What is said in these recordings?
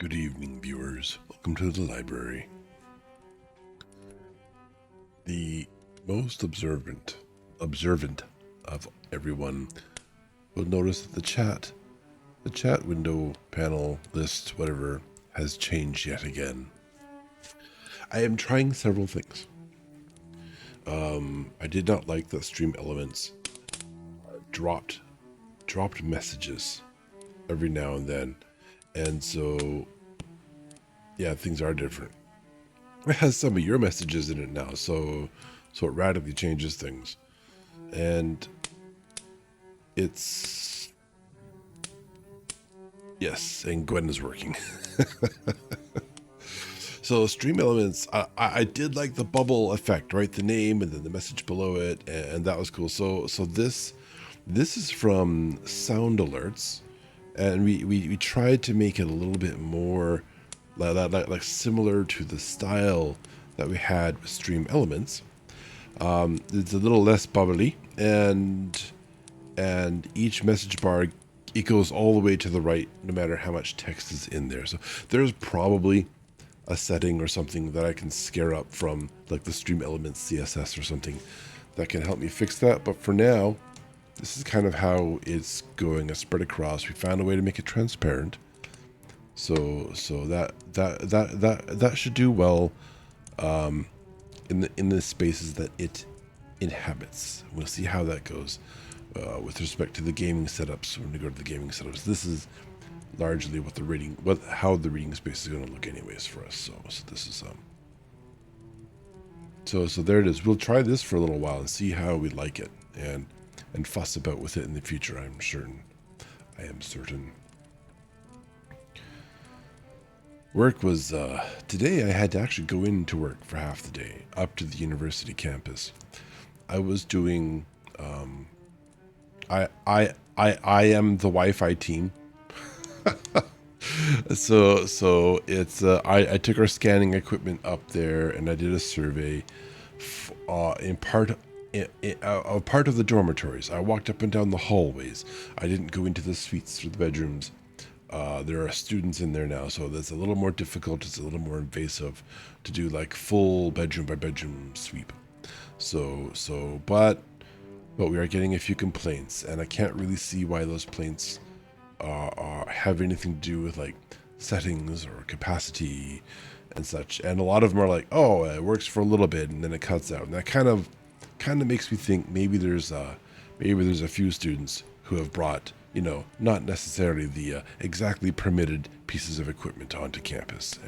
Good evening, viewers. Welcome to the library. The most observant of everyone will notice that the chat window, panel, list, whatever, has changed yet again. I am trying several things. I did not like that Stream Elements dropped messages every now and then, and so yeah, things are different. It has some of your messages in it now, so it radically changes things, and it's yes, and Gwen is working. So Stream Elements, I did like the bubble effect, right? The name and then the message below it, and that was cool. So this is from Sound Alerts, and we tried to make it a little bit more like similar to the style that we had with Stream Elements. It's a little less bubbly, and each message bar, it goes all the way to the right, no matter how much text is in there. So there's probably a setting or something that I can scare up from, like the Stream Elements CSS or something, that can help me fix that. But for now, this is kind of how it's going. It's spread across. We found a way to make it transparent, so that should do well in the spaces that it inhabits. We'll see how that goes with respect to the gaming setups. When we go to the gaming setups, this is largely how the reading space is going to look anyways for us. So this is so there it is. We'll try this for a little while and see how we like it, and fuss about with it in the future. I am certain. Work was today. I had to actually go into work for half the day up to the university campus. I was doing I am the Wi-Fi team. So it's I took our scanning equipment up there, and I did a survey in part of the dormitories. I walked up and down the hallways. I didn't go into the suites or the bedrooms. There are students in there now, so that's a little more difficult. It's a little more invasive to do like full bedroom by bedroom sweep. But we are getting a few complaints, and I can't really see why those complaints have anything to do with like settings or capacity and such. And a lot of them are like, oh, it works for a little bit and then it cuts out, and that kind of makes me think maybe there's a few students who have brought, not necessarily the exactly permitted pieces of equipment onto campus,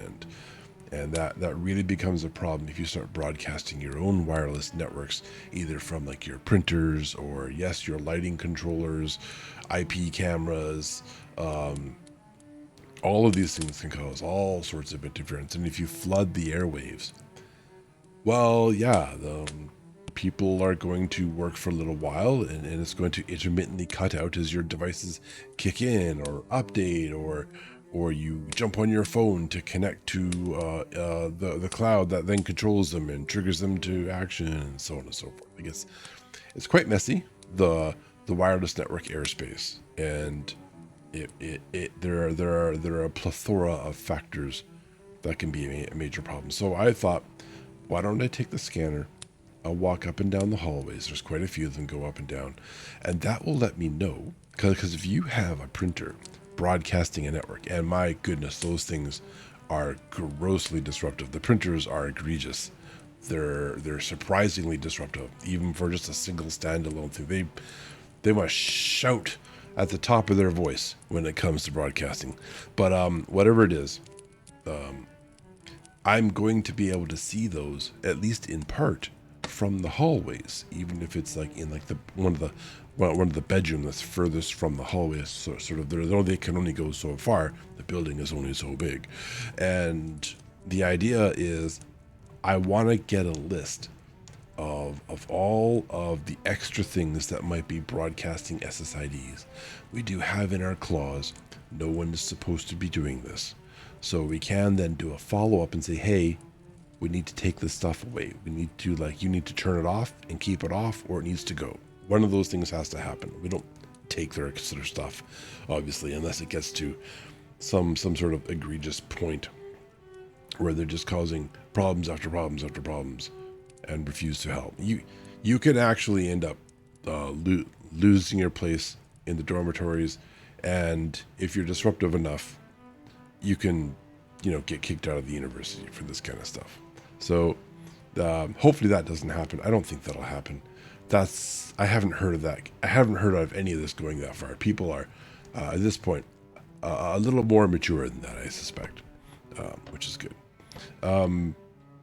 and that really becomes a problem if you start broadcasting your own wireless networks, either from like your printers or your lighting controllers, IP cameras. All of these things can cause all sorts of interference, and if you flood the airwaves, well, yeah, the people are going to work for a little while, and it's going to intermittently cut out as your devices kick in or update, or you jump on your phone to connect to the cloud that then controls them and triggers them to action, and so on and so forth. I guess it's quite messy, the wireless network airspace, and there are a plethora of factors that can be a major problem. So I thought, why don't I take the scanner? I'll walk up and down the hallways. There's quite a few of them go up and down, and that will let me know, because if you have a printer broadcasting a network, and my goodness, those things are grossly disruptive. The printers are egregious. They're surprisingly disruptive, even for just a single standalone thing. They must shout at the top of their voice when it comes to broadcasting. But whatever it is, I'm going to be able to see those, at least in part, from the hallways, even if it's like in like one of the bedroom that's furthest from the hallway. So sort of they can only go so far. The building is only so big, and the idea is I want to get a list of all of the extra things that might be broadcasting SSIDs. We do have in our clause, no one is supposed to be doing this, so we can then do a follow-up and say, hey, we need to take this stuff away. We need to, you need to turn it off and keep it off, or it needs to go. One of those things has to happen. We don't take their stuff, obviously, unless it gets to some sort of egregious point where they're just causing problems after problems after problems and refuse to help. You can actually end up losing your place in the dormitories, and if you're disruptive enough, you can, get kicked out of the university for this kind of stuff. So hopefully that doesn't happen. I don't think that'll happen. I haven't heard of that. I haven't heard of any of this going that far. People are at this point a little more mature than that, I suspect, which is good.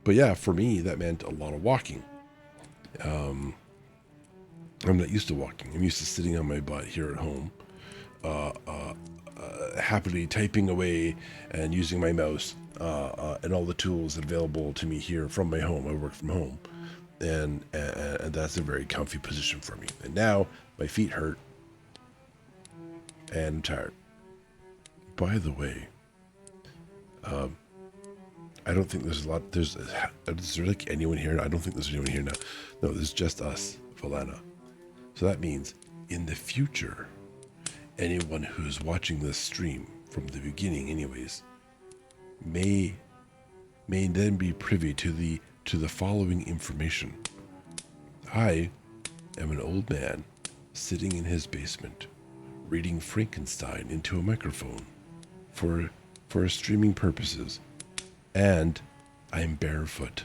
But yeah, for me, that meant a lot of walking. I'm not used to walking. I'm used to sitting on my butt here at home, happily typing away and using my mouse and all the tools available to me here from my home. I work from home, and that's a very comfy position for me. And now my feet hurt, and I'm tired. By the way, I don't think there's a lot. Is there like anyone here? I don't think there's anyone here now. No, there's just us, Valena. So that means in the future, anyone who's watching this stream from the beginning, anyways, may then be privy to the following information. I am an old man sitting in his basement, reading Frankenstein into a microphone for streaming purposes. And I'm barefoot.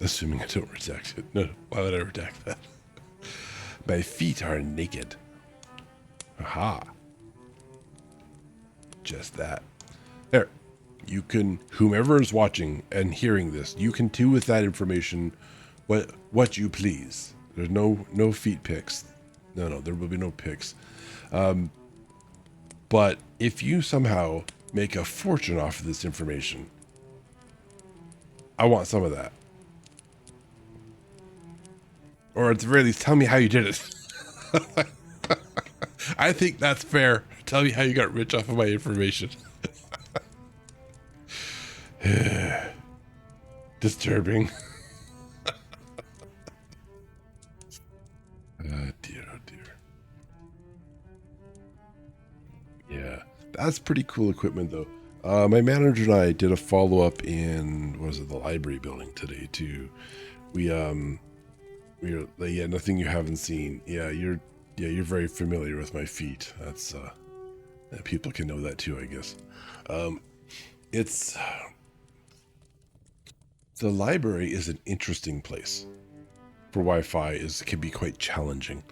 Assuming I don't redact it. No, why would I redact that? My feet are naked. Aha. Just that. There. You can, whomever is watching and hearing this, you can do with that information what you please. There's no feet pics. No, there will be no pics. But if you somehow make a fortune off of this information, I want some of that. Or at the very least, tell me how you did it. I think that's fair. Tell me how you got rich off of my information. Disturbing. Oh dear. Yeah, that's pretty cool equipment though. My manager and I did a follow-up in, the library building today too. Yeah, nothing you haven't seen. Yeah, you're very familiar with my feet. That's people can know that too, I guess. It's the library is an interesting place for Wi-Fi. Can be quite challenging.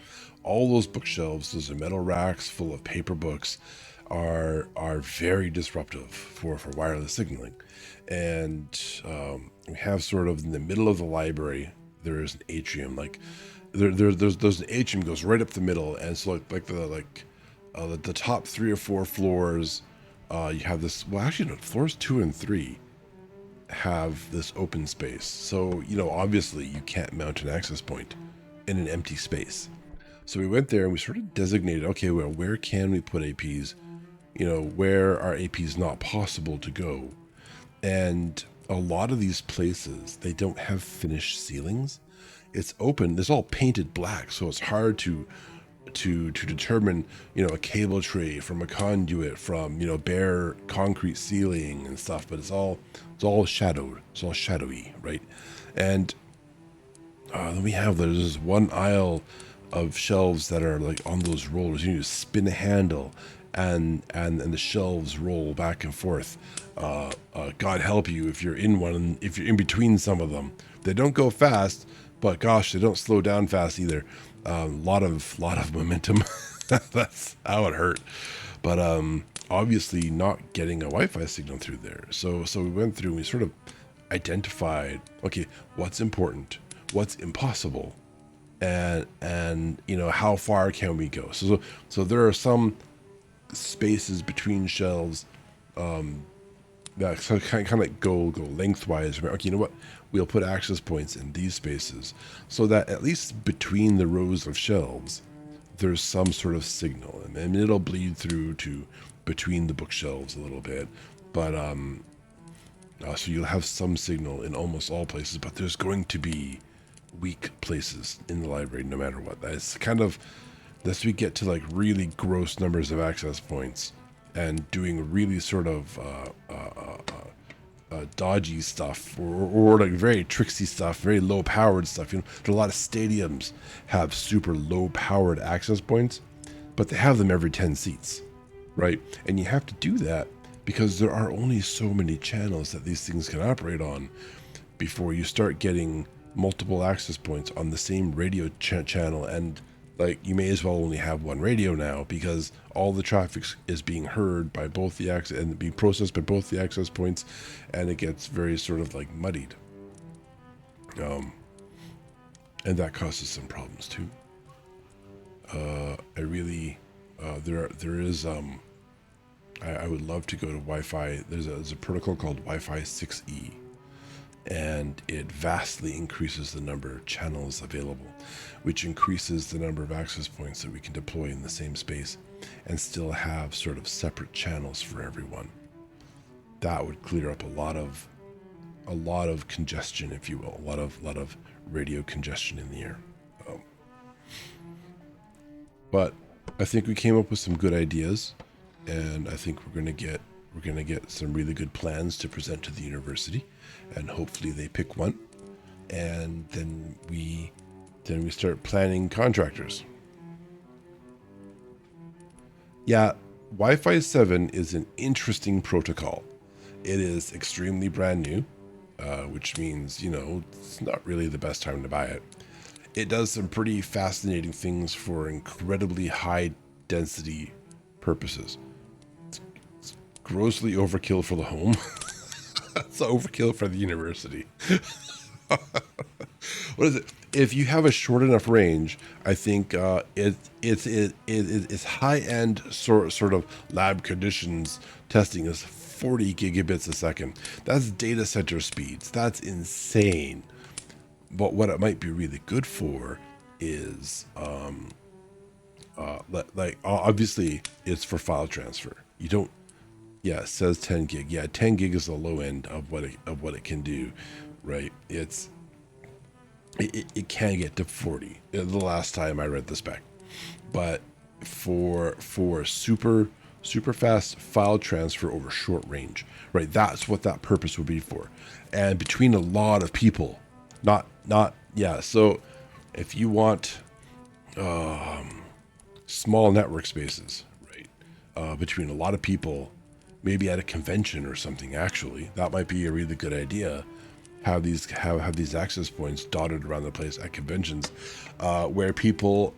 All those bookshelves, those are metal racks full of paper books, are very disruptive for wireless signaling. And we have sort of in the middle of the library, there is an atrium. Like there's an atrium goes right up the middle, and so the top 3 or 4 floors, you have this. Well, actually, no, floors 2 and 3 have this open space. So obviously you can't mount an access point in an empty space. So we went there and we sort of designated, okay, well, where can we put APs? Where are APs not possible to go? And a lot of these places, they don't have finished ceilings. It's open. It's all painted black, so it's hard to determine, a cable tray from a conduit from, bare concrete ceiling and stuff. But it's all shadowed. It's all shadowy, right? And then there's this one aisle of shelves that are like on those rollers. You need to spin a handle, and the shelves roll back and forth. God help you if you're in one, if you're in between some of them. They don't go fast, but gosh, they don't slow down fast either. Lot of momentum. That's how it hurt. But obviously not getting a Wi-Fi signal through there. So we went through and we sort of identified, okay, what's important, what's impossible, and how far can we go? So there are some spaces between shelves that kind of go lengthwise. Okay, you know what? We'll put access points in these spaces so that at least between the rows of shelves, there's some sort of signal, and it'll bleed through to between the bookshelves a little bit. But so you'll have some signal in almost all places, but there's going to be weak places in the library no matter what. That's kind of unless we get to like really gross numbers of access points and doing really sort of dodgy stuff or like very tricksy stuff, very low powered stuff. You know, a lot of stadiums have super low powered access points, but they have them every 10 seats, right? And you have to do that because there are only so many channels that these things can operate on before you start getting multiple access points on the same radio channel. And like, you may as well only have one radio now because all the traffic is being heard by both the access and being processed by both the access points, and it gets very sort of like muddied. And that causes some problems too. I would love to go to Wi-Fi. There's a protocol called Wi-Fi 6E, and it vastly increases the number of channels available, which increases the number of access points that we can deploy in the same space and still have sort of separate channels for everyone. That would clear up a lot of congestion, if you will, a lot of radio congestion in the air. But I think we came up with some good ideas, and I think we're gonna get some really good plans to present to the university, and hopefully they pick one, and then we start planning contractors. Yeah, Wi-Fi 7 is an interesting protocol. It is extremely brand new, which means, you know, it's not really the best time to buy it. It does some pretty fascinating things for incredibly high density purposes. It's grossly overkill for the home. It's overkill for the university. What is it? If you have a short enough range, I think it's high end sort of lab conditions testing is 40 gigabits a second. That's data center speeds. That's insane. But what it might be really good for is obviously it's for file transfer. You don't. Yeah, it says 10 gig. Yeah, 10 gig is the low end of what it can do, right? It can get to 40. The last time I read the spec, but for super fast file transfer over short range, right? That's what that purpose would be for, and between a lot of people, not yeah. So if you want small network spaces, right, between a lot of people. Maybe at a convention or something, actually, that might be a really good idea. Have these access points dotted around the place at conventions, where people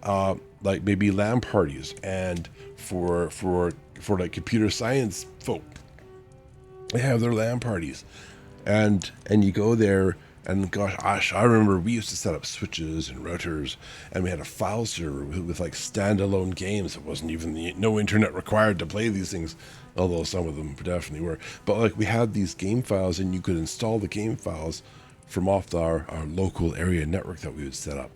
like maybe LAN parties, and for like computer science folk, they have their LAN parties, and you go there. And gosh, I remember we used to set up switches and routers, and we had a file server with like standalone games. It wasn't even no internet required to play these things, although some of them definitely were. But like we had these game files, and you could install the game files from off our local area network that we would set up.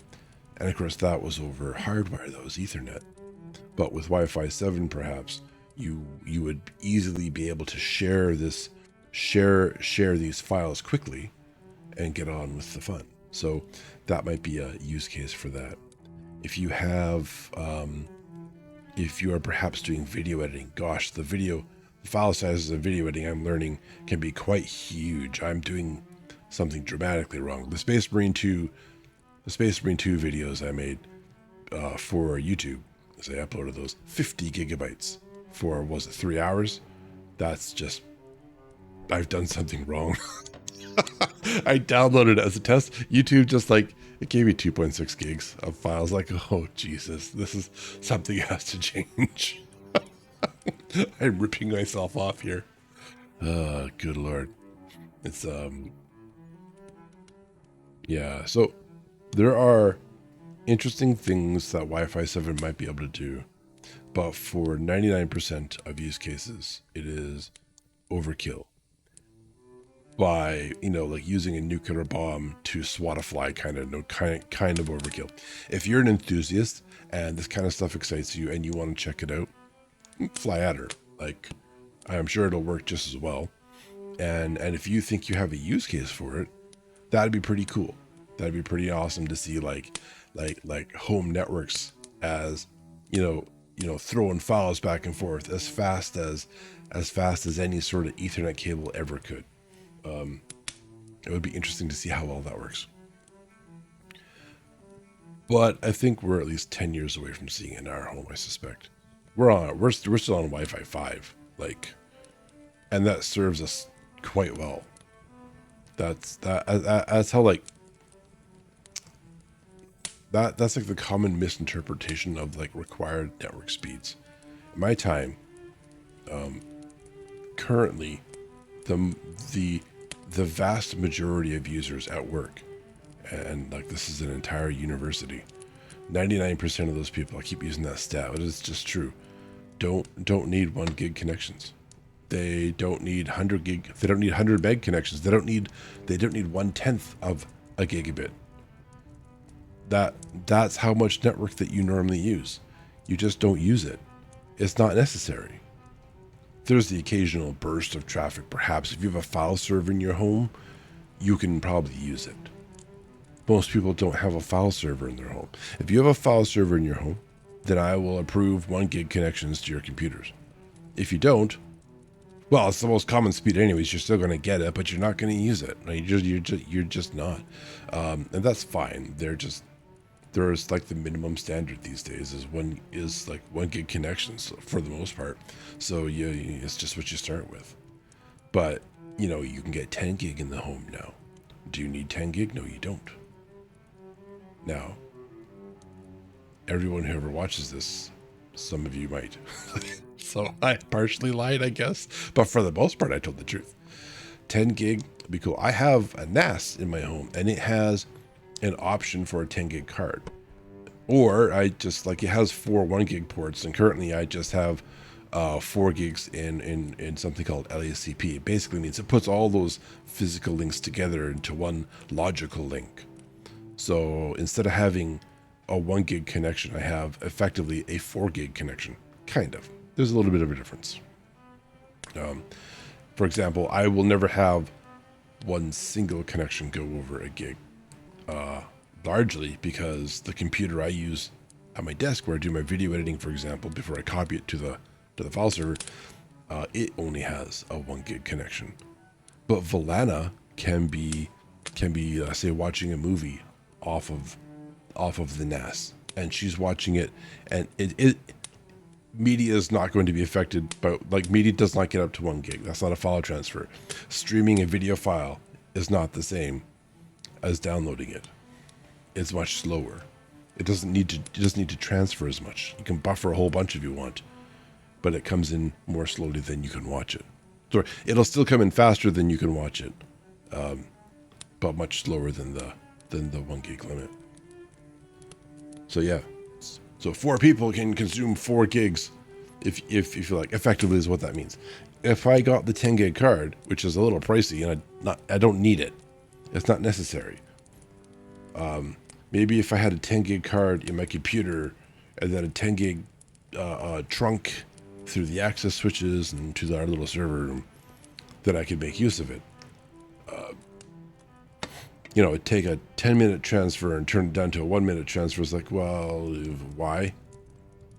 And of course, that was over hardwire, that was Ethernet. But with Wi-Fi 7, perhaps you would easily be able to share these files quickly and get on with the fun. So that might be a use case for that. If you have, if you are perhaps doing video editing, gosh, the file sizes of video editing I'm learning can be quite huge. I'm doing something dramatically wrong. The Space Marine 2 videos I made for YouTube, as I uploaded those, 50 gigabytes for, was it 3 hours? That's just, I've done something wrong. I downloaded it as a test. YouTube just like, it gave me 2.6 gigs of files. Like, oh Jesus, this is something that has to change. I'm ripping myself off here. Good Lord. It's yeah. So there are interesting things that Wi-Fi 7 might be able to do, but for 99% of use cases, it is overkill. By, you know, like using a nuclear bomb to swat a fly, kind of overkill. If you're an enthusiast and this kind of stuff excites you and you want to check it out, fly at her. Like, I'm sure it'll work just as well. And if you think you have a use case for it, that'd be pretty cool. That'd be pretty awesome to see like home networks as you know, throwing files back and forth as fast as any sort of Ethernet cable ever could. It would be interesting to see how well that works. But I think we're at least 10 years away from seeing it in our home, I suspect. We're still on Wi-Fi 5, like, and that serves us quite well. That's how, like, that's like the common misinterpretation of like required network speeds. In my time, currently, the vast majority of users at work, and like this is an entire university, 99% of those people, I keep using that stat, but it's just true, don't need 1 gig connections. They don't need 100 gig. They don't need 100 meg connections. They don't need 1/10 of a gigabit. That's how much network that you normally use. You just don't use it. It's not necessary. There's the occasional burst of traffic. Perhaps if you have a file server in your home, you can probably use it. Most people don't have a file server in their home. If you have a file server in your home, then I will approve 1 gig connections to your computers. If you don't, well, it's the most common speed anyways. You're still going to get it, but you're not going to use it. You're just not. And that's fine. There's like the minimum standard these days is like 1 gig connections for the most part. So it's just what you start with. But, you can get 10 gig in the home now. Do you need 10 gig? No, you don't. Now, everyone who ever watches this, some of you might. So I partially lied, I guess. But for the most part, I told the truth. 10 gig would be cool. I have a NAS in my home, and it has an option for a 10 gig card. Or it has 4 1 gig ports, and currently I just have 4 gigs in something called LACP. It basically means it puts all those physical links together into one logical link. So instead of having a 1 gig connection, I have effectively a 4 gig connection. Kind of. There's a little bit of a difference. For example, I will never have one single connection go over a gig. Largely because the computer I use at my desk where I do my video editing, for example, before I copy it to the file server, it only has a 1 gig connection. But Valana can be say watching a movie off of the NAS, and she's watching it, and it media is not going to be affected, but like media does not get up to 1 gig. That's not a file transfer. Streaming a video file is not the same as downloading it. It's much slower. It doesn't need to transfer as much. You can buffer a whole bunch if you want, but it comes in more slowly than you can watch it. So it'll still come in faster than you can watch it, but much slower than the 1 gig limit. So yeah. So 4 people can consume 4 gigs, if you like, effectively is what that means. If I got the 10 gig card, which is a little pricey, and I don't need it, it's not necessary. Maybe if I had a 10 gig card in my computer, and then a 10 gig trunk through the access switches and to our little server room, then I could make use of it. Take a 10-minute transfer and turn it down to a 1-minute transfer. It's like, well, why?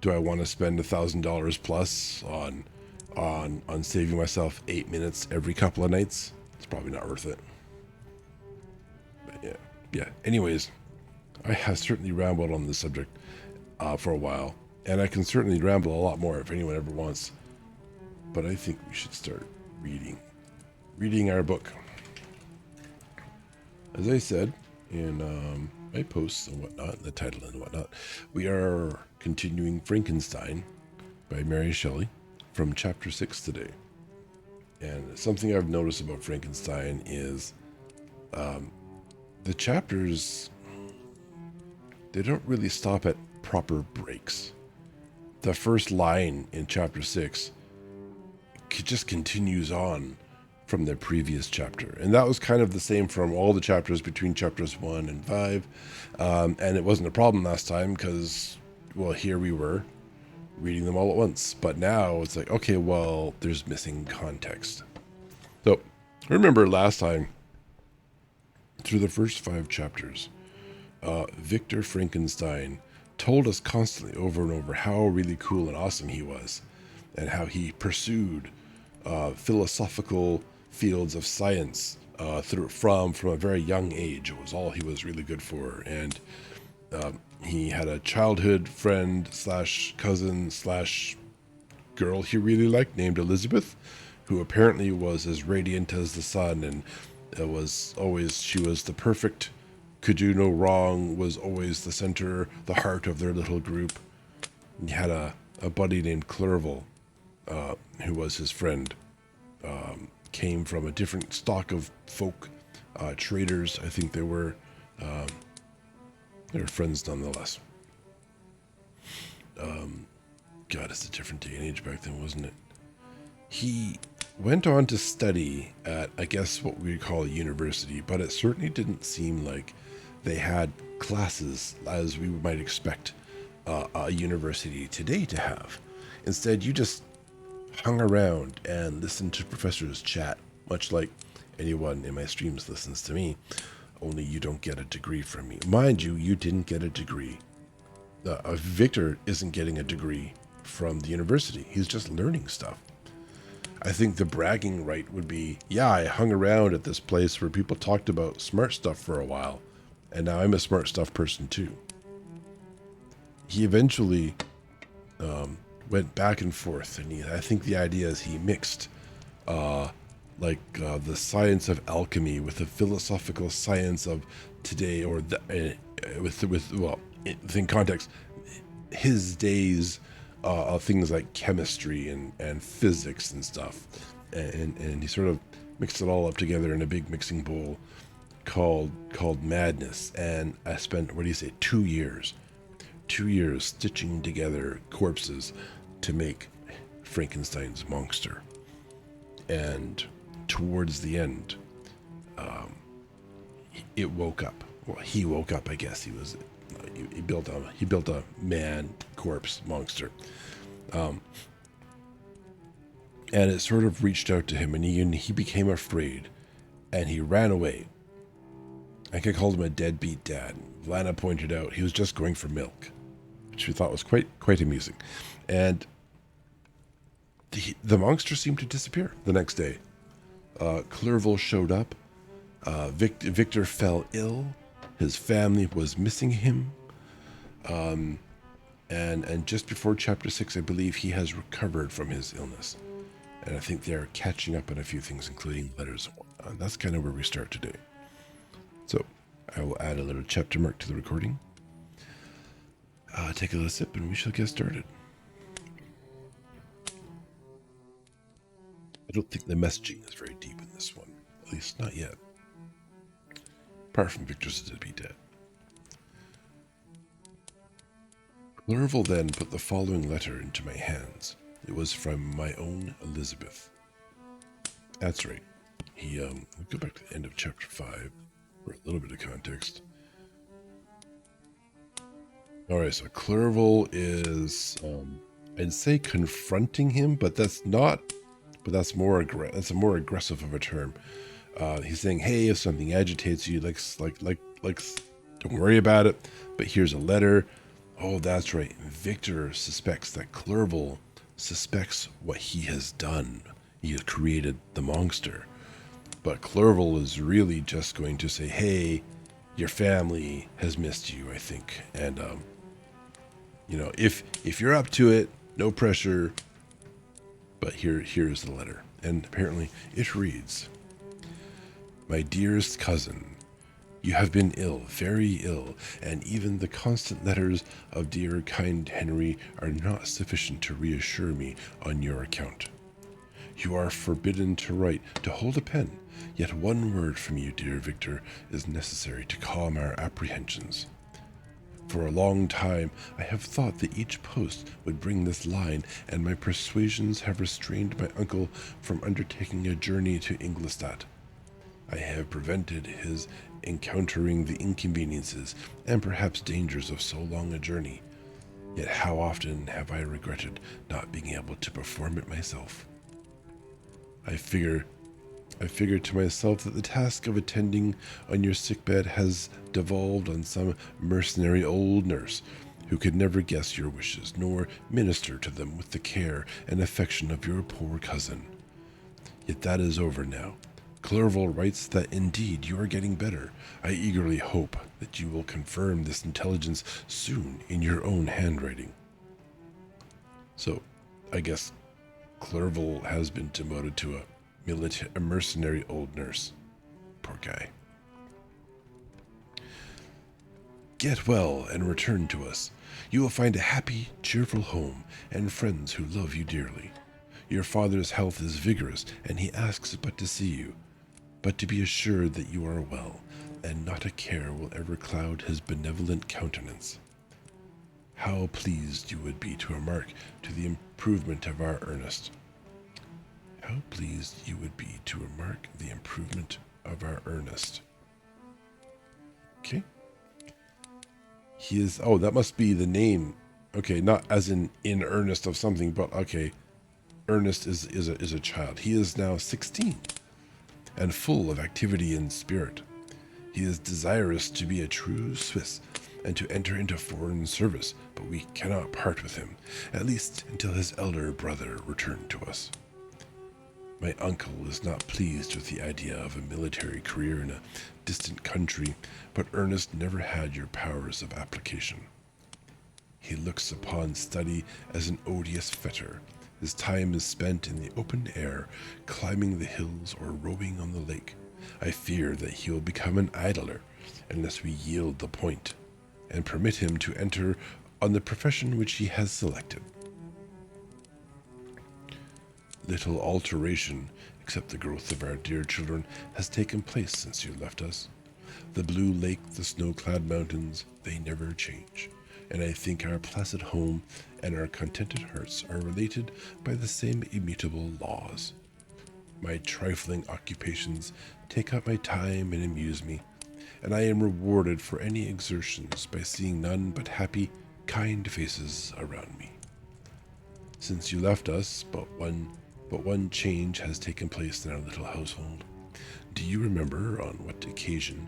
Do I want to spend $1,000 plus on saving myself 8 minutes every couple of nights? It's probably not worth it. But yeah. Anyways, I have certainly rambled on this subject for a while, and I can certainly ramble a lot more if anyone ever wants. But I think we should start reading our book. As I said in my posts and whatnot, the title and whatnot, we are continuing Frankenstein by Mary Shelley from chapter 6 today. And something I've noticed about Frankenstein is the chapters, they don't really stop at proper breaks. The first line in chapter 6 just continues on from the previous chapter. And that was kind of the same from all the chapters between chapters 1 and 5. And it wasn't a problem last time because, well, here we were reading them all at once. But now it's like, okay, well, there's missing context. So remember last time, through the first 5 chapters, Victor Frankenstein told us constantly over and over how really cool and awesome he was, and how he pursued philosophical fields of science from a very young age. It was all he was really good for, and he had a childhood friend slash cousin slash girl he really liked named Elizabeth, who apparently was as radiant as the sun, and she was the perfect, could do no wrong, was always the center, the heart of their little group. He had a buddy named Clerval, who was his friend, came from a different stock of folk, traders, I think they were. They were friends nonetheless. God, it's a different day and age back then, wasn't it? He went on to study at, I guess, what we would call a university, but it certainly didn't seem like they had classes as we might expect a university today to have. Instead, you just hung around and listened to professors chat, much like anyone in my streams listens to me, only you don't get a degree from me. Mind you, you didn't get a degree. Victor isn't getting a degree from the university. He's just learning stuff. I think the bragging right would be, yeah, I hung around at this place where people talked about smart stuff for a while, and now I'm a smart stuff person too. He eventually went back and forth, and I think the idea is he mixed the science of alchemy with the philosophical science of today, or in context, his days of things like chemistry and physics and stuff, and he sort of mixed it all up together in a big mixing bowl called Madness. And I spent, what do you say, 2 years stitching together corpses to make Frankenstein's monster. And towards the end, it woke up. Well, he woke up, I guess. He built a man corpse monster, and it sort of reached out to him, and he became afraid, and he ran away. I think I called him a deadbeat dad. Lana pointed out he was just going for milk, which we thought was quite amusing. And the monster seemed to disappear the next day. Clerval showed up. Victor fell ill. His family was missing him. And just before chapter 6, I believe he has recovered from his illness. And I think they're catching up on a few things, including letters. That's kind of where we start today. So I will add a little chapter mark to the recording. Take a little sip and we shall get started. I don't think the messaging is very deep in this one, at least not yet. Apart from Victor's deadbeat dad. Clerval then put the following letter into my hands. It was from my own Elizabeth. That's right. We'll go back to the end of chapter 5 for a little bit of context. Alright, so Clerval is, I'd say confronting him, but that's a more aggressive of a term. He's saying, hey, if something agitates you, don't worry about it, but here's a letter. Oh, that's right. Victor suspects that Clerval suspects what he has done. He has created the monster. But Clerval is really just going to say, hey, your family has missed you, I think. And, if you're up to it, no pressure. But here's the letter. And apparently it reads, my dearest cousin, you have been ill, very ill, and even the constant letters of dear kind Henry are not sufficient to reassure me on your account. You are forbidden to write, to hold a pen, yet one word from you, dear Victor, is necessary to calm our apprehensions. For a long time I have thought that each post would bring this line, and my persuasions have restrained my uncle from undertaking a journey to Ingolstadt. I have prevented his encountering the inconveniences and perhaps dangers of so long a journey. Yet how often have I regretted not being able to perform it myself. I figure to myself that the task of attending on your sickbed has devolved on some mercenary old nurse who could never guess your wishes, nor minister to them with the care and affection of your poor cousin. Yet that is over now. Clerval writes that indeed you are getting better. I eagerly hope that you will confirm this intelligence soon in your own handwriting. So, I guess Clerval has been demoted to a mercenary old nurse. Poor guy. Get well and return to us. You will find a happy, cheerful home and friends who love you dearly. Your father's health is vigorous, and he asks but to see you, but to be assured that you are well, and not a care will ever cloud his benevolent countenance. How pleased you would be to remark to the improvement of our Ernest. How pleased you would be to remark the improvement of our Ernest. Okay. He is, oh, that must be the name. Okay, not as in earnest of something, but okay. Ernest is a child. He is now 16 and full of activity and spirit. He is desirous to be a true Swiss and to enter into foreign service, but we cannot part with him, at least until his elder brother return to us. My uncle is not pleased with the idea of a military career in a distant country, but Ernest never had your powers of application. He looks upon study as an odious fetter. His time is spent in the open air, climbing the hills or rowing on the lake. I fear that he will become an idler unless we yield the point and permit him to enter on the profession which he has selected. Little alteration, except the growth of our dear children, has taken place since you left us. The blue lake, the snow-clad mountains, they never change, and I think our placid home and our contented hearts are related by the same immutable laws. My trifling occupations take up my time and amuse me, and I am rewarded for any exertions by seeing none but happy, kind faces around me. Since you left us, but one change has taken place in our little household. Do you remember on what occasion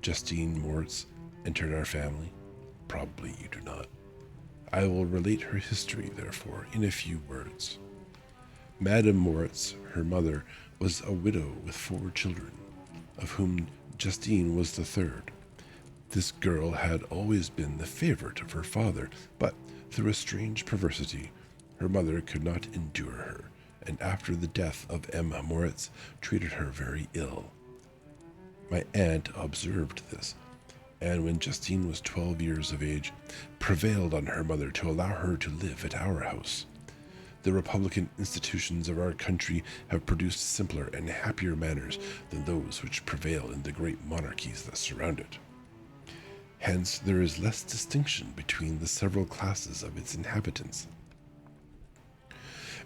Justine Moritz entered our family? Probably you do not. I will relate her history, therefore, in a few words. Madame Moritz, her mother, was a widow with 4 children, of whom Justine was the third. This girl had always been the favorite of her father, but through a strange perversity, her mother could not endure her, and after the death of Emma Moritz, treated her very ill. My aunt observed this, and when Justine was 12 years of age, prevailed on her mother to allow her to live at our house. The republican institutions of our country have produced simpler and happier manners than those which prevail in the great monarchies that surround it. Hence, there is less distinction between the several classes of its inhabitants,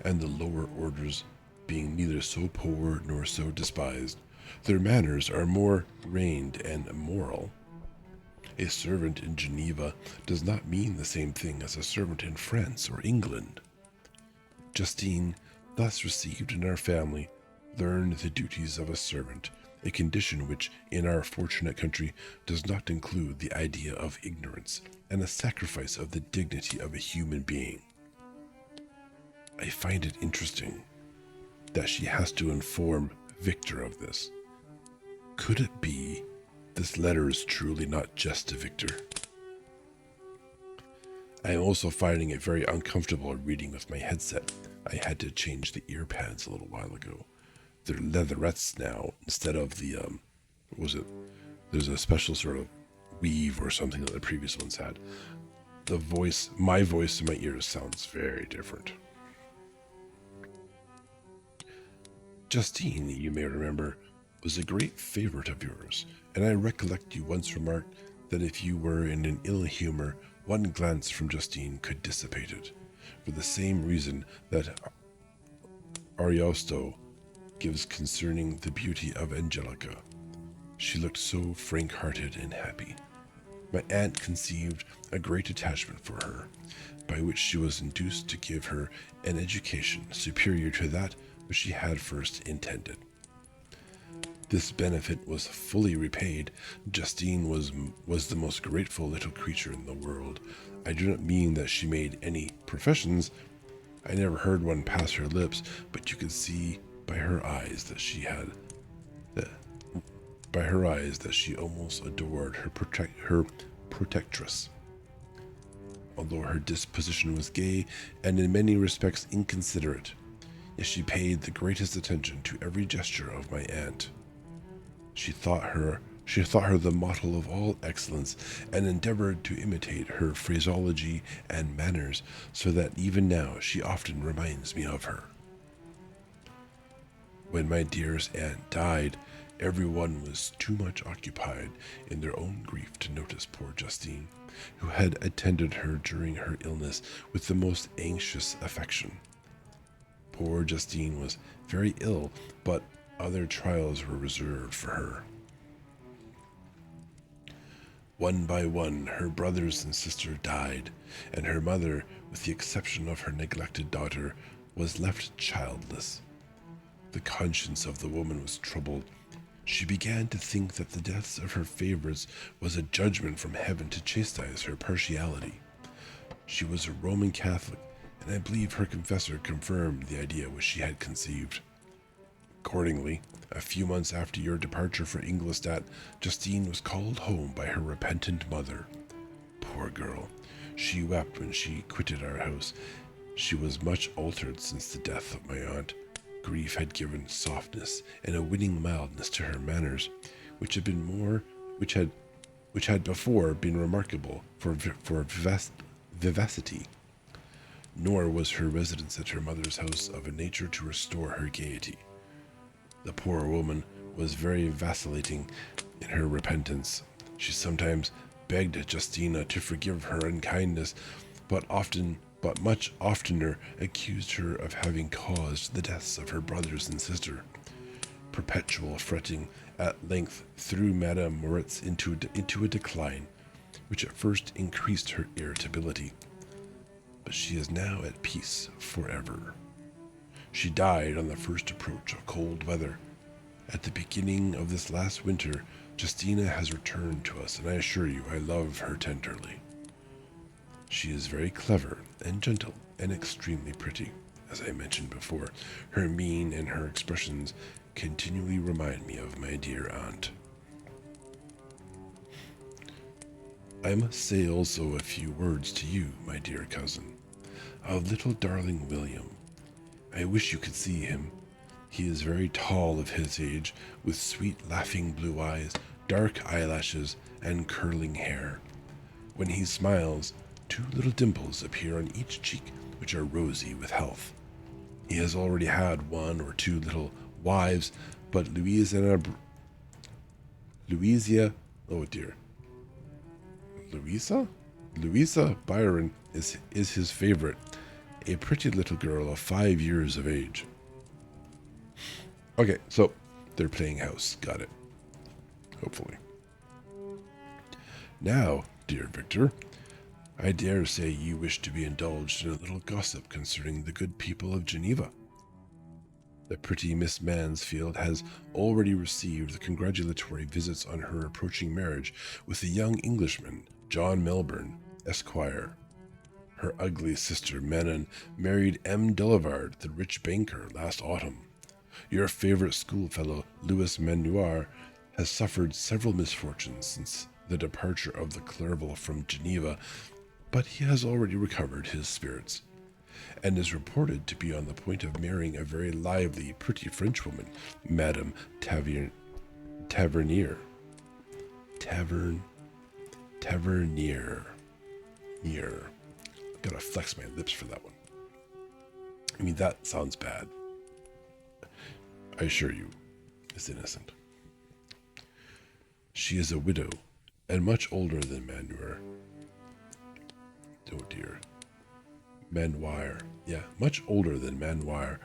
and the lower orders, being neither so poor nor so despised, their manners are more reined and moral. A servant in Geneva does not mean the same thing as a servant in France or England. Justine, thus received in our family, learned the duties of a servant, a condition which, in our fortunate country, does not include the idea of ignorance and a sacrifice of the dignity of a human being. I find it interesting that she has to inform Victor of this. Could it be this letter is truly not just to Victor? I am also finding it very uncomfortable reading with my headset. I had to change the ear pads a little while ago. They're leatherettes now instead of the, what was it? There's a special sort of weave or something that the previous ones had. The voice, my voice in my ears sounds very different. Justine, you may remember, was a great favorite of yours, and I recollect you once remarked that if you were in an ill humor, one glance from Justine could dissipate it, for the same reason that Ariosto gives concerning the beauty of Angelica. She looked so frank-hearted and happy. My aunt conceived a great attachment for her, by which she was induced to give her an education superior to that which she had first intended. This benefit was fully repaid. Justine was the most grateful little creature in the world. I do not mean that she made any professions. I never heard one pass her lips, but you could see by her eyes that she had that by her eyes that she almost adored her protectress. Although her disposition was gay and in many respects inconsiderate, yet she paid the greatest attention to every gesture of my aunt. She thought her the model of all excellence, and endeavored to imitate her phraseology and manners, so that even now she often reminds me of her. When my dearest aunt died, everyone was too much occupied in their own grief to notice poor Justine, who had attended her during her illness with the most anxious affection. Poor Justine was very ill, but other trials were reserved for her. One by one, her brothers and sister died, and her mother, with the exception of her neglected daughter, was left childless. The conscience of the woman was troubled. She began to think that the deaths of her favorites was a judgment from heaven to chastise her partiality. She was a Roman Catholic, and I believe her confessor confirmed the idea which she had conceived. Accordingly, a few months after your departure for Ingolstadt, Justine was called home by her repentant mother. Poor girl, she wept when she quitted our house. She was much altered since the death of my aunt. Grief had given softness and a winning mildness to her manners, which had before been remarkable for vivacity. Nor was her residence at her mother's house of a nature to restore her gaiety. The poor woman was very vacillating in her repentance. She sometimes begged Justina to forgive her unkindness, but much oftener accused her of having caused the deaths of her brothers and sister. Perpetual fretting at length threw Madame Moritz into a decline, which at first increased her irritability. But she is now at peace forever. She died on the first approach of cold weather. At the beginning of this last winter, Justina has returned to us, and I assure you I love her tenderly. She is very clever and gentle and extremely pretty, as I mentioned before. Her mien and her expressions continually remind me of my dear aunt. I must say also a few words to you, my dear cousin, of little darling William. I wish you could see him. He is very tall of his age, with sweet laughing blue eyes, dark eyelashes, and curling hair. When he smiles, 2 little dimples appear on each cheek, which are rosy with health. He has already had 1 or 2 little wives, but Louisa, Louisa Byron is his favorite, a pretty little girl of 5 years of age. Okay, so they're playing house. Got it. Hopefully. Now, dear Victor, I dare say you wish to be indulged in a little gossip concerning the good people of Geneva. The pretty Miss Mansfield has already received the congratulatory visits on her approaching marriage with the young Englishman, John Melbourne, Esquire. Her ugly sister Manon married M. Delavarde, the rich banker, last autumn. Your favorite schoolfellow, Louis Manoir, has suffered several misfortunes since the departure of the Clerval from Geneva, but he has already recovered his spirits, and is reported to be on the point of marrying a very lively, pretty Frenchwoman, Madame Tavernier. Gotta flex my lips for that one. I mean, that sounds bad. I assure you, it's innocent. She is a widow, and much older than Manoir. Oh dear. Manoir. Yeah, much older than Manoir,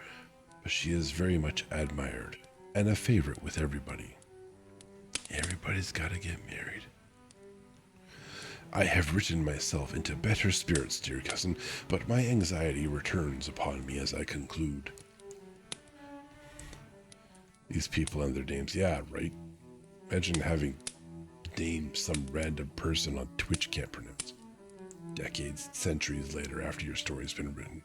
but she is very much admired, and a favorite with everybody. Everybody's gotta get married. I have written myself into better spirits, dear cousin, but my anxiety returns upon me as I conclude. These people and their names. Yeah, right. Imagine having named some random person on Twitch can't pronounce. Decades, centuries later after your story's been written.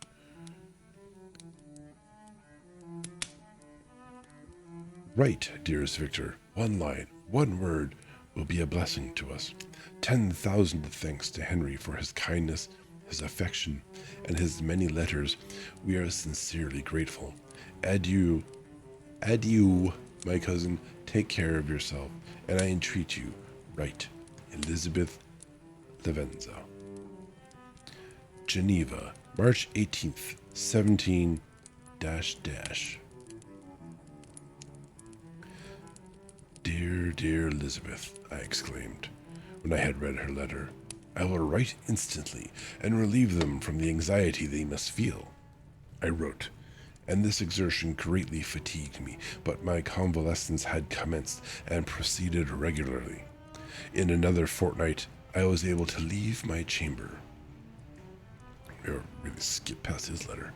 Right, dearest Victor. One line, one word will be a blessing to us. 10,000 thanks to Henry for his kindness, his affection, and his many letters. We are sincerely grateful. Adieu. Adieu, my cousin. Take care of yourself, and I entreat you, write. Elizabeth Lavenza. Geneva, March 18th, 17 dash. Dear, dear Elizabeth, I exclaimed, when I had read her letter. I will write instantly, and relieve them from the anxiety they must feel. I wrote, and this exertion greatly fatigued me, but my convalescence had commenced and proceeded regularly. In another fortnight, I was able to leave my chamber. Or really skip past his letter.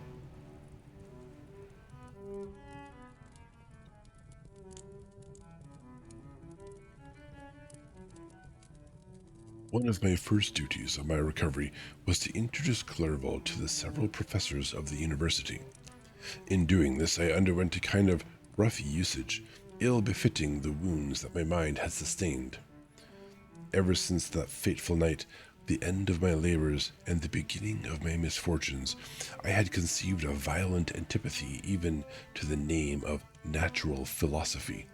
One of my first duties on my recovery was to introduce Clerval to the several professors of the university. In doing this, I underwent a kind of rough usage, ill befitting the wounds that my mind had sustained. Ever since that fateful night, the end of my labors and the beginning of my misfortunes, I had conceived a violent antipathy even to the name of natural philosophy.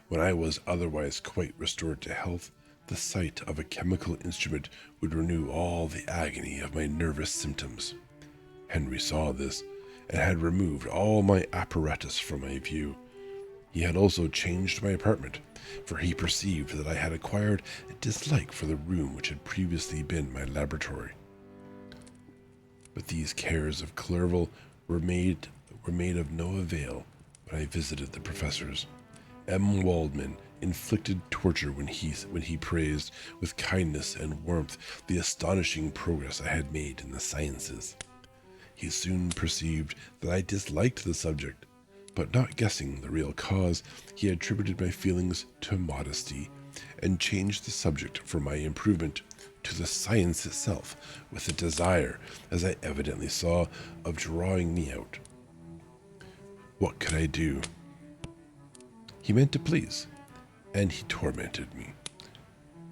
When I was otherwise quite restored to health, the sight of a chemical instrument would renew all the agony of my nervous symptoms. Henry saw this, and had removed all my apparatus from my view. He had also changed my apartment, for he perceived that I had acquired a dislike for the room which had previously been my laboratory. But these cares of Clerval were made of no avail when I visited the professors. M. Waldman inflicted torture when he praised with kindness and warmth the astonishing progress I had made in the sciences. He soon perceived that I disliked the subject, but not guessing the real cause, he attributed my feelings to modesty, and changed the subject for my improvement to the science itself, with a desire, as I evidently saw, of drawing me out. What could I do? He meant to please, and he tormented me.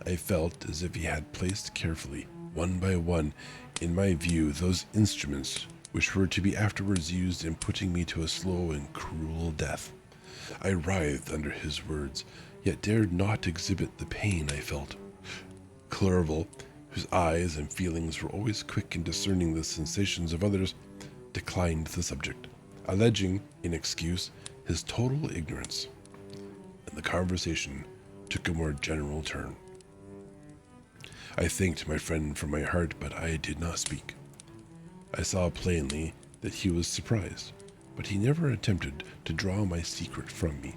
I felt as if he had placed carefully, one by one, in my view those instruments which were to be afterwards used in putting me to a slow and cruel death. I writhed under his words, yet dared not exhibit the pain I felt. Clerval, whose eyes and feelings were always quick in discerning the sensations of others, declined the subject, alleging, in excuse, his total ignorance, and the conversation took a more general turn. I thanked my friend from my heart, but I did not speak. I saw plainly that he was surprised, but he never attempted to draw my secret from me,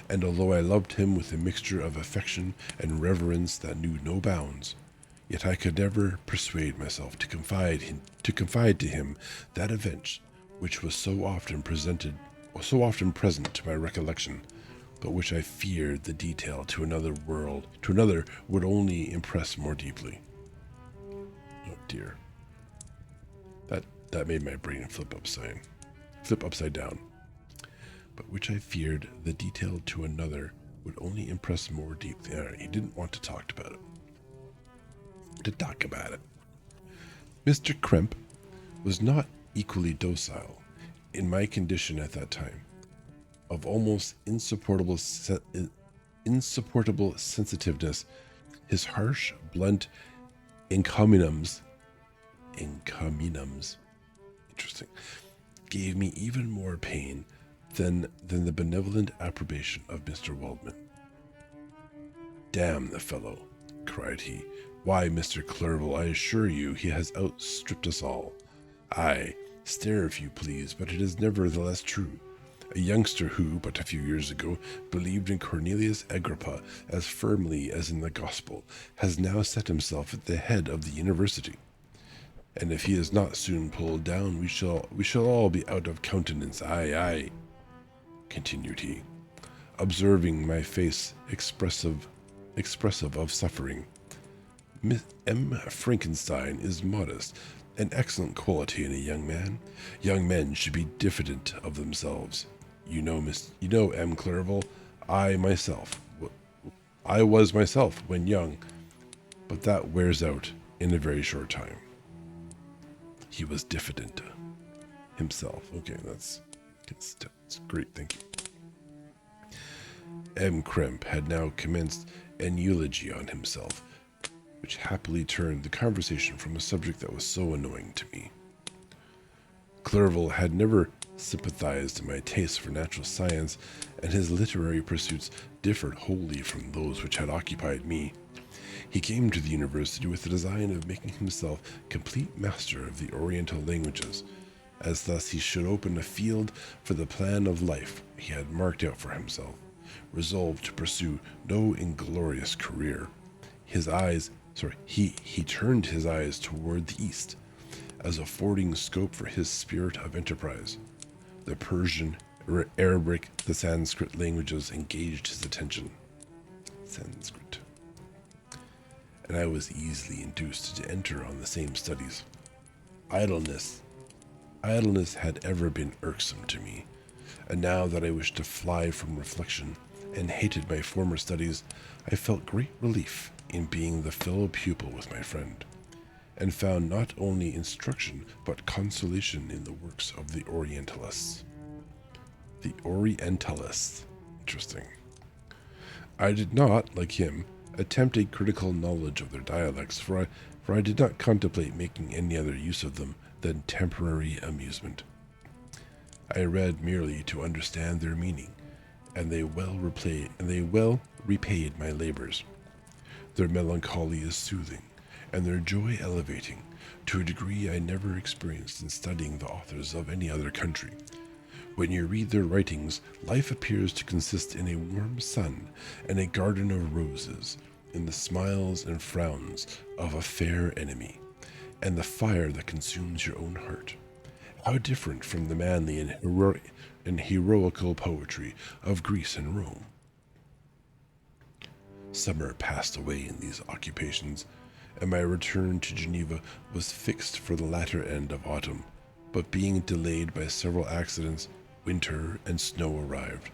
and although I loved him with a mixture of affection and reverence that knew no bounds, yet I could never persuade myself to confide to him that event which was so often present to my recollection, but which I feared the detail to another would only impress more deeply. Oh dear. That made my brain flip upside down. But which I feared the detail to another would only impress more deeply. He didn't want to talk about it. Mr. Kremp was not equally docile in my condition at that time, of almost insupportable sensitiveness. His harsh, blunt encomiums, interesting, gave me even more pain than the benevolent approbation of Mr. Waldman. Damn the fellow, cried he. Why, Mr. Clerval, I assure you he has outstripped us all. Aye, stare if you please, but it is nevertheless true. A youngster who, but a few years ago, believed in Cornelius Agrippa as firmly as in the gospel, has now set himself at the head of the university. And if he is not soon pulled down, we shall all be out of countenance. Aye, aye. continued he, observing my face expressive of suffering. Miss Frankenstein is modest, an excellent quality in a young man. Young men should be diffident of themselves. You know, M. Clerval, I myself, I was myself when young, but that wears out in a very short time. He was diffident himself. Okay, that's great. Thank you. M. Kremp had now commenced an eulogy on himself, which happily turned the conversation from a subject that was so annoying to me. Clerval had never sympathized in my taste for natural science, and his literary pursuits differed wholly from those which had occupied me. He came to the university with the design of making himself complete master of the Oriental languages, as thus he should open a field for the plan of life he had marked out for himself, resolved to pursue no inglorious career. He turned his eyes toward the east, as affording scope for his spirit of enterprise. The Persian, Arabic, the Sanskrit languages engaged his attention. Sanskrit. And I was easily induced to enter on the same studies. Idleness had ever been irksome to me, and now that I wished to fly from reflection and hated my former studies, I felt great relief in being the fellow pupil with my friend, and found not only instruction but consolation in the works of the Orientalists. The Orientalists. Interesting. I did not, like him, attempt a critical knowledge of their dialects, for I did not contemplate making any other use of them than temporary amusement. I read merely to understand their meaning, and they well repaid my labors. Their melancholy is soothing, and their joy elevating, to a degree I never experienced in studying the authors of any other country. When you read their writings, life appears to consist in a warm sun and a garden of roses, in the smiles and frowns of a fair enemy, and the fire that consumes your own heart. How different from the manly and heroical poetry of Greece and Rome. Summer passed away in these occupations, and my return to Geneva was fixed for the latter end of autumn, but being delayed by several accidents, winter and snow arrived.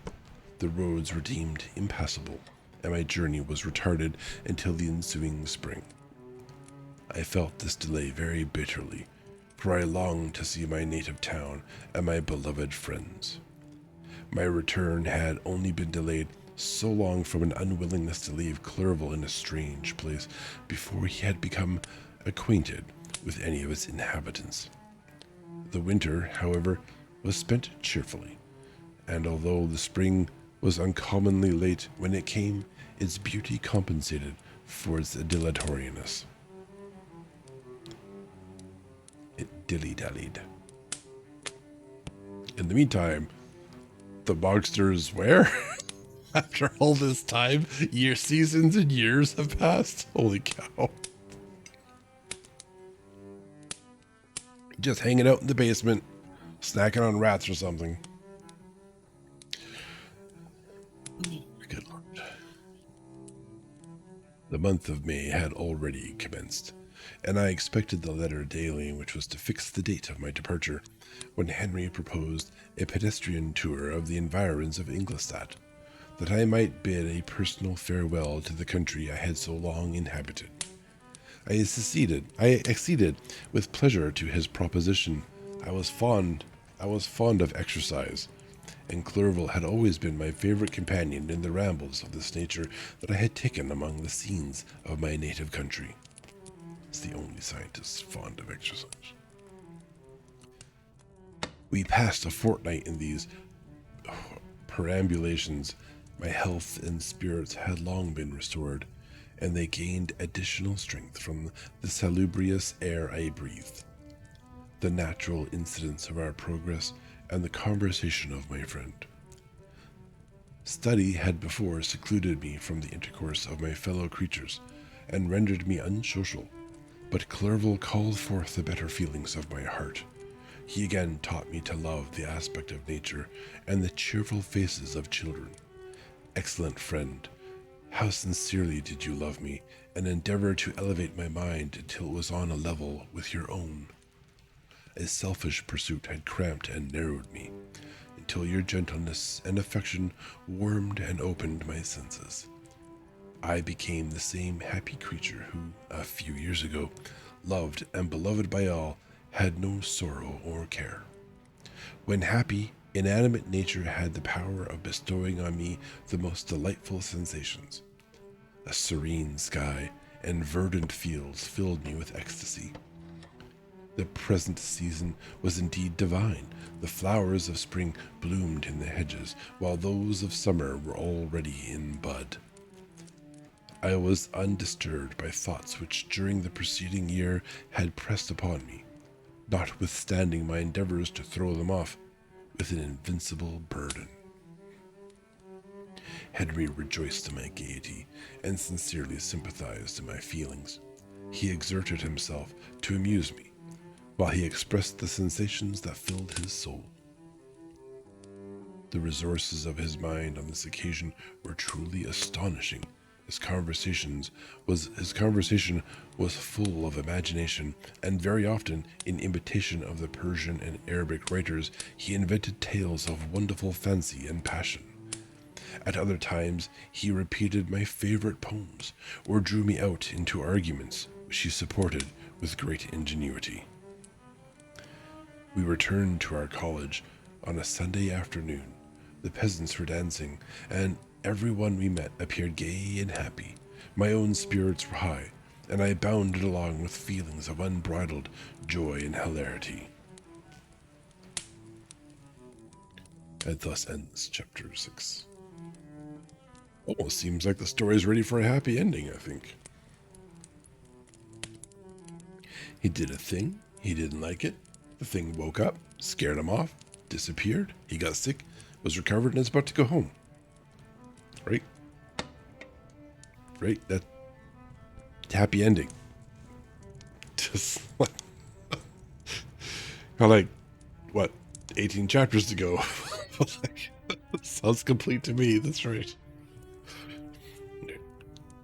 The roads were deemed impassable, and my journey was retarded until the ensuing spring. I felt this delay very bitterly, for I longed to see my native town and my beloved friends. My return had only been delayed so long from an unwillingness to leave Clerval in a strange place before he had become acquainted with any of its inhabitants. The winter, however, was spent cheerfully, and although the spring was uncommonly late when it came, its beauty compensated for its dilatoriness. It dilly-dallied. In the meantime, the Bogsters where? After all this time, seasons and years have passed. Holy cow. Just hanging out in the basement, snacking on rats or something. Good Lord. The month of May had already commenced, and I expected the letter daily which was to fix the date of my departure, when Henry proposed a pedestrian tour of the environs of Ingolstadt, that I might bid a personal farewell to the country I had so long inhabited. I acceded with pleasure to his proposition. I was fond of exercise, and Clerval had always been my favorite companion in the rambles of this nature that I had taken among the scenes of my native country. It's the only scientist fond of exercise. We passed a fortnight in these perambulations. My health and spirits had long been restored, and they gained additional strength from the salubrious air I breathed, the natural incidents of our progress, and the conversation of my friend. Study had before secluded me from the intercourse of my fellow creatures, and rendered me unsocial, but Clerval called forth the better feelings of my heart, He again taught me to love the aspect of nature and the cheerful faces of children. Excellent friend, how sincerely did you love me and endeavor to elevate my mind until it was on a level with your own. A selfish pursuit had cramped and narrowed me, until your gentleness and affection warmed and opened my senses. I became the same happy creature who, a few years ago, loved and beloved by all, had no sorrow or care. When happy, inanimate nature had the power of bestowing on me the most delightful sensations. A serene sky and verdant fields filled me with ecstasy. The present season was indeed divine. The flowers of spring bloomed in the hedges, while those of summer were already in bud. I was undisturbed by thoughts which during the preceding year had pressed upon me, notwithstanding my endeavors to throw them off with an invincible burden. Henry rejoiced in my gaiety and sincerely sympathized in my feelings. He exerted himself to amuse me, while he expressed the sensations that filled his soul. The resources of his mind on this occasion were truly astonishing. His conversation was full of imagination, and very often, in imitation of the Persian and Arabic writers, he invented tales of wonderful fancy and passion. At other times, he repeated my favorite poems, or drew me out into arguments, which he supported with great ingenuity. We returned to our college on a Sunday afternoon. The peasants were dancing, and everyone we met appeared gay and happy. My own spirits were high, and I bounded along with feelings of unbridled joy and hilarity. And thus ends chapter 6. Almost seems like the story's ready for a happy ending, I think. He did a thing, he didn't like it. The thing woke up, scared him off, disappeared, he got sick, was recovered, and is about to go home. Right? Right? That happy ending. Just like what, 18 chapters to go. Sounds complete to me, that's right.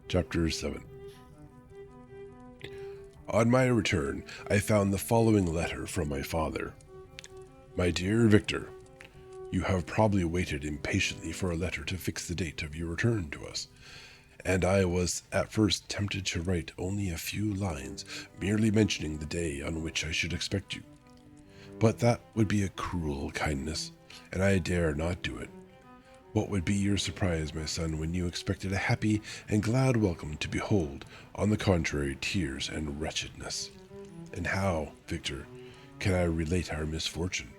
Chapter 7. On my return, I found the following letter from my father. My dear Victor, you have probably waited impatiently for a letter to fix the date of your return to us, and I was at first tempted to write only a few lines, merely mentioning the day on which I should expect you. But that would be a cruel kindness, and I dare not do it. What would be your surprise, my son, when you expected a happy and glad welcome to behold, on the contrary, tears and wretchedness? And how, Victor, can I relate our misfortune?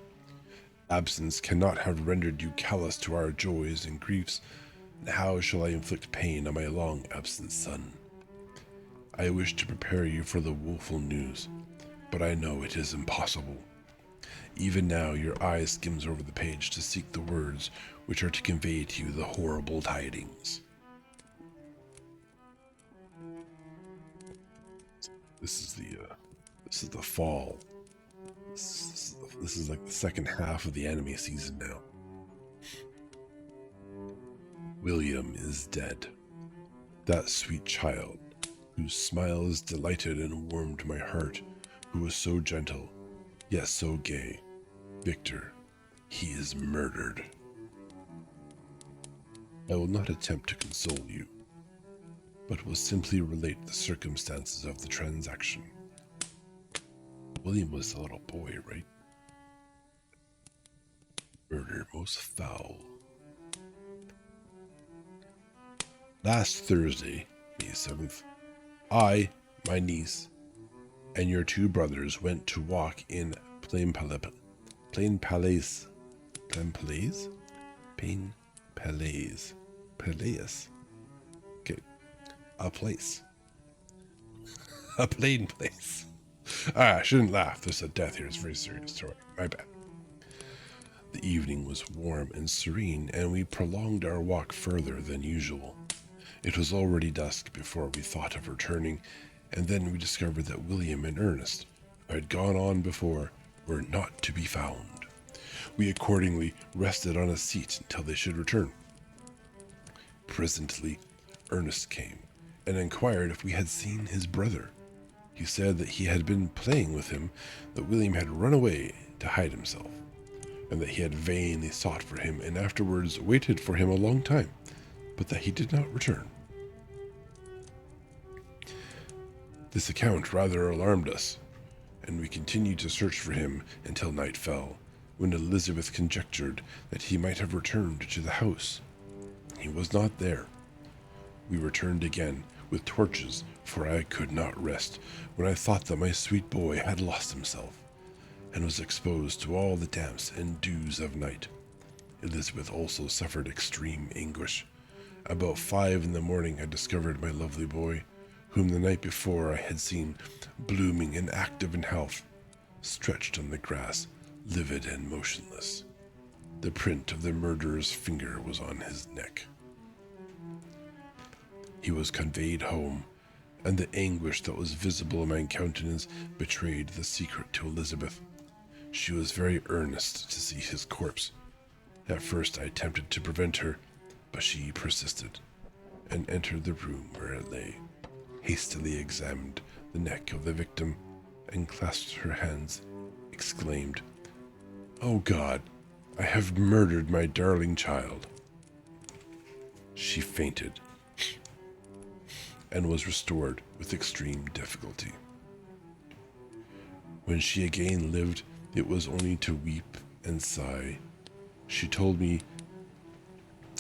Absence cannot have rendered you callous to our joys and griefs, and how shall I inflict pain on my long-absent son? I wish to prepare you for the woeful news, but I know it is impossible. Even now your eye skims over the page to seek the words which are to convey to you the horrible tidings. This is the fall. This is like the second half of the anime season now. William is dead. That sweet child, whose smiles delighted and warmed my heart, who was so gentle, yet so gay. Victor, he is murdered. I will not attempt to console you, but will simply relate the circumstances of the transaction. William was a little boy, right? Murder most foul. Last Thursday, May 7th, I, my niece, and your two brothers went to walk in Plain Palais. Okay, a place. A plain place. I shouldn't laugh. There's a death here. It's a very serious story. My bad. The evening was warm and serene, and we prolonged our walk further than usual. It was already dusk before we thought of returning, and then we discovered that William and Ernest, who had gone on before, were not to be found. We accordingly rested on a seat until they should return. Presently, Ernest came and inquired if we had seen his brother. He said that he had been playing with him, that William had run away to hide himself, and that he had vainly sought for him and afterwards waited for him a long time, but that he did not return. This account rather alarmed us, and we continued to search for him until night fell, when Elizabeth conjectured that he might have returned to the house. He was not there. We returned again with torches, for I could not rest when I thought that my sweet boy had lost himself, and was exposed to all the damps and dews of night. Elizabeth also suffered extreme anguish. About 5 in the morning I discovered my lovely boy, whom the night before I had seen blooming and active in health, stretched on the grass, livid and motionless. The print of the murderer's finger was on his neck. He was conveyed home, and the anguish that was visible in my countenance betrayed the secret to Elizabeth. She was very earnest to see his corpse. At first I attempted to prevent her, but she persisted, and entered the room where it lay, hastily examined the neck of the victim, and clasped her hands, exclaimed, "Oh God, I have murdered my darling child." She fainted, and was restored with extreme difficulty. When she again lived, it was only to weep and sigh. She told me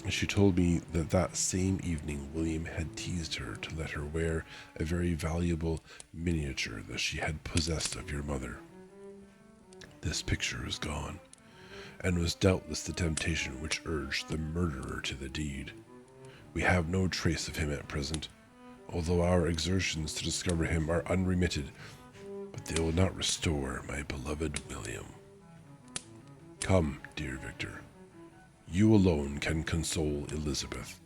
that that same evening William had teased her to let her wear a very valuable miniature that she had possessed of your mother. This picture is gone, and was doubtless the temptation which urged the murderer to the deed. We have no trace of him at present, although our exertions to discover him are unremitted, but they will not restore my beloved William. Come, dear Victor. You alone can console Elizabeth.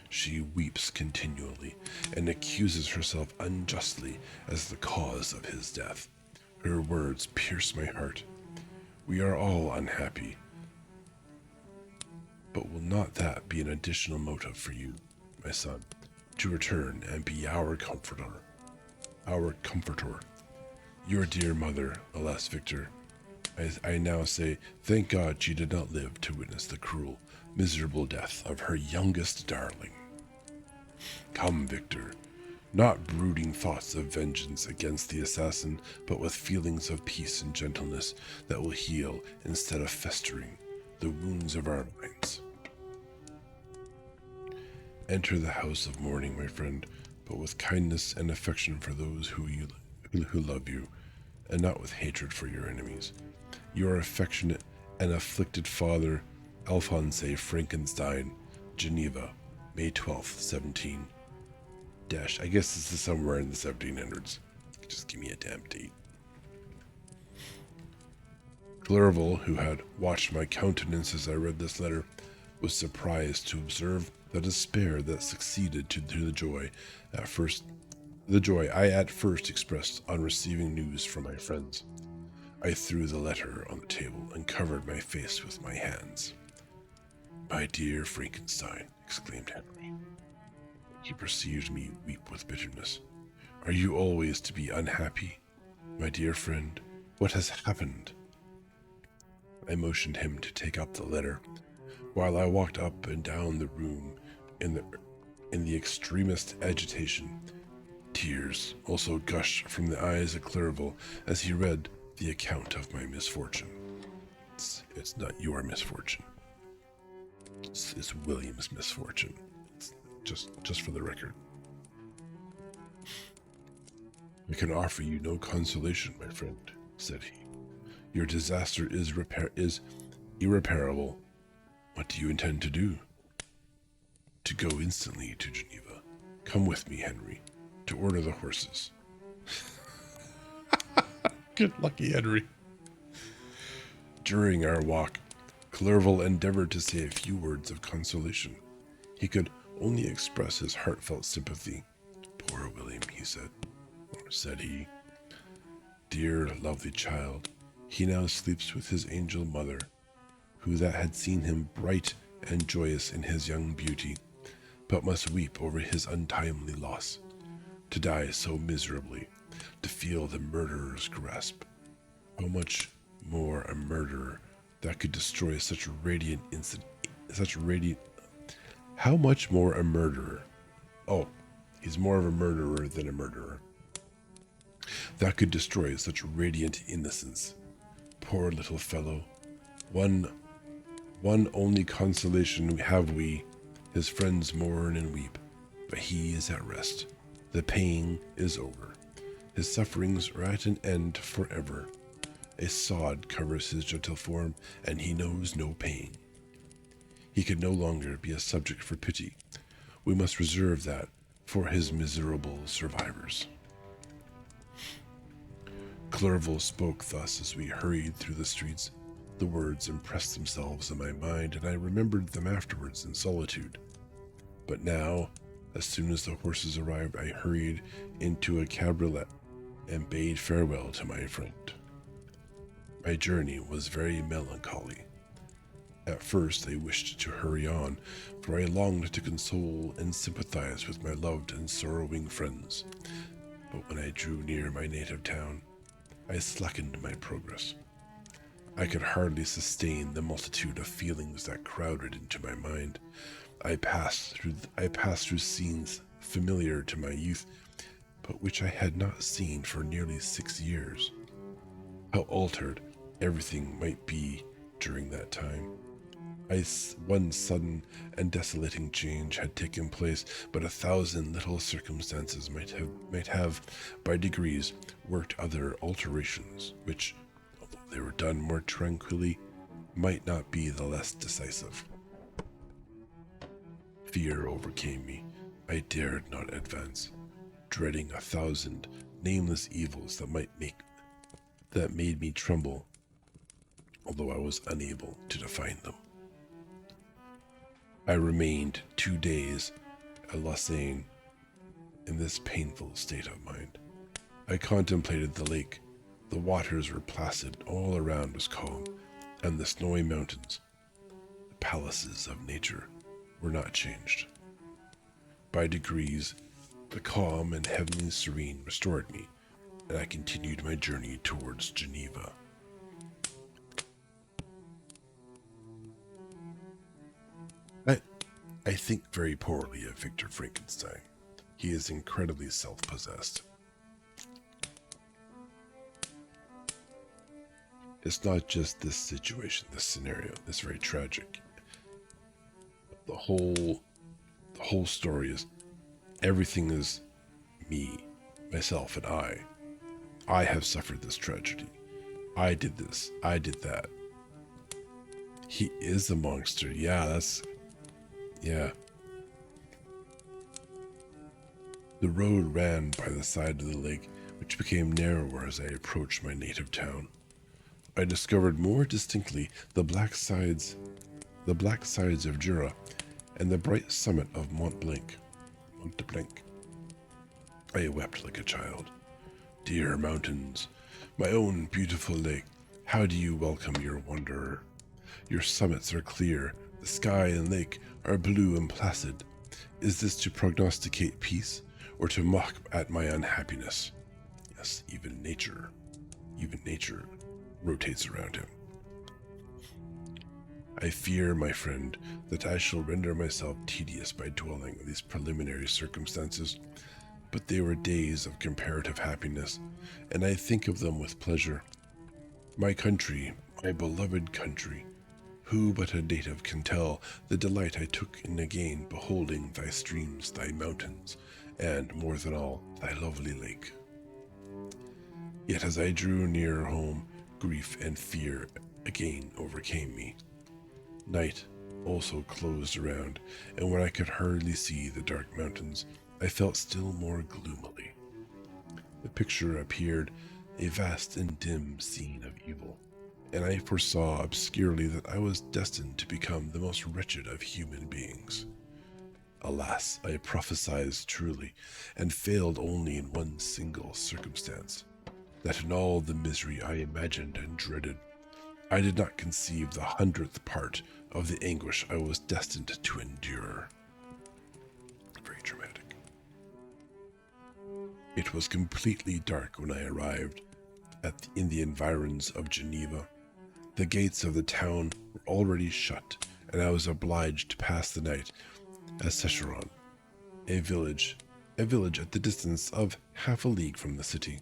She weeps continually, and accuses herself unjustly as the cause of his death. Her words pierce my heart. We are all unhappy, but will not that be an additional motive for you, my son, to return and be our comforter? Your dear mother, alas, Victor, as I now say, thank God she did not live to witness the cruel, miserable death of her youngest darling. Come, Victor, not brooding thoughts of vengeance against the assassin, but with feelings of peace and gentleness that will heal instead of festering the wounds of our minds. Enter the house of mourning, my friend, but with kindness and affection for those who love you, and not with hatred for your enemies. Your affectionate and afflicted father, Alphonse Frankenstein, Geneva, May 12th, 17. I guess this is somewhere in the 1700s. Just give me a damn date. Clerval, who had watched my countenance as I read this letter, was surprised to observe the despair that succeeded to the joy I at first expressed on receiving news from my friends. I threw the letter on the table and covered my face with my hands. "My dear Frankenstein," exclaimed Henry. He perceived me weep with bitterness. "Are you always to be unhappy? My dear friend, what has happened?" I motioned him to take up the letter, while I walked up and down the room in the extremest agitation. Tears also gushed from the eyes of Clerval as he read the account of my misfortune. It's not your misfortune. It's William's misfortune. It's just for the record. "I can offer you no consolation, my friend," said he. "Your disaster is irreparable. What do you intend to do?" "To go instantly to Geneva. Come with me, Henry, to order the horses." Good lucky, Henry. During our walk, Clerval endeavored to say a few words of consolation. He could only express his heartfelt sympathy. "Poor William," said he. "Dear, lovely child, He now sleeps with his angel mother, who that had seen him bright and joyous in his young beauty, but must weep over his untimely loss, to die so miserably, to feel the murderer's grasp. How much more a murderer that could destroy such radiant how much more a murderer, oh, he's more of a murderer than a murderer, that could destroy such radiant innocence. Poor little fellow. One only consolation have we, his friends mourn and weep, but he is at rest. The pain is over. His sufferings are at an end forever. A sod covers his gentle form, and he knows no pain. He can no longer be a subject for pity. We must reserve that for his miserable survivors. Clerval spoke thus as we hurried through the streets. The words impressed themselves in my mind, and I remembered them afterwards in solitude. But now, as soon as the horses arrived, I hurried into a cabriolet and bade farewell to my friend. My journey was very melancholy. At first I wished to hurry on, for I longed to console and sympathize with my loved and sorrowing friends. But when I drew near my native town, I slackened my progress. I could hardly sustain the multitude of feelings that crowded into my mind. I passed through scenes familiar to my youth, but which I had not seen for nearly 6 years. How altered everything might be during that time. One sudden and desolating change had taken place, but 1,000 little circumstances might have, by degrees, worked other alterations, which, although they were done more tranquilly, might not be the less decisive. Fear overcame me. I dared not advance, dreading 1,000 nameless evils that made me tremble, although I was unable to define them. I remained 2 days at Lausanne in this painful state of mind. I contemplated the lake. The waters were placid, all around was calm, and the snowy mountains, the palaces of nature, were not changed. By degrees, the calm and heavenly serene restored me, and I continued my journey towards Geneva. I think very poorly of Victor Frankenstein. He is incredibly self-possessed. It's not just this situation, this scenario, this very tragic. The whole story is, everything is me, myself, and I. I have suffered this tragedy. I did this. I did that. He is a monster. Yeah. The road ran by the side of the lake, which became narrower as I approached my native town. I discovered more distinctly the black sides of Jura, and the bright summit of Mont Blanc. I wept like a child. Dear mountains, my own beautiful lake, how do you welcome your wanderer? Your summits are clear, the sky and lake are blue and placid. Is this to prognosticate peace, or to mock at my unhappiness? Yes, even nature rotates around him. I fear, my friend, that I shall render myself tedious by dwelling on these preliminary circumstances, but they were days of comparative happiness, and I think of them with pleasure. My country, my beloved country, who but a native can tell the delight I took in again beholding thy streams, thy mountains, and, more than all, thy lovely lake. Yet as I drew nearer home, grief and fear again overcame me. Night also closed around, and when I could hardly see the dark mountains, I felt still more gloomily. The picture appeared a vast and dim scene of evil, and I foresaw obscurely that I was destined to become the most wretched of human beings. Alas, I prophesied truly, and failed only in one single circumstance. that in all the misery I imagined and dreaded, I did not conceive the 100th part of the anguish I was destined to endure. Very dramatic. It was completely dark when I arrived in the environs of Geneva. The gates of the town were already shut, and I was obliged to pass the night at Secheron, a village at the distance of half a league from the city.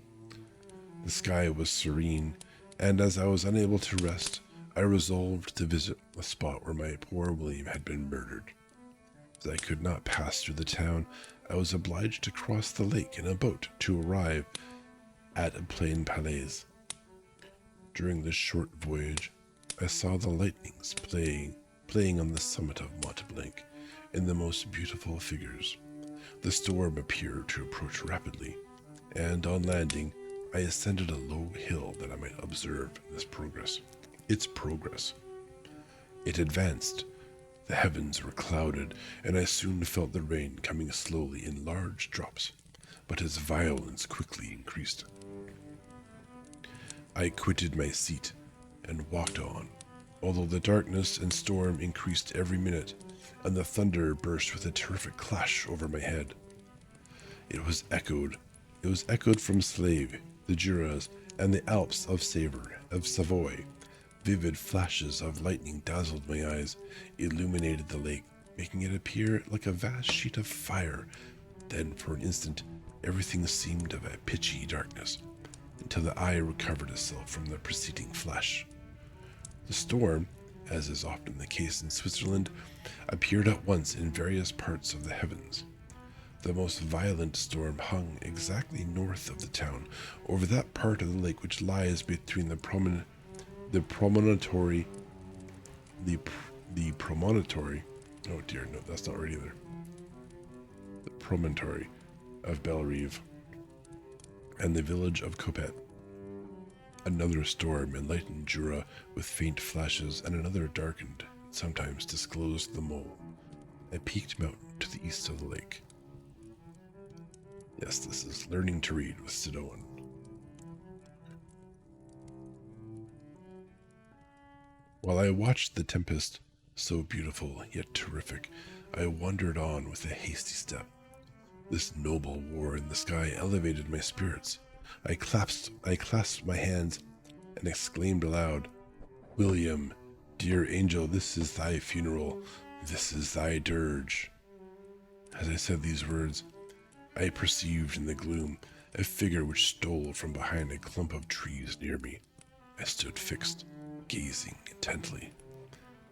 The sky was serene, and as I was unable to rest, I resolved to visit the spot where my poor William had been murdered. As I could not pass through the town, I was obliged to cross the lake in a boat to arrive at a plain palais. During this short voyage, I saw the lightnings playing on the summit of Mont Blanc in the most beautiful figures. The storm appeared to approach rapidly, and on landing, I ascended a low hill that I might observe its progress. It advanced. The heavens were clouded, and I soon felt the rain coming slowly in large drops, but its violence quickly increased. I quitted my seat and walked on, although the darkness and storm increased every minute, and the thunder burst with a terrific clash over my head. It was echoed from Slave, the Juras, and the Alps of Savoy. Vivid flashes of lightning dazzled my eyes, illuminated the lake, making it appear like a vast sheet of fire. Then, for an instant, everything seemed of a pitchy darkness, until the eye recovered itself from the preceding flash. The storm, as is often the case in Switzerland, appeared at once in various parts of the heavens. The most violent storm hung exactly north of the town, over that part of the lake which lies between the promontory. Oh dear, no, that's not right either. The promontory of Bellerive and the village of Copet. Another storm enlightened Jura with faint flashes, and another darkened, and sometimes disclosed the mole, a peaked mountain to the east of the lake. Yes, this is Learning to Read with Sidoen. While I watched the tempest, so beautiful yet terrific, I wandered on with a hasty step. This noble war in the sky elevated my spirits. I clasped my hands and exclaimed aloud, "William, dear angel, this is thy funeral, this is thy dirge." As I said these words, I perceived in the gloom a figure which stole from behind a clump of trees near me. I stood fixed, gazing intently.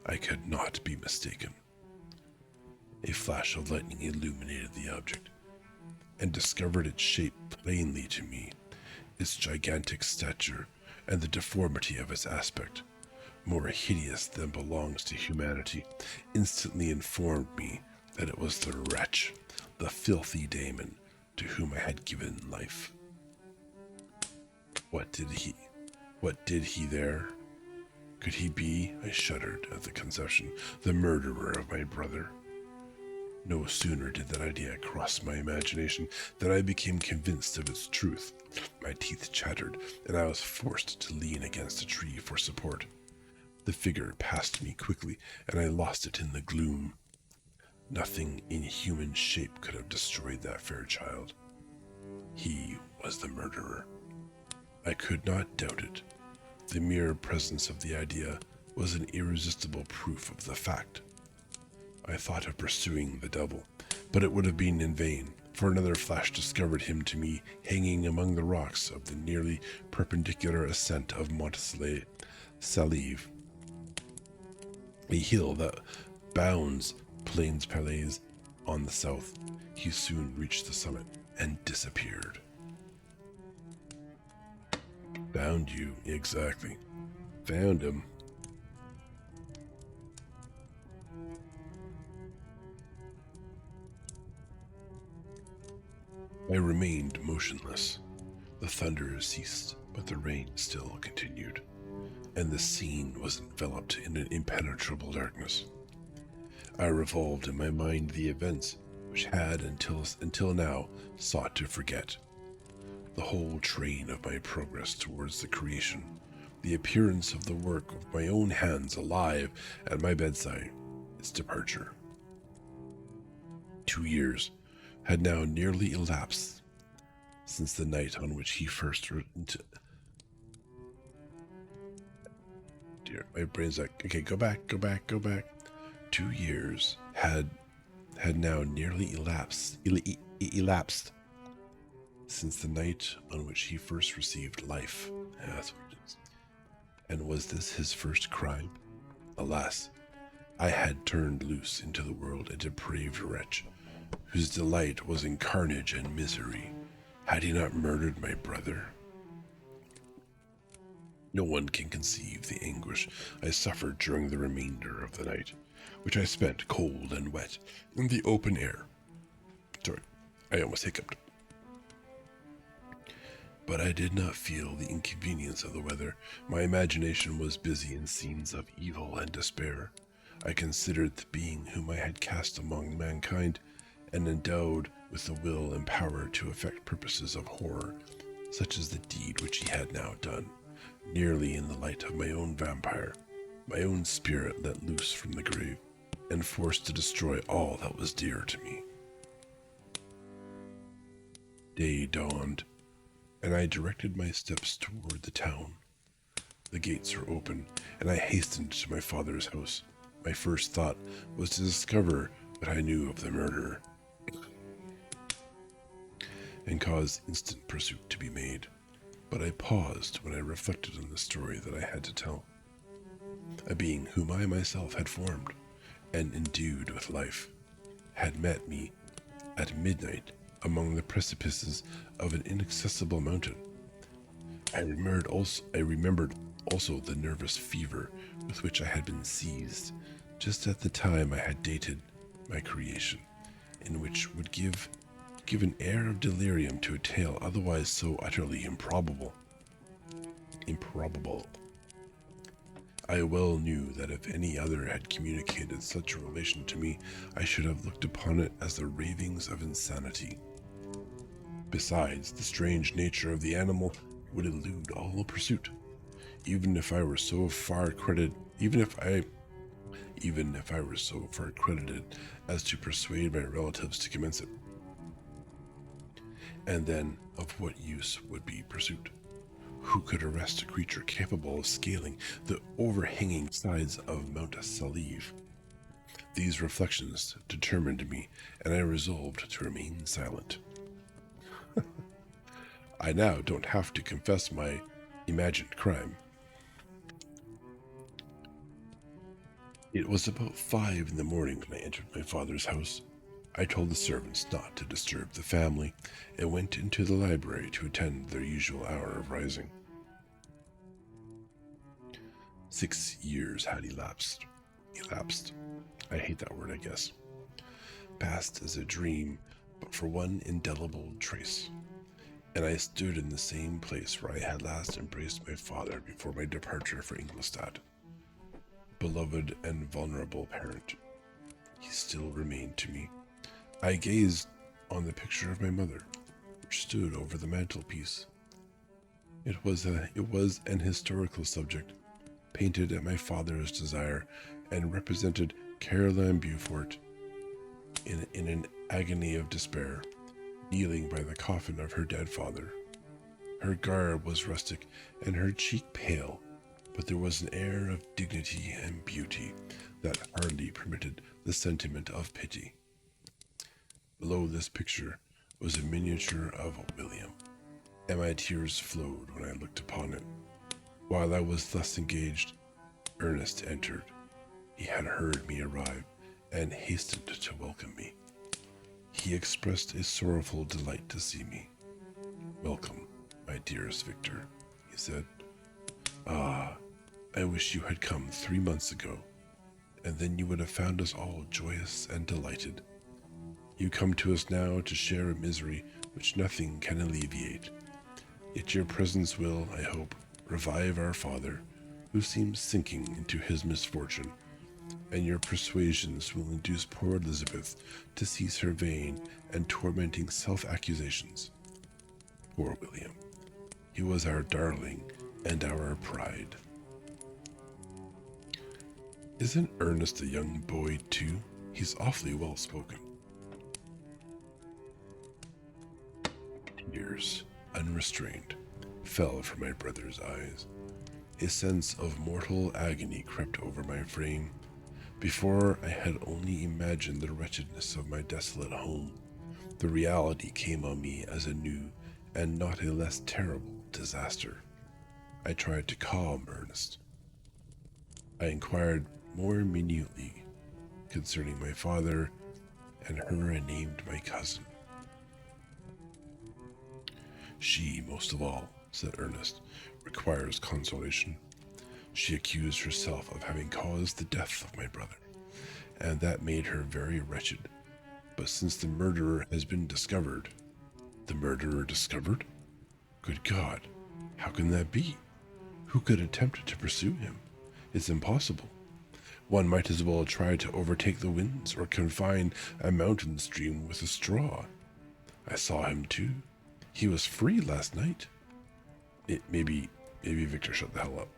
I could not be mistaken. A flash of lightning illuminated the object, and discovered its shape plainly to me. Its gigantic stature and the deformity of its aspect, more hideous than belongs to humanity, instantly informed me that it was the wretch, the filthy Damon, to whom I had given life. What did he there? Could he be, I shuddered at the conception, the murderer of my brother? No sooner did that idea cross my imagination than I became convinced of its truth. My teeth chattered, and I was forced to lean against a tree for support. The figure passed me quickly, and I lost it in the gloom. Nothing in human shape could have destroyed that fair child. He was the murderer. I could not doubt it. The mere presence of the idea was an irresistible proof of the fact. I thought of pursuing the devil, but it would have been in vain, for another flash discovered him to me hanging among the rocks of the nearly perpendicular ascent of Mont Salive, a hill that bounds Plains Palais on the south. He soon reached the summit and disappeared. Found you, exactly. Found him. I remained motionless. The thunder ceased, but the rain still continued, and the scene was enveloped in an impenetrable darkness. I revolved in my mind the events which had until now sought to forget. the whole train of my progress towards the creation, the appearance of the work of my own hands alive at my bedside, its departure. 2 years had now nearly elapsed since the night on which he first Dear, my brain's like, okay, go back. 2 years had now nearly elapsed since the night on which he first received life. Yeah, that's what it is. And was this his first crime? Alas, I had turned loose into the world a depraved wretch, whose delight was in carnage and misery. Had he not murdered my brother? No one can conceive the anguish I suffered during the remainder of the night, which I spent cold and wet in the open air. Sorry, I almost hiccuped. But I did not feel the inconvenience of the weather. My imagination was busy in scenes of evil and despair. I considered the being whom I had cast among mankind and endowed with the will and power to effect purposes of horror, such as the deed which he had now done, nearly in the light of my own vampire, my own spirit let loose from the grave, and forced to destroy all that was dear to me. Day dawned, and I directed my steps toward the town. The gates were open, and I hastened to my father's house. My first thought was to discover what I knew of the murderer, and cause instant pursuit to be made. But I paused when I reflected on the story that I had to tell. A being whom I myself had formed and endued with life had met me at midnight among the precipices of an inaccessible mountain. I remembered also the nervous fever with which I had been seized just at the time I had dated my creation, in which would give an air of delirium to a tale otherwise so utterly improbable. I well knew that if any other had communicated such a relation to me, I should have looked upon it as the ravings of insanity. Besides, the strange nature of the animal would elude all pursuit, even if I were so far credited as to persuade my relatives to commence it. And then, of what use would be pursuit? Who could arrest a creature capable of scaling the overhanging sides of Mount Salive? These reflections determined me, and I resolved to remain silent. I now don't have to confess my imagined crime. It was about 5 in the morning when I entered my father's house. I told the servants not to disturb the family and went into the library to attend their usual hour of rising. 6 years had elapsed. I hate that word, I guess. Passed as a dream, but for one indelible trace. And I stood in the same place where I had last embraced my father before my departure for Ingolstadt. Beloved and vulnerable parent, he still remained to me. I gazed on the picture of my mother, which stood over the mantelpiece. It was an historical subject, painted at my father's desire, and represented Caroline Beaufort in an agony of despair, kneeling by the coffin of her dead father. Her garb was rustic and her cheek pale, but there was an air of dignity and beauty that hardly permitted the sentiment of pity. Below this picture was a miniature of William, and my tears flowed when I looked upon it. While I was thus engaged, Ernest entered. He had heard me arrive and hastened to welcome me. He expressed a sorrowful delight to see me. "Welcome, my dearest Victor," he said. "Ah, I wish you had come 3 months ago, and then you would have found us all joyous and delighted. You come to us now to share a misery which nothing can alleviate. Yet your presence will, I hope, revive our father, who seems sinking into his misfortune, and your persuasions will induce poor Elizabeth to cease her vain and tormenting self-accusations. Poor William. He was our darling and our pride. Isn't Ernest a young boy, too? He's awfully well spoken. Tears, unrestrained, fell from my brother's eyes. A sense of mortal agony crept over my frame. Before I had only imagined the wretchedness of my desolate home, the reality came on me as a new and not a less terrible disaster. I tried to calm Ernest. I inquired more minutely concerning my father and her I named my cousin. She, most of all, said Ernest, requires consolation. She accused herself of having caused the death of my brother, and that made her very wretched. But since the murderer has been discovered... The murderer discovered? Good God, how can that be? Who could attempt to pursue him? It's impossible. One might as well try to overtake the winds or confine a mountain stream with a straw. I saw him too. He was free last night. Maybe Victor shut the hell up.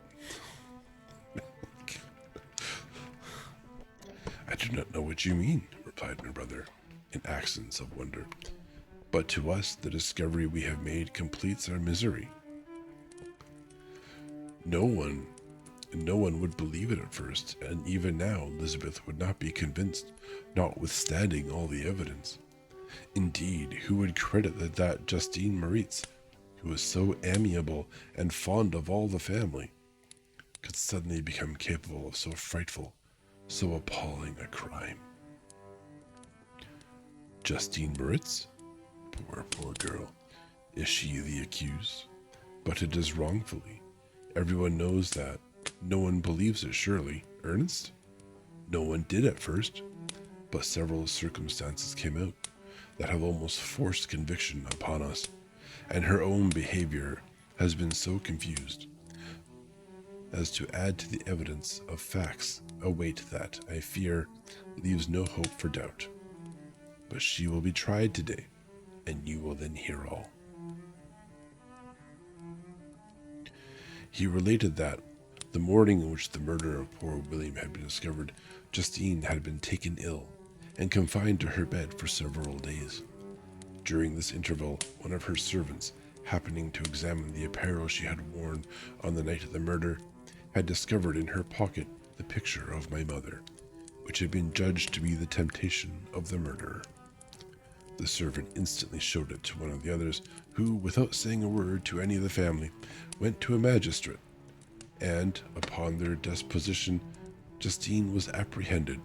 I do not know what you mean, replied my brother, in accents of wonder. But to us, the discovery we have made completes our misery. No one would believe it at first, and even now Elizabeth would not be convinced, notwithstanding all the evidence. Indeed, who would credit that Justine Moritz, who was so amiable and fond of all the family, could suddenly become capable of so frightful, so appalling a crime? Justine Moritz? Poor girl. Is she the accused? But it is wrongfully. Everyone knows that. No one believes it, surely. Ernest? No one did at first, but several circumstances came out that have almost forced conviction upon us, and her own behavior has been so confused as to add to the evidence of facts a weight that, I fear, leaves no hope for doubt. But she will be tried today, and you will then hear all. He related that, the morning in which the murder of poor William had been discovered, Justine had been taken ill and confined to her bed for several days. During this interval, one of her servants, happening to examine the apparel she had worn on the night of the murder, had discovered in her pocket the picture of my mother, which had been judged to be the temptation of the murderer. The servant instantly showed it to one of the others, who, without saying a word to any of the family, went to a magistrate, and, upon their disposition, Justine was apprehended.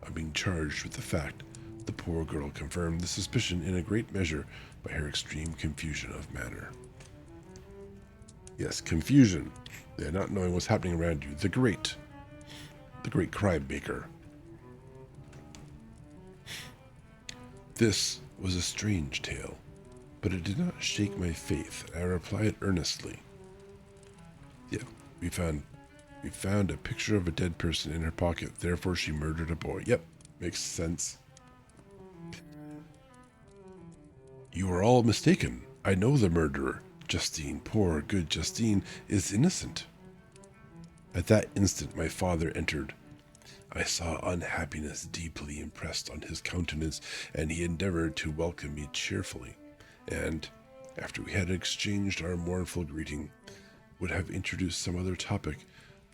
On being charged with the fact, the poor girl confirmed the suspicion in a great measure by her extreme confusion of manner. Yes, confusion. They are not knowing what's happening around you. The great crime maker. This was a strange tale, but it did not shake my faith, and I replied earnestly. Yeah, we found a picture of a dead person in her pocket, therefore she murdered a boy. Yep, makes sense. You are all mistaken. I know the murderer. Justine, poor, good Justine, is innocent. At that instant my father entered. I saw unhappiness deeply impressed on his countenance, and he endeavored to welcome me cheerfully, and, after we had exchanged our mournful greeting, would have introduced some other topic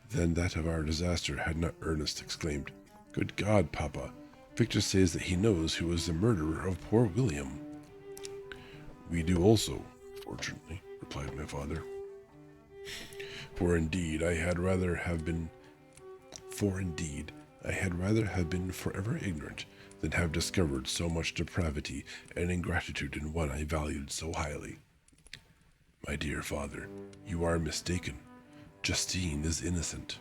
than that of our disaster had not Ernest exclaimed, "Good God, Papa! Victor says that he knows who was the murderer of poor William." "We do also, fortunately," replied my father. For indeed I had rather have been forever ignorant than have discovered so much depravity and ingratitude in one I valued so highly. My dear father, you are mistaken. Justine is innocent.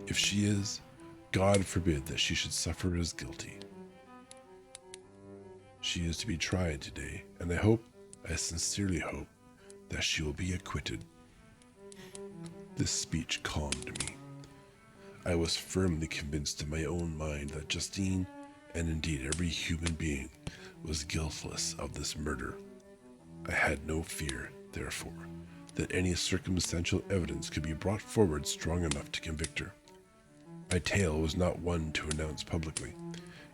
If she is, God forbid that she should suffer as guilty. She is to be tried today, and I sincerely hope, that she will be acquitted. This speech calmed me. I was firmly convinced in my own mind that Justine, and indeed every human being, was guiltless of this murder. I had no fear, therefore, that any circumstantial evidence could be brought forward strong enough to convict her. My tale was not one to announce publicly.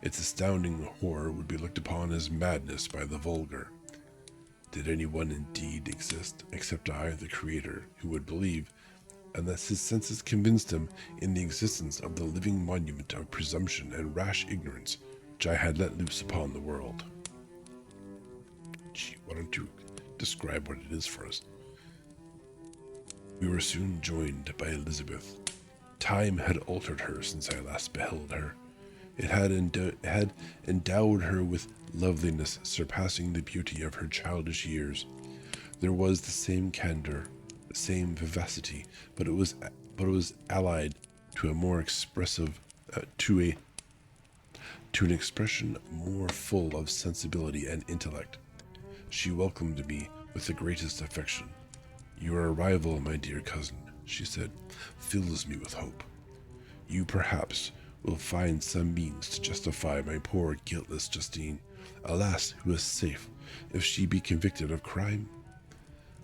Its astounding horror would be looked upon as madness by the vulgar. Did anyone indeed exist, except I, the Creator, who would believe, unless his senses convinced him, in the existence of the living monument of presumption and rash ignorance which I had let loose upon the world? Gee, why don't you describe what it is for us? We were soon joined by Elizabeth. Time had altered her since I last beheld her. It had endowed her with loveliness surpassing the beauty of her childish years. There was the same candor, the same vivacity, but it was allied to a more expressive, to an expression more full of sensibility and intellect. She welcomed me with the greatest affection. Your arrival, my dear cousin, she said, fills me with hope. You perhaps will find some means to justify my poor guiltless Justine, alas, who is safe, if she be convicted of crime.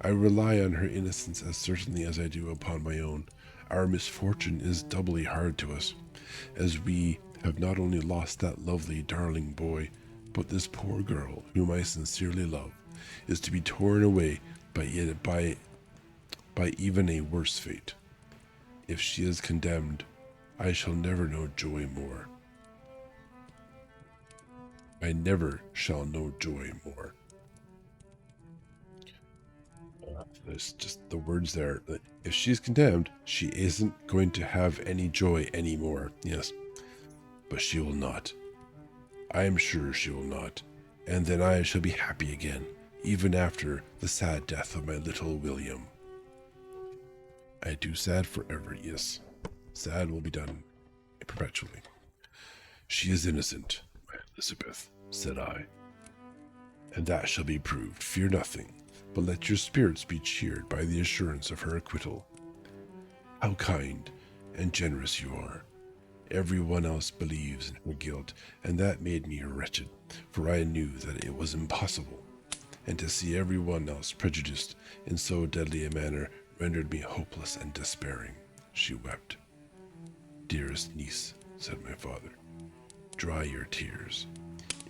I rely on her innocence as certainly as I do upon my own. Our misfortune is doubly hard to us, as we have not only lost that lovely, darling boy, but this poor girl, whom I sincerely love, is to be torn away by even a worse fate. If she is condemned, I shall never know joy more. I never shall know joy more. There's just the words there. If she's condemned, she isn't going to have any joy anymore. Yes, but she will not. I am sure she will not. And then I shall be happy again, even after the sad death of my little William. I do sad forever, yes. Sad will be done perpetually. She is innocent, my Elizabeth, said I, and that shall be proved. Fear nothing, but let your spirits be cheered by the assurance of her acquittal. How kind and generous you are. Everyone else believes in her guilt, and that made me wretched, for I knew that it was impossible, and to see everyone else prejudiced in so deadly a manner rendered me hopeless and despairing. She wept. Dearest niece, said my father, dry your tears.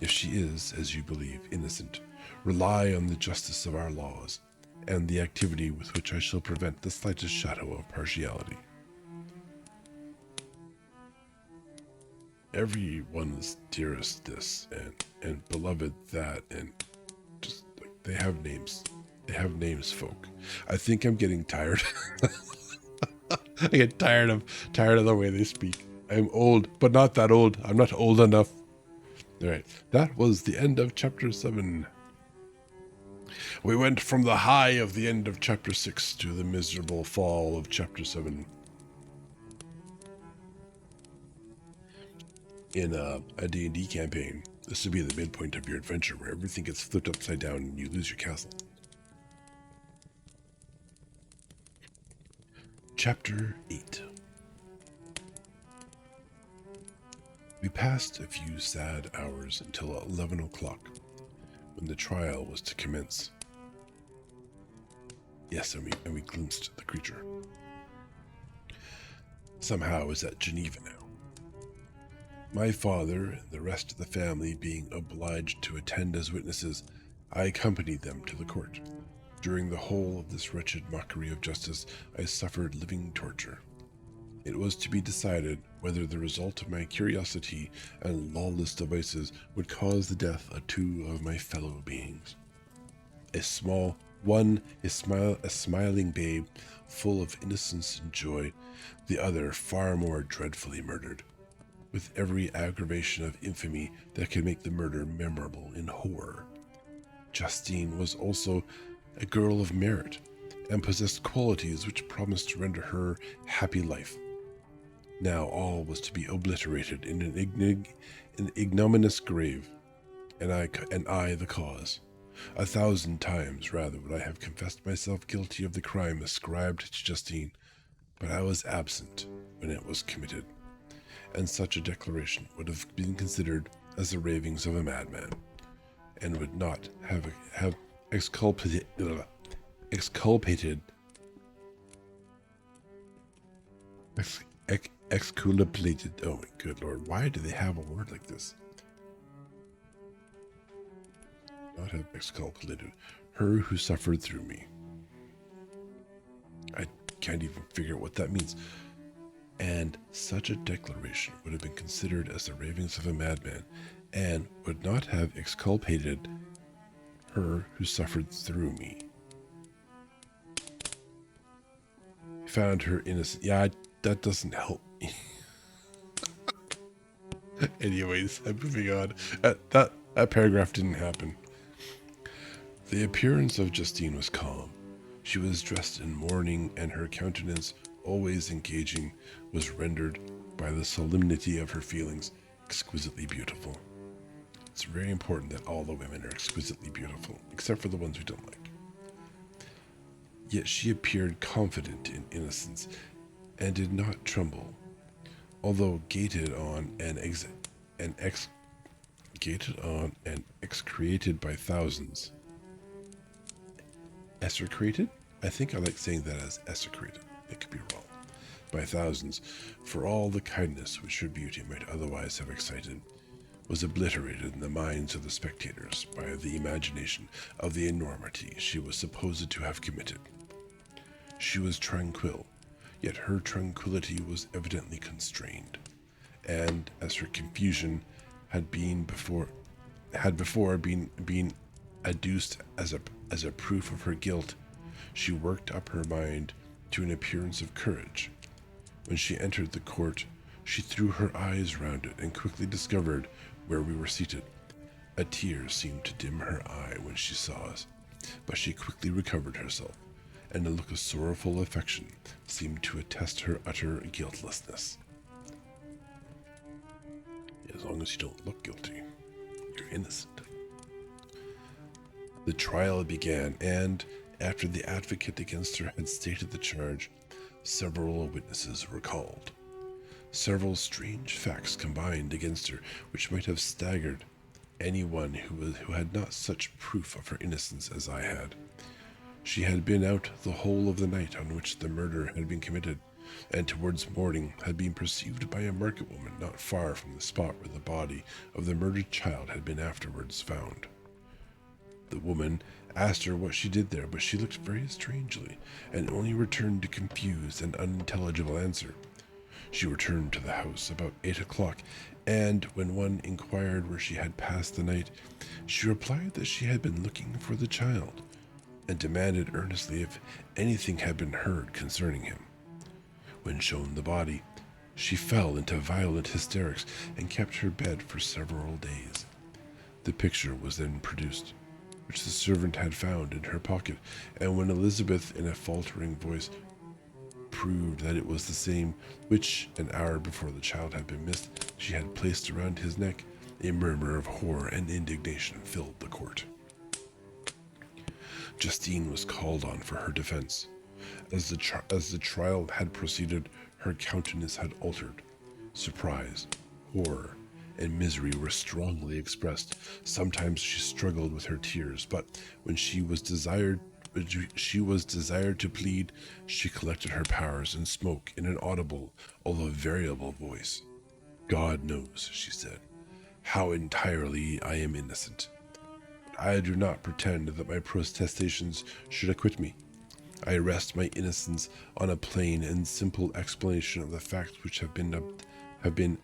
If she is, as you believe, innocent, rely on the justice of our laws, and the activity with which I shall prevent the slightest shadow of partiality. Everyone's dearest this, and beloved that, and just, like, they have names. They have names, folk. I think I'm getting tired. I get tired of the way they speak. I'm old, but not that old. I'm not old enough. All right, that was the end of chapter 7. We went from the high of the end of chapter 6 to the miserable fall of chapter 7. In a D&D campaign, this would be the midpoint of your adventure, where everything gets flipped upside down and you lose your castle. Chapter 8. We passed a few sad hours until 11 o'clock, when the trial was to commence. Yes, and we glimpsed the creature. Somehow I was at Geneva now. My father and the rest of the family being obliged to attend as witnesses, I accompanied them to the court. During the whole of this wretched mockery of justice, I suffered living torture. It was to be decided whether the result of my curiosity and lawless devices would cause the death of two of my fellow beings. A smiling babe, full of innocence and joy, the other far more dreadfully murdered, with every aggravation of infamy that could make the murder memorable in horror. Justine was also a girl of merit, and possessed qualities which promised to render her happy life. Now all was to be obliterated in an ignominious grave, and I the cause. 1,000 times rather would I have confessed myself guilty of the crime ascribed to Justine, but I was absent when it was committed, and such a declaration would have been considered as the ravings of a madman, and would not have exculpated, exculpated. Oh my good lord! Why do they have a word like this? Not have exculpated her who suffered through me. I can't even figure out what that means. And such a declaration would have been considered as the ravings of a madman, and would not have exculpated her who suffered through me. Found her innocent. Yeah, that doesn't help me. Anyways, I'm moving on. That paragraph didn't happen. The appearance of Justine was calm. She was dressed in mourning, and her countenance, always engaging, was rendered by the solemnity of her feelings exquisitely beautiful. It's very important that all the women are exquisitely beautiful, except for the ones we don't like. Yet she appeared confident in innocence, and did not tremble, although gated on and excreted by thousands. Execrated? I think I like saying that as execrated. It could be wrong. By thousands, for all the kindness which her beauty might otherwise have excited was obliterated in the minds of the spectators by the imagination of the enormity she was supposed to have committed. She was tranquil, yet her tranquillity was evidently constrained, and as her confusion had before been adduced as a proof of her guilt, she worked up her mind to an appearance of courage. When she entered the court, she threw her eyes round it and quickly discovered where we were seated. A tear seemed to dim her eye when she saw us, but she quickly recovered herself, and a look of sorrowful affection seemed to attest her utter guiltlessness. As long as you don't look guilty, you're innocent. The trial began, and after the advocate against her had stated the charge, several witnesses were called. Several strange facts combined against her which might have staggered anyone who had not such proof of her innocence as I had. She had been out the whole of the night on which the murder had been committed, and towards morning had been perceived by a market woman not far from the spot where the body of the murdered child had been afterwards found. The woman asked her what she did there, but she looked very strangely, and only returned a confused and unintelligible answer. She returned to the house about 8 o'clock, and when one inquired where she had passed the night, she replied that she had been looking for the child, and demanded earnestly if anything had been heard concerning him. When shown the body, she fell into violent hysterics and kept her bed for several days. The picture was then produced, which the servant had found in her pocket, and when Elizabeth, in a faltering voice, proved that it was the same which, an hour before the child had been missed, she had placed around his neck, a murmur of horror and indignation filled the court. Justine was called on for her defense. As the trial had proceeded, her countenance had altered. Surprise, horror, and misery were strongly expressed. Sometimes she struggled with her tears, but when she was desired to plead, she collected her powers and spoke in an audible, although variable voice. God knows, she said, how entirely I am innocent. I do not pretend that my protestations should acquit me. I rest my innocence on a plain and simple explanation of the facts which have been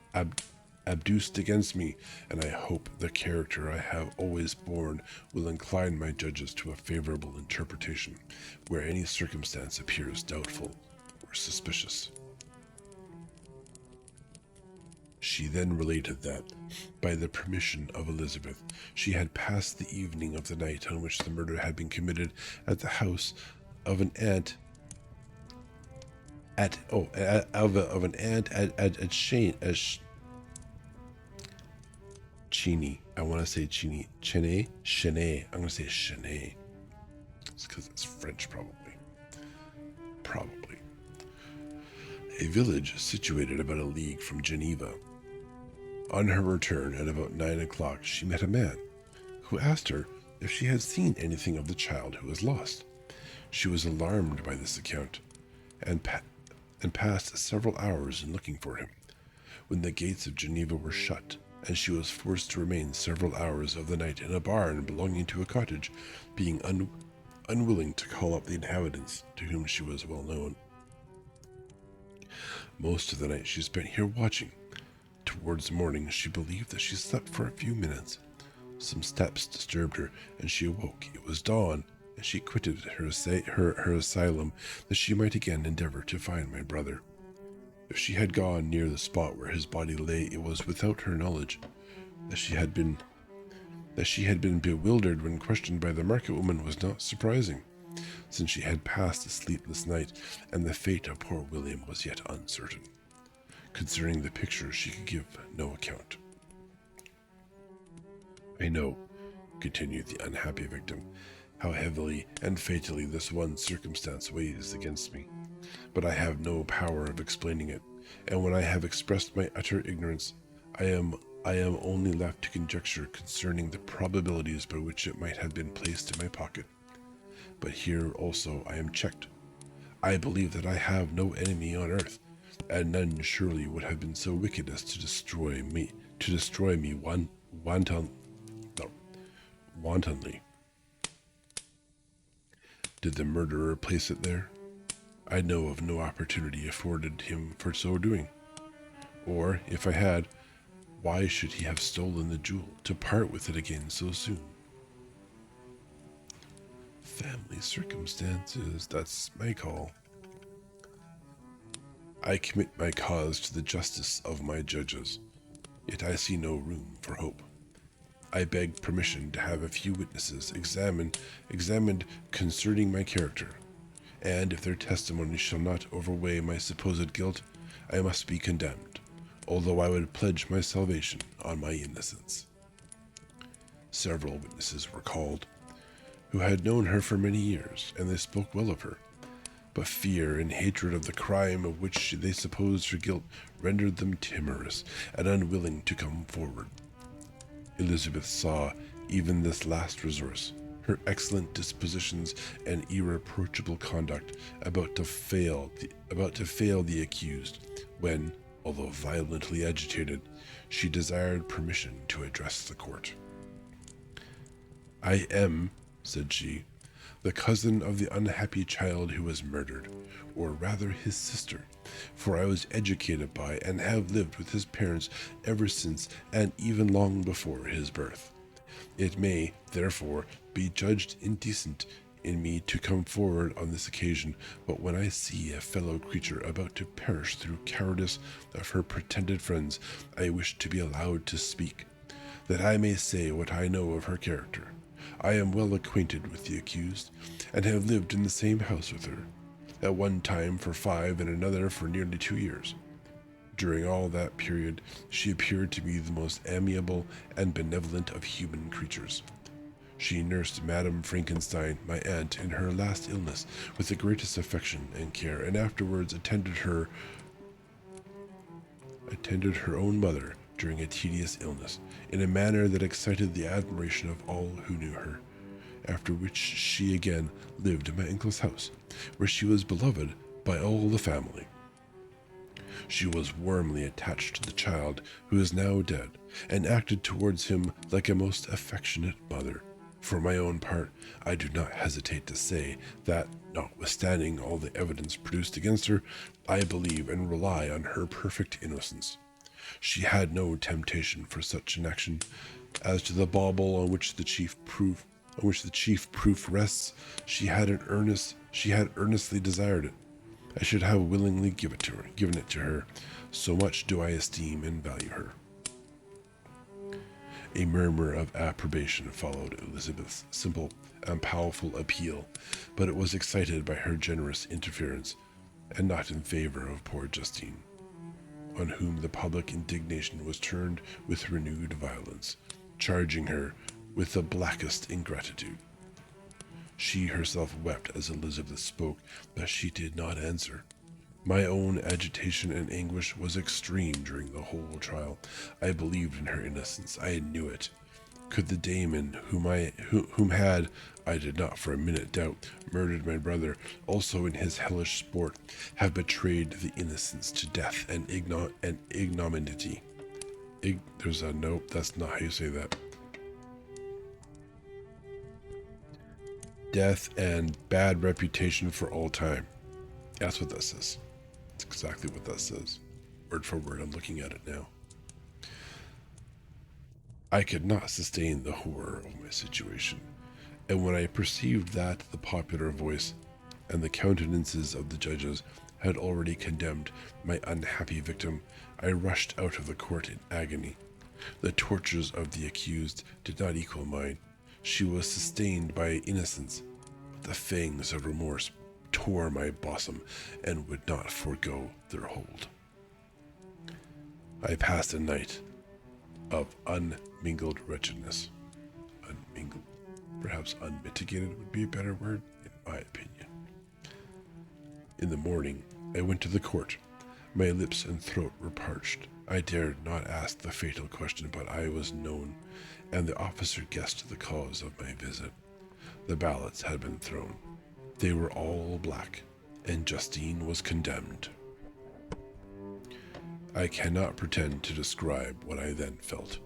abduced against me, and I hope the character I have always borne will incline my judges to a favorable interpretation, where any circumstance appears doubtful or suspicious. She then related that, by the permission of Elizabeth, she had passed the evening of the night on which the murder had been committed at the house of an aunt at Chini. I want to say Chini. Chenet. I'm going to say Chenet. It's because it's French, probably. A village situated about a league from Geneva. On her return at about 9 o'clock, she met a man who asked her if she had seen anything of the child who was lost. She was alarmed by this account, and, and passed several hours in looking for him. When the gates of Geneva were shut, and she was forced to remain several hours of the night in a barn belonging to a cottage, being unwilling to call up the inhabitants to whom she was well known. Most of the night she spent here watching. Towards morning she believed that she slept for a few minutes. Some steps disturbed her, and she awoke. It was dawn, and she quitted her asylum that she might again endeavor to find my brother. If she had gone near the spot where his body lay, it was without her knowledge. That she had been bewildered when questioned by the market woman was not surprising, since she had passed a sleepless night, and the fate of poor William was yet uncertain. Concerning the picture, she could give no account. I know, continued the unhappy victim, how heavily and fatally this one circumstance weighs against me, but I have no power of explaining it, and when I have expressed my utter ignorance, I am only left to conjecture concerning the probabilities by which it might have been placed in my pocket. But here also I am checked. I believe that I have no enemy on earth, and none surely would have been so wicked as to destroy me wantonly. Did the murderer place it there? I know of no opportunity afforded him for so doing. Or, if I had, why should he have stolen the jewel to part with it again so soon? Family circumstances, that's my call. I commit my cause to the justice of my judges, yet I see no room for hope. I beg permission to have a few witnesses examined concerning my character, and if their testimony shall not overweigh my supposed guilt, I must be condemned, although I would pledge my salvation on my innocence. Several witnesses were called, who had known her for many years, and they spoke well of her, but fear and hatred of the crime of which they supposed her guilt rendered them timorous and unwilling to come forward. Elizabeth saw even this last resource, her excellent dispositions and irreproachable conduct, about to fail the accused, when, although violently agitated, she desired permission to address the court. I am, said she, the cousin of the unhappy child who was murdered, or rather his sister, for I was educated by and have lived with his parents ever since and even long before his birth. It may, therefore, be judged indecent in me to come forward on this occasion, but when I see a fellow creature about to perish through cowardice of her pretended friends, I wish to be allowed to speak, that I may say what I know of her character. I am well acquainted with the accused, and have lived in the same house with her, at one time for 5 and another for nearly 2 years. During all that period, she appeared to be the most amiable and benevolent of human creatures. She nursed Madame Frankenstein, my aunt, in her last illness with the greatest affection and care, and afterwards attended her own mother during a tedious illness, in a manner that excited the admiration of all who knew her, after which she again lived in my uncle's house, where she was beloved by all the family. She was warmly attached to the child, who is now dead, and acted towards him like a most affectionate mother. For my own part, I do not hesitate to say that, notwithstanding all the evidence produced against her, I believe and rely on her perfect innocence. She had no temptation for such an action. As to the bauble on which the chief proof rests, she had earnestly desired it. I should have willingly given it to her. So much do I esteem and value her. A murmur of approbation followed Elizabeth's simple and powerful appeal, but it was excited by her generous interference, and not in favor of poor Justine, on whom the public indignation was turned with renewed violence, charging her with the blackest ingratitude. She herself wept as Elizabeth spoke, but she did not answer. My own agitation and anguish was extreme during the whole trial. I believed in her innocence. I knew it. Could the daemon whom had, I did not for a minute doubt, murdered my brother, also in his hellish sport, have betrayed the innocents to death and ignominy? There's a nope, that's not how you say that. Death and bad reputation for all time. That's what that says. That's exactly what that says. Word for word, I'm looking at it now. I could not sustain the horror of my situation, and when I perceived that the popular voice and the countenances of the judges had already condemned my unhappy victim, I rushed out of the court in agony. The tortures of the accused did not equal mine. She was sustained by innocence, but the fangs of remorse tore my bosom and would not forego their hold. I passed a night of unmingled wretchedness. Unmingled. Perhaps unmitigated would be a better word, in my opinion. In the morning, I went to the court. My lips and throat were parched. I dared not ask the fatal question, but I was known, and the officer guessed the cause of my visit. The ballots had been thrown. They were all black, and Justine was condemned. I cannot pretend to describe what I then felt.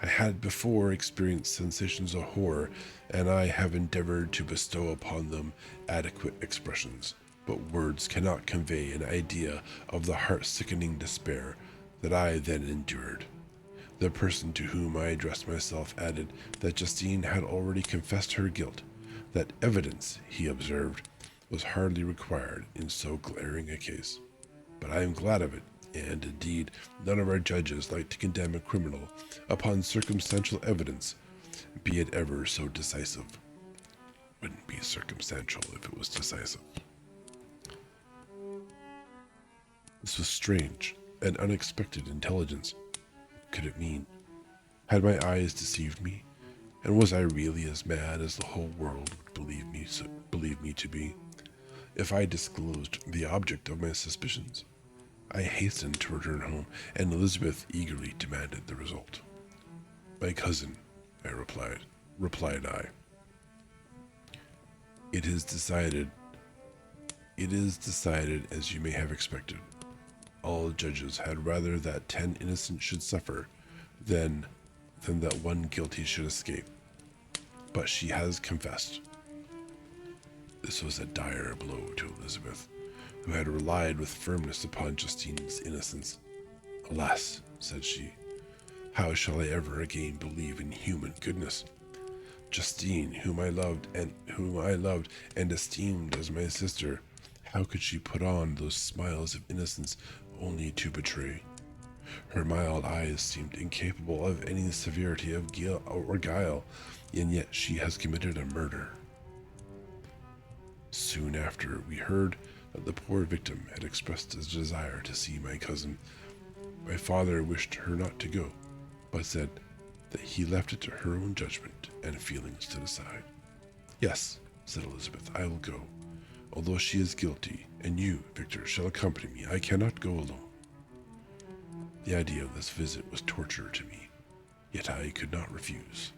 I had before experienced sensations of horror, and I have endeavored to bestow upon them adequate expressions, but words cannot convey an idea of the heart-sickening despair that I then endured. The person to whom I addressed myself added that Justine had already confessed her guilt, that evidence, he observed, was hardly required in so glaring a case. But I am glad of it, and indeed none of our judges like to condemn a criminal upon circumstantial evidence, be it ever so decisive. Wouldn't be circumstantial if it was decisive. This was strange and unexpected intelligence. What could it mean? Had my eyes deceived me? And was I really as mad as the whole world would believe me to be? If I disclosed the object of my suspicions, I hastened to return home, and Elizabeth eagerly demanded the result. My cousin, I replied I. It is decided as you may have expected. All judges had rather that 10 innocent should suffer than that one guilty should escape. But she has confessed. This was a dire blow to Elizabeth, who had relied with firmness upon Justine's innocence. Alas, said she, how shall I ever again believe in human goodness? Justine, whom I loved and esteemed as my sister, how could she put on those smiles of innocence only to betray? Her mild eyes seemed incapable of any severity of guile, and yet she has committed a murder. Soon after, we heard that the poor victim had expressed his desire to see my cousin. My father wished her not to go, but said that he left it to her own judgment and feelings to decide. Yes, said Elizabeth, I will go, although she is guilty, and you, Victor, shall accompany me. I cannot go alone. The idea of this visit was torture to me, yet I could not refuse.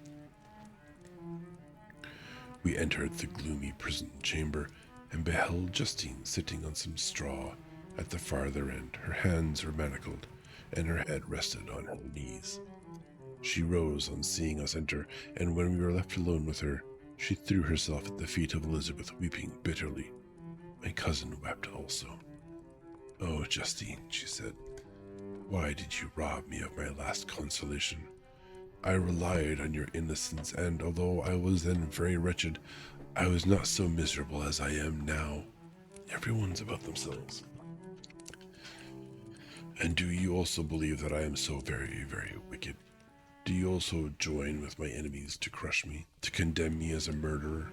We entered the gloomy prison chamber and beheld Justine sitting on some straw at the farther end. Her hands were manacled, and her head rested on her knees. She rose on seeing us enter, and when we were left alone with her, she threw herself at the feet of Elizabeth, weeping bitterly. My cousin wept also. Oh, Justine, she said, why did you rob me of my last consolation? I relied on your innocence, and although I was then very wretched, I was not so miserable as I am now. Everyone's about themselves. And do you also believe that I am so very, very wicked? Do you also join with my enemies to crush me, to condemn me as a murderer?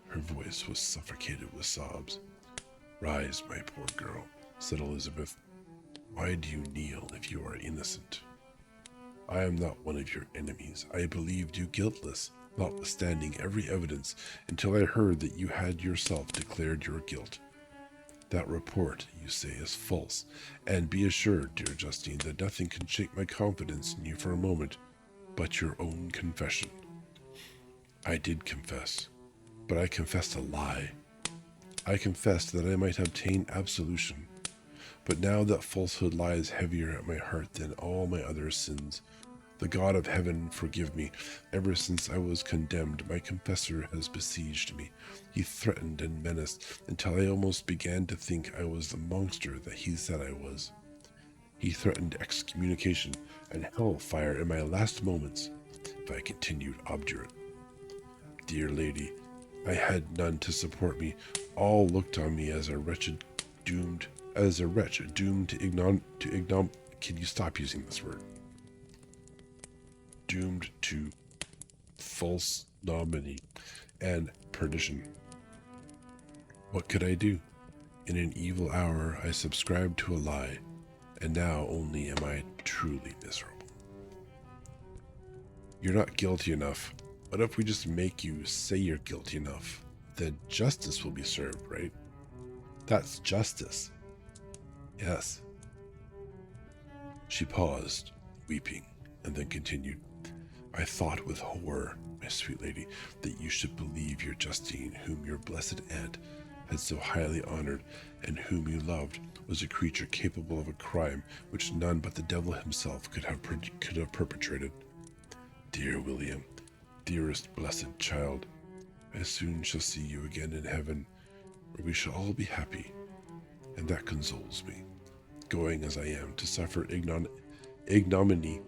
Her voice was suffocated with sobs. Rise, my poor girl, said Elizabeth. Why do you kneel if you are innocent? I am not one of your enemies. I believed you guiltless, notwithstanding every evidence, until I heard that you had yourself declared your guilt. That report, you say, is false, and be assured, dear Justine, that nothing can shake my confidence in you for a moment. but your own confession. I did confess, but I confessed a lie. I confessed that I might obtain absolution. But now that falsehood lies heavier at my heart than all my other sins, the God of heaven forgive me. Ever since I was condemned, my confessor has besieged me. He threatened and menaced until I almost began to think I was the monster that he said I was. He threatened excommunication and hellfire in my last moments if I continued obdurate. Dear lady, I had none to support me. All looked on me as a wretch doomed to ignom. Can you stop using this word? Doomed to false nominee and perdition. What could I do? In an evil hour, I subscribed to a lie, and now only am I truly miserable. You're not guilty enough. What if we just make you say you're guilty enough? Then justice will be served, right? That's justice. Yes. She paused, weeping, and then continued. I thought with horror, my sweet lady, that you should believe your Justine, whom your blessed aunt had so highly honored, and whom you loved, was a creature capable of a crime which none but the devil himself could have perpetrated. Dear William, dearest blessed child, I soon shall see you again in heaven, where we shall all be happy, and that consoles me, going as I am to suffer ignominy,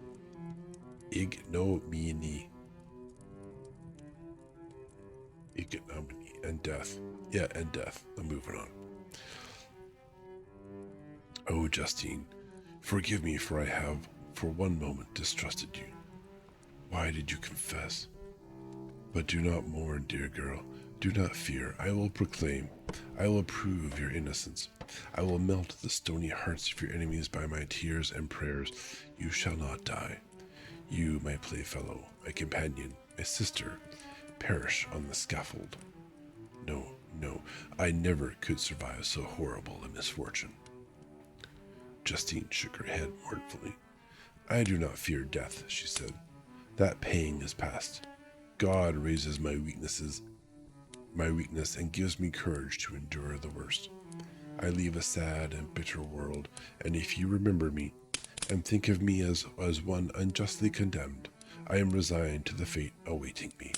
and death. Yeah, and death. I'm moving on. Oh, Justine, forgive me, for I have for one moment distrusted you. Why did you confess? But do not mourn, dear girl. Do not fear. I will proclaim. I will prove your innocence. I will melt the stony hearts of your enemies by my tears and prayers. You shall not die. You, my playfellow, my companion, my sister, perish on the scaffold. No, no, I never could survive so horrible a misfortune. Justine shook her head mournfully. I do not fear death, she said. That pang is past. God raises my weakness and gives me courage to endure the worst. I leave a sad and bitter world, and if you remember me, and think of me as one unjustly condemned, I am resigned to the fate awaiting me.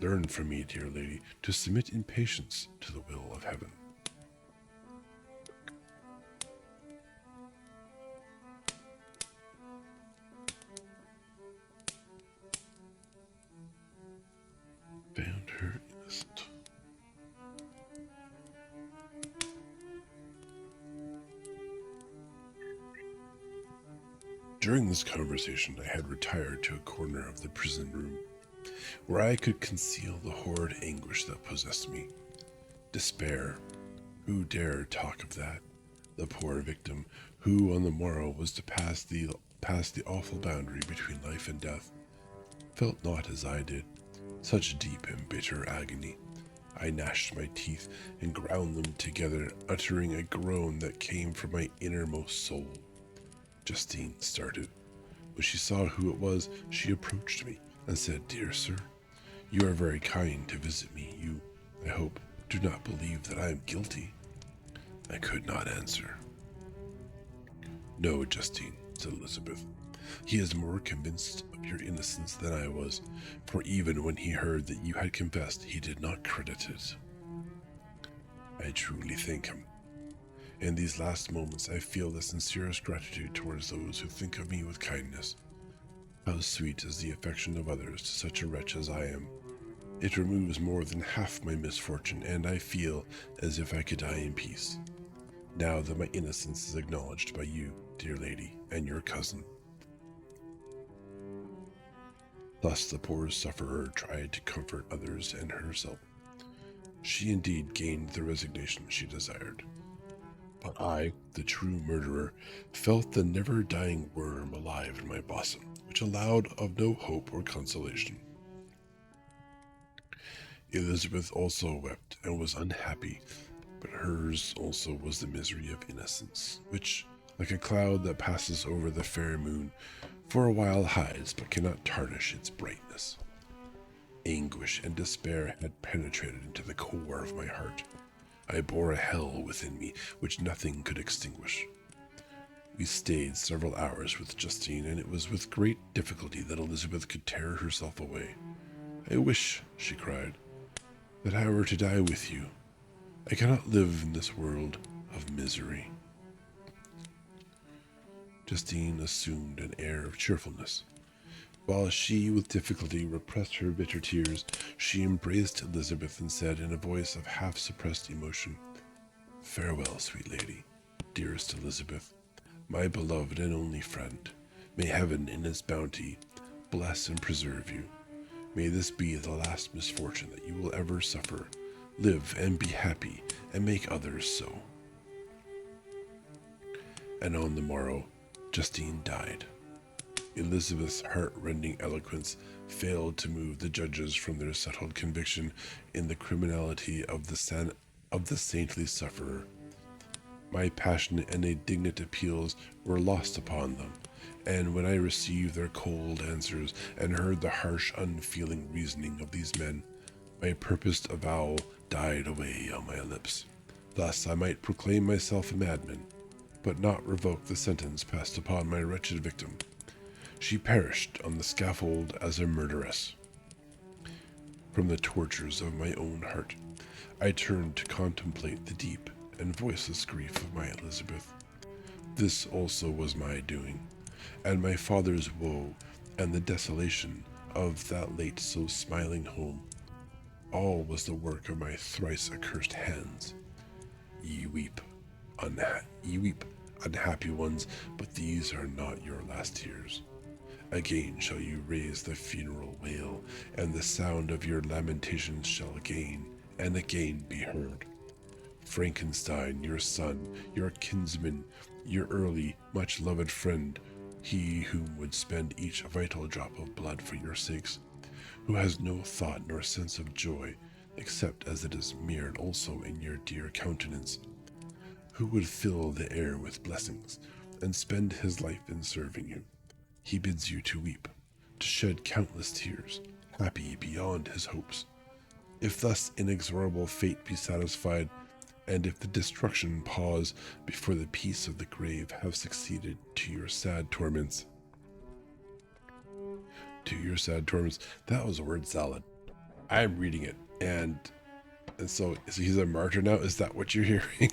Learn from me, dear lady, to submit in patience to the will of heaven. Found her innocent. During this conversation, I had retired to a corner of the prison room, where I could conceal the horrid anguish that possessed me. Despair. Who dare talk of that? The poor victim, who on the morrow was to pass the awful boundary between life and death, felt not as I did, such deep and bitter agony. I gnashed my teeth and ground them together, uttering a groan that came from my innermost soul. Justine started. When she saw who it was, she approached me and said, Dear sir, you are very kind to visit me. You, I hope, do not believe that I am guilty. I could not answer. No, Justine, said Elizabeth. He is more convinced of your innocence than I was, for even when he heard that you had confessed, he did not credit it. I truly thank him. In these last moments, I feel the sincerest gratitude towards those who think of me with kindness. How sweet is the affection of others to such a wretch as I am. It removes more than half my misfortune, and I feel as if I could die in peace, now that my innocence is acknowledged by you, dear lady, and your cousin. Thus the poor sufferer tried to comfort others and herself. She indeed gained the resignation she desired. But I, the true murderer, felt the never-dying worm alive in my bosom, which allowed of no hope or consolation. Elizabeth also wept and was unhappy, but hers also was the misery of innocence, which, like a cloud that passes over the fair moon, For a while hides, but cannot tarnish its brightness. Anguish and despair had penetrated into the core of my heart. I bore a hell within me which nothing could extinguish. We stayed several hours with Justine, and it was with great difficulty that Elizabeth could tear herself away. I wish, she cried, that I were to die with you. I cannot live in this world of misery. Justine assumed an air of cheerfulness. While she with difficulty repressed her bitter tears, she embraced Elizabeth and said in a voice of half-suppressed emotion, "Farewell, sweet lady, dearest Elizabeth, my beloved and only friend. May heaven in its bounty bless and preserve you. May this be the last misfortune that you will ever suffer. Live and be happy, and make others so." And on the morrow, Justine died. Elizabeth's heart-rending eloquence failed to move the judges from their settled conviction in the criminality of the saintly sufferer. My passionate and indignant appeals were lost upon them, and when I received their cold answers and heard the harsh, unfeeling reasoning of these men, my purposed avowal died away on my lips. Thus I might proclaim myself a madman, but not revoke the sentence passed upon my wretched victim. She perished on the scaffold as a murderess. From the tortures of my own heart, I turned to contemplate the deep and voiceless grief of my Elizabeth. This also was my doing, and my father's woe, and the desolation of that late so smiling home. All was the work of my thrice accursed hands. Ye weep, unhappy ones, but these are not your last tears. Again shall you raise the funeral wail, and the sound of your lamentations shall again and again be heard. Frankenstein, your son, your kinsman, your early, much-loved friend, he whom would spend each vital drop of blood for your sakes, who has no thought nor sense of joy, except as it is mirrored also in your dear countenance, who would fill the air with blessings, and spend his life in serving you. He bids you to weep, to shed countless tears, happy beyond his hopes. If thus inexorable fate be satisfied, and if the destruction pause before the peace of the grave have succeeded to your sad torments, that was a word salad. I'm reading it, and so he's a martyr now. Is that what you're hearing?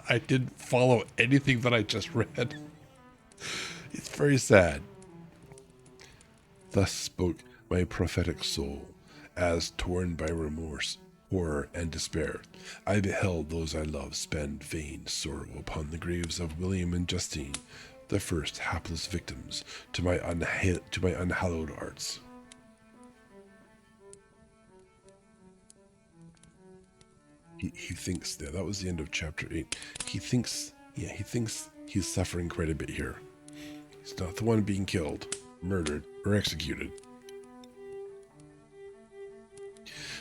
I didn't follow anything that I just read. It's very sad. Thus spoke my prophetic soul, as torn by remorse, horror, and despair, I beheld those I loved spend vain sorrow upon the graves of William and Justine, the first hapless victims to my unhallowed arts. He thinks there. That was the end of chapter 8. He thinks he's suffering quite a bit here. He's not the one being killed, murdered, or executed,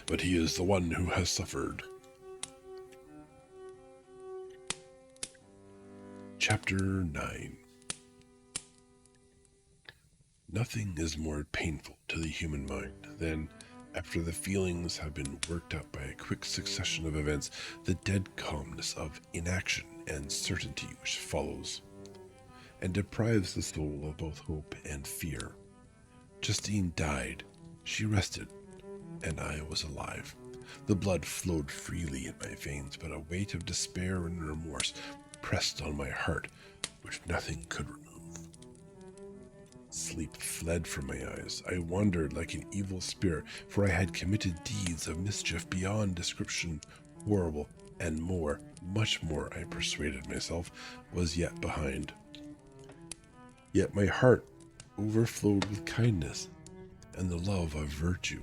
but he is the one who has suffered. Chapter 9. Nothing is more painful to the human mind than, after the feelings have been worked up by a quick succession of events, the dead calmness of inaction and certainty which follows, and deprives the soul of both hope and fear. Justine died, she rested, and I was alive. The blood flowed freely in my veins, but a weight of despair and remorse pressed on my heart, which nothing could remove. Sleep fled from my eyes. I wandered like an evil spirit, for I had committed deeds of mischief beyond description, horrible, and more, much more, I persuaded myself, was yet behind. Yet my heart overflowed with kindness and the love of virtue.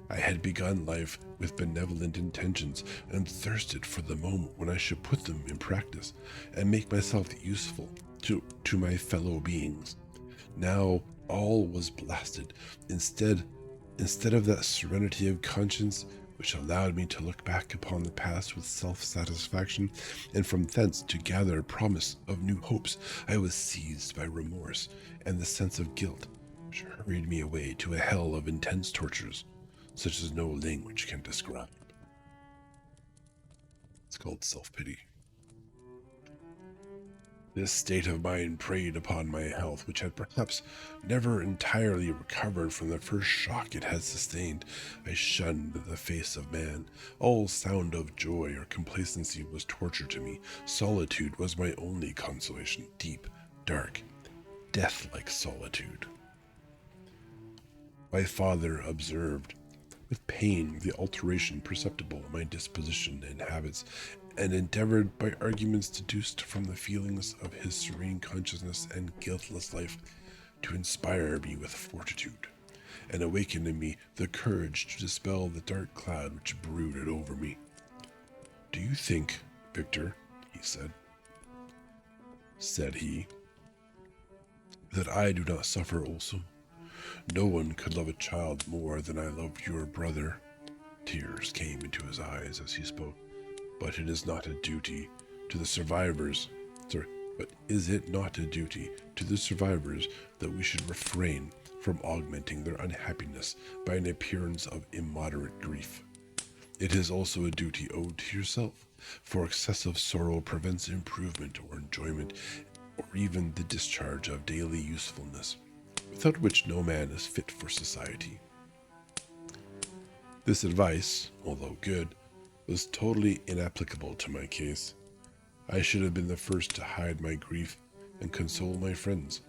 I had begun life with benevolent intentions and thirsted for the moment when I should put them in practice and make myself useful to my fellow beings. Now all was blasted. Instead of that serenity of conscience which allowed me to look back upon the past with self-satisfaction, and from thence to gather promise of new hopes, I was seized by remorse and the sense of guilt, which hurried me away to a hell of intense tortures, such as no language can describe. It's called self-pity. This state of mind preyed upon my health, which had perhaps never entirely recovered from the first shock it had sustained. I shunned the face of man. All sound of joy or complacency was torture to me. Solitude was my only consolation, deep, dark, death-like solitude. My father observed with pain the alteration perceptible in my disposition and habits, and endeavored by arguments deduced from the feelings of his serene consciousness and guiltless life to inspire me with fortitude, and awaken in me the courage to dispel the dark cloud which brooded over me. "Do you think, Victor," he said he, "that I do not suffer also? No one could love a child more than I loved your brother." Tears came into his eyes as he spoke. "But it is not a duty to the survivors, but is it not a duty to the survivors that we should refrain from augmenting their unhappiness by an appearance of immoderate grief? It is also a duty owed to yourself, for excessive sorrow prevents improvement or enjoyment, or even the discharge of daily usefulness, without which no man is fit for society." This advice, although good, was totally inapplicable to my case. I should have been the first to hide my grief and console my friends,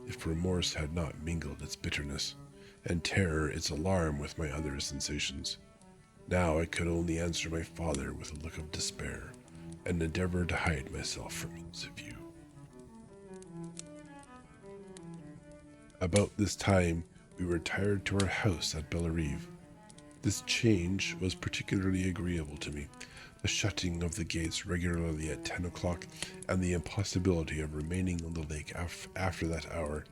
if remorse had not mingled its bitterness, and terror its alarm with my other sensations. Now I could only answer my father with a look of despair, and endeavor to hide myself from his view. About this time, we retired to our house at Bellerive. This change was particularly agreeable to me. The shutting of the gates regularly at 10 o'clock and the impossibility of remaining on the lake after that hour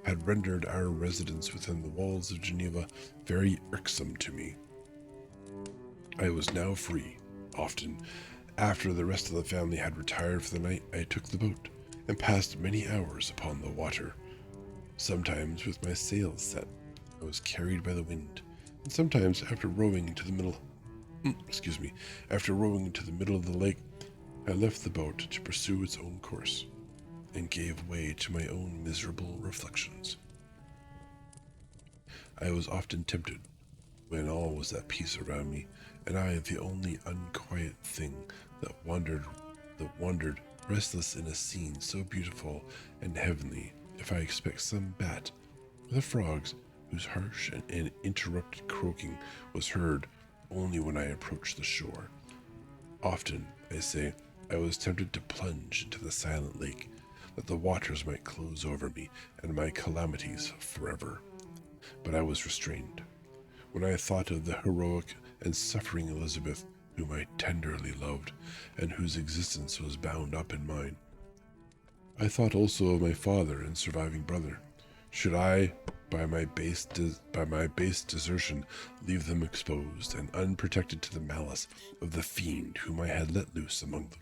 had rendered our residence within the walls of Geneva very irksome to me. I was now free. Often, after the rest of the family had retired for the night, I took the boat and passed many hours upon the water. Sometimes with my sails set, I was carried by the wind, and sometimes after rowing into the middle of the lake, I left the boat to pursue its own course, and gave way to my own miserable reflections. I was often tempted, when all was at peace around me, and I the only unquiet thing that wandered restless in a scene so beautiful and heavenly, if I expect some bat, or the frogs, whose harsh and interrupted croaking was heard only when I approached the shore. Often, I say, I was tempted to plunge into the silent lake, that the waters might close over me and my calamities forever. But I was restrained. When I thought of the heroic and suffering Elizabeth, whom I tenderly loved, and whose existence was bound up in mine, I thought also of my father and surviving brother. Should I, by my base desertion, leave them exposed and unprotected to the malice of the fiend whom I had let loose among them?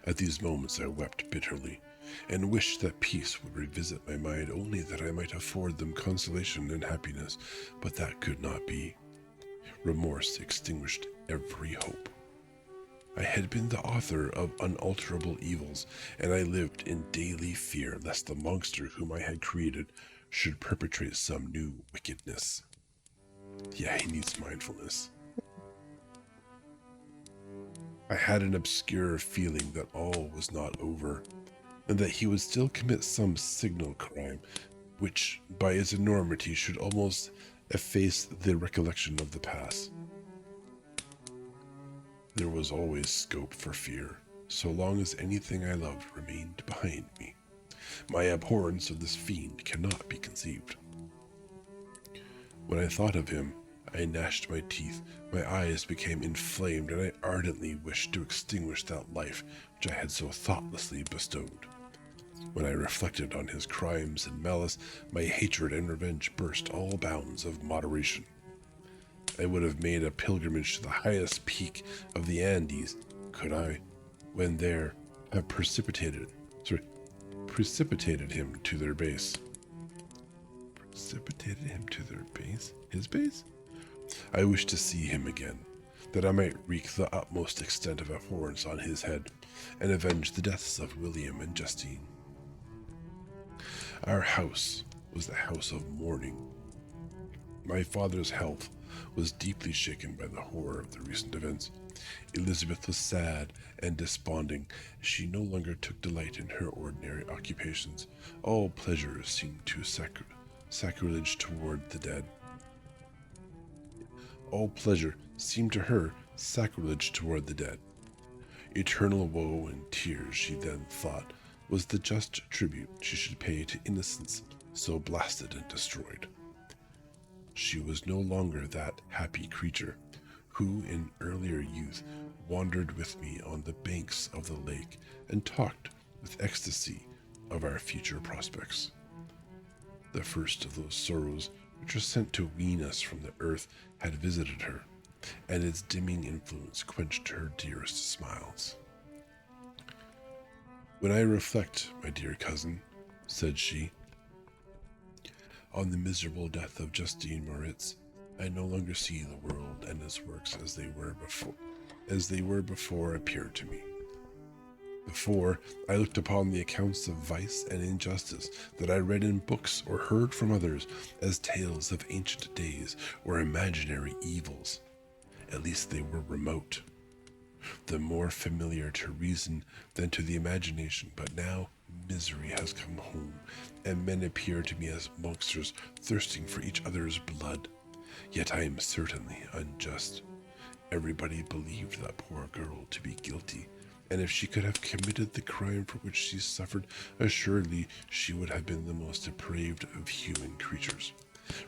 At these moments I wept bitterly, and wished that peace would revisit my mind, only that I might afford them consolation and happiness, but that could not be. Remorse extinguished every hope. I had been the author of unalterable evils, and I lived in daily fear lest the monster whom I had created should perpetrate some new wickedness. Yeah, he needs mindfulness. I had an obscure feeling that all was not over, and that he would still commit some signal crime, which, by its enormity, should almost efface the recollection of the past. There was always scope for fear, so long as anything I loved remained behind me. My abhorrence of this fiend cannot be conceived. When I thought of him, I gnashed my teeth, my eyes became inflamed, and I ardently wished to extinguish that life which I had so thoughtlessly bestowed. When I reflected on his crimes and malice, my hatred and revenge burst all bounds of moderation. I would have made a pilgrimage to the highest peak of the Andes, could I, when there, have precipitated him to their base. Precipitated him to their base? His base? I wish to see him again, that I might wreak the utmost extent of abhorrence on his head, and avenge the deaths of William and Justine. Our house was the house of mourning. My father's health was deeply shaken by the horror of the recent events. Elizabeth was sad and desponding. She no longer took delight in her ordinary occupations. All pleasure seemed to sacrilege toward the dead. All pleasure seemed to her sacrilege toward the dead. Eternal woe and tears, she then thought, was the just tribute she should pay to innocence so blasted and destroyed. She was no longer that happy creature who in earlier youth wandered with me on the banks of the lake and talked with ecstasy of our future prospects. The first of those sorrows which were sent to wean us from the earth had visited her, and its dimming influence quenched her dearest smiles. When I reflect, my dear cousin, said she, on the miserable death of Justine Moritz, I no longer see the world and its works as they were before appeared to me. Before, I looked upon the accounts of vice and injustice that I read in books or heard from others as tales of ancient days or imaginary evils. At least they were remote, the more familiar to reason than to the imagination. But now misery has come home, and men appear to me as monsters thirsting for each other's blood. Yet I am certainly unjust. Everybody believed that poor girl to be guilty, and if she could have committed the crime for which she suffered, assuredly she would have been the most depraved of human creatures.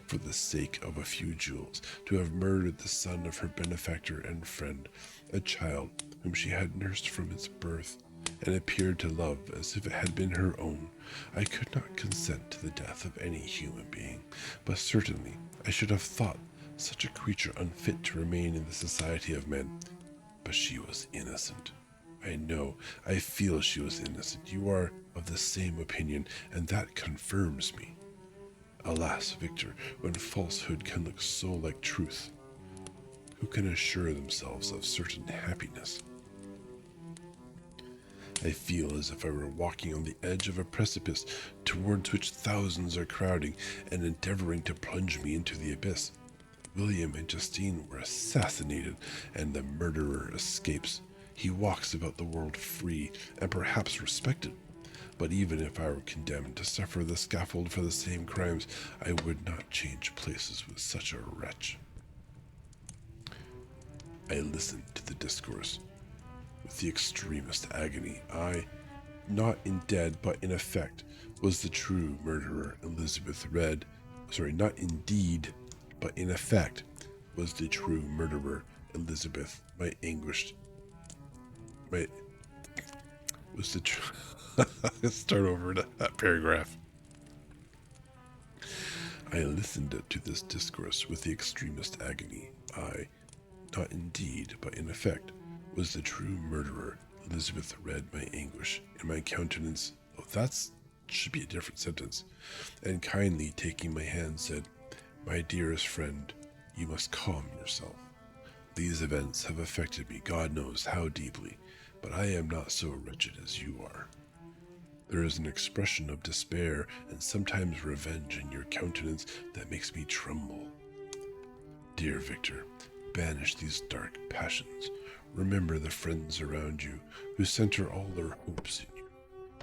For the sake of a few jewels, to have murdered the son of her benefactor and friend, a child whom she had nursed from its birth, and appeared to love as if it had been her own. I could not consent to the death of any human being, but certainly I should have thought such a creature unfit to remain in the society of men. But she was innocent. I feel she was innocent. You are of the same opinion, and that confirms me. Alas, Victor, when falsehood can look so like truth, who can assure themselves of certain happiness? I feel as if I were walking on the edge of a precipice towards which thousands are crowding and endeavoring to plunge me into the abyss. William and Justine were assassinated, and the murderer escapes. He walks about the world free and perhaps respected. But even if I were condemned to suffer the scaffold for the same crimes, I would not change places with such a wretch. I listened to the discourse with the extremest agony. I, not in deed but in effect, was the true murderer. Not in deed but in effect was the true murderer. Elizabeth, Let's start over that paragraph. I listened to this discourse with the extremest agony. I, not in deed, but in effect, was the true murderer. Elizabeth read my anguish in my countenance. Oh, that should be a different sentence. And kindly taking my hand said, my dearest friend, you must calm yourself. These events have affected me, God knows how deeply, but I am not so wretched as you are. There is an expression of despair and sometimes revenge in your countenance that makes me tremble. Dear Victor, banish these dark passions. Remember the friends around you who center all their hopes in you.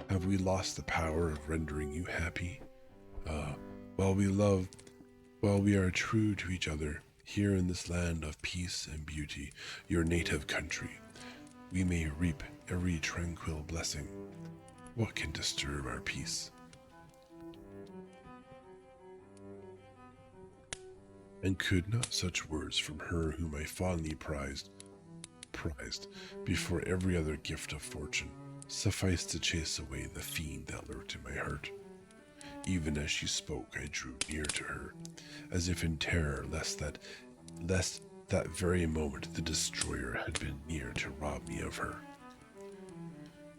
Have we lost the power of rendering you happy? While we are true to each other, here in this land of peace and beauty, your native country, we may reap every tranquil blessing. What can disturb our peace? And could not such words from her whom I fondly prized before every other gift of fortune, suffice to chase away the fiend that lurked in my heart? Even as she spoke, I drew near to her, as if in terror lest that lest that very moment the destroyer had been near to rob me of her.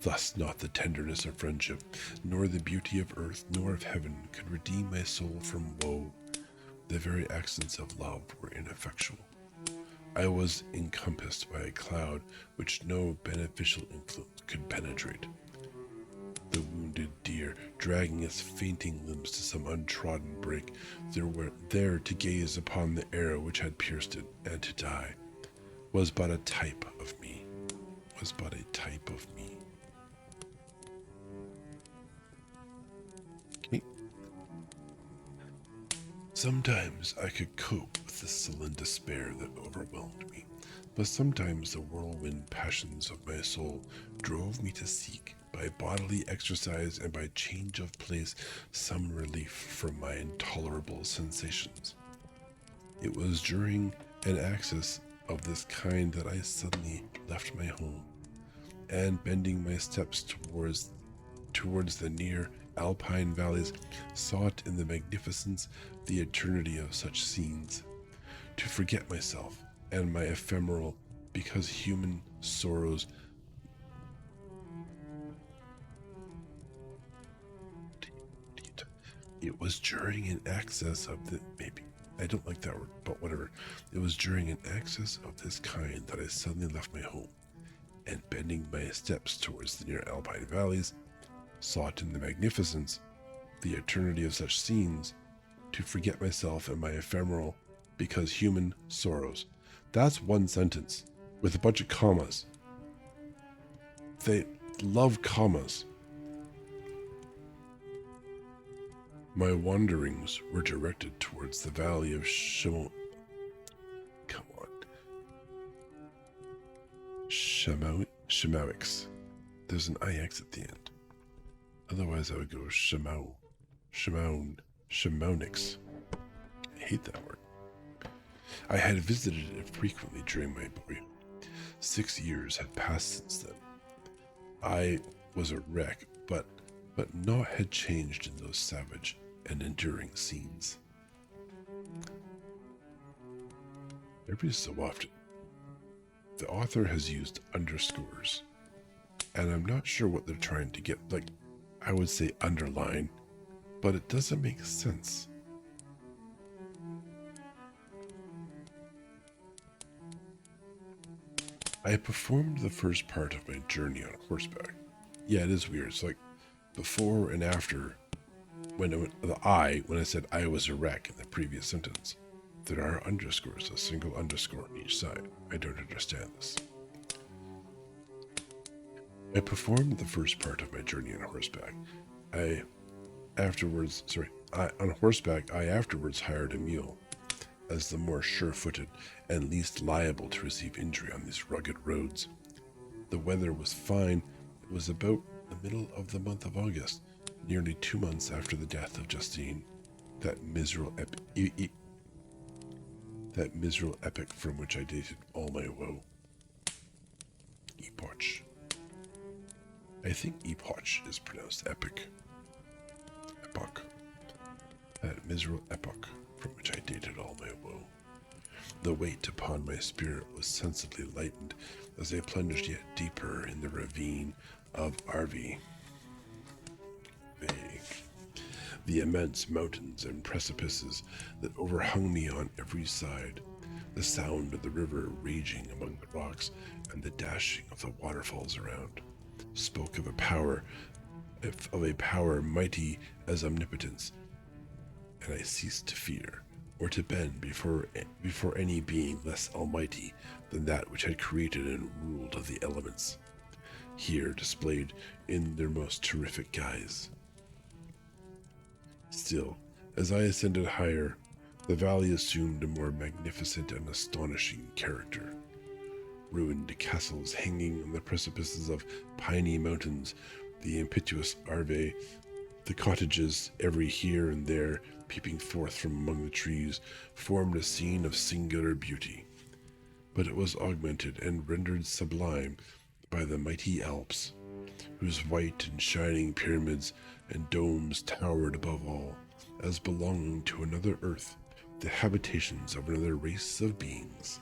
Thus not the tenderness of friendship, nor the beauty of earth, nor of heaven could redeem my soul from woe. The very accents of love were ineffectual. I was encompassed by a cloud which no beneficial influence could penetrate. The wounded deer, dragging its fainting limbs to some untrodden brake, there to gaze upon the arrow which had pierced it, and to die, was but a type of me. Was but a type of me. Okay. Sometimes I could cope with the sullen despair that overwhelmed me, but sometimes the whirlwind passions of my soul drove me to seek, by bodily exercise and by change of place, some relief from my intolerable sensations. It was during an access of this kind that I suddenly left my home, and bending my steps towards the near alpine valleys, sought in the magnificence the eternity of such scenes, to forget myself and my ephemeral, because human sorrows. It was during an access of the maybe I don't like that word, but whatever. It was during an access of this kind that I suddenly left my home, and bending my steps towards the near alpine valleys, sought in the magnificence, the eternity of such scenes, to forget myself and my ephemeral, because human sorrows. That's one sentence with a bunch of commas. They love commas. My wanderings were directed towards the valley of Shemowix. There's an IX at the end. Otherwise, I would go Shemonix. I hate that word. I had visited it frequently during my boyhood. 6 years had passed since then. I was a wreck, but naught had changed in those savage and enduring scenes. Every so often, the author has used underscores, and I'm not sure what they're trying to get. Like, I would say underline, but it doesn't make sense. I performed the first part of my journey on horseback. Yeah, it is weird. It's like before and after. When I said I was a wreck in the previous sentence, there are underscores, a single underscore on each side. I don't understand this. I performed the first part of my journey on horseback. On horseback, I afterwards hired a mule, as the more sure-footed and least liable to receive injury on these rugged roads. The weather was fine. It was about the middle of the month of August, nearly 2 months after the death of Justine, that miserable epoch from which I dated all my woe. Epoch. I think epoch is pronounced epic. Epoch. That miserable epoch from which I dated all my woe. The weight upon my spirit was sensibly lightened as I plunged yet deeper in the ravine of Arvi. The immense mountains and precipices that overhung me on every side, the sound of the river raging among the rocks, and the dashing of the waterfalls around, spoke of a power mighty as omnipotence, and I ceased to fear or to bend before any being less almighty than that which had created and ruled the elements, here displayed in their most terrific guise. Still, as I ascended higher, the valley assumed a more magnificent and astonishing character. Ruined castles hanging on the precipices of piney mountains, the impetuous Arve, the cottages, every here and there peeping forth from among the trees, formed a scene of singular beauty. But it was augmented and rendered sublime by the mighty Alps, whose white and shining pyramids and domes towered above all, as belonging to another earth, the habitations of another race of beings.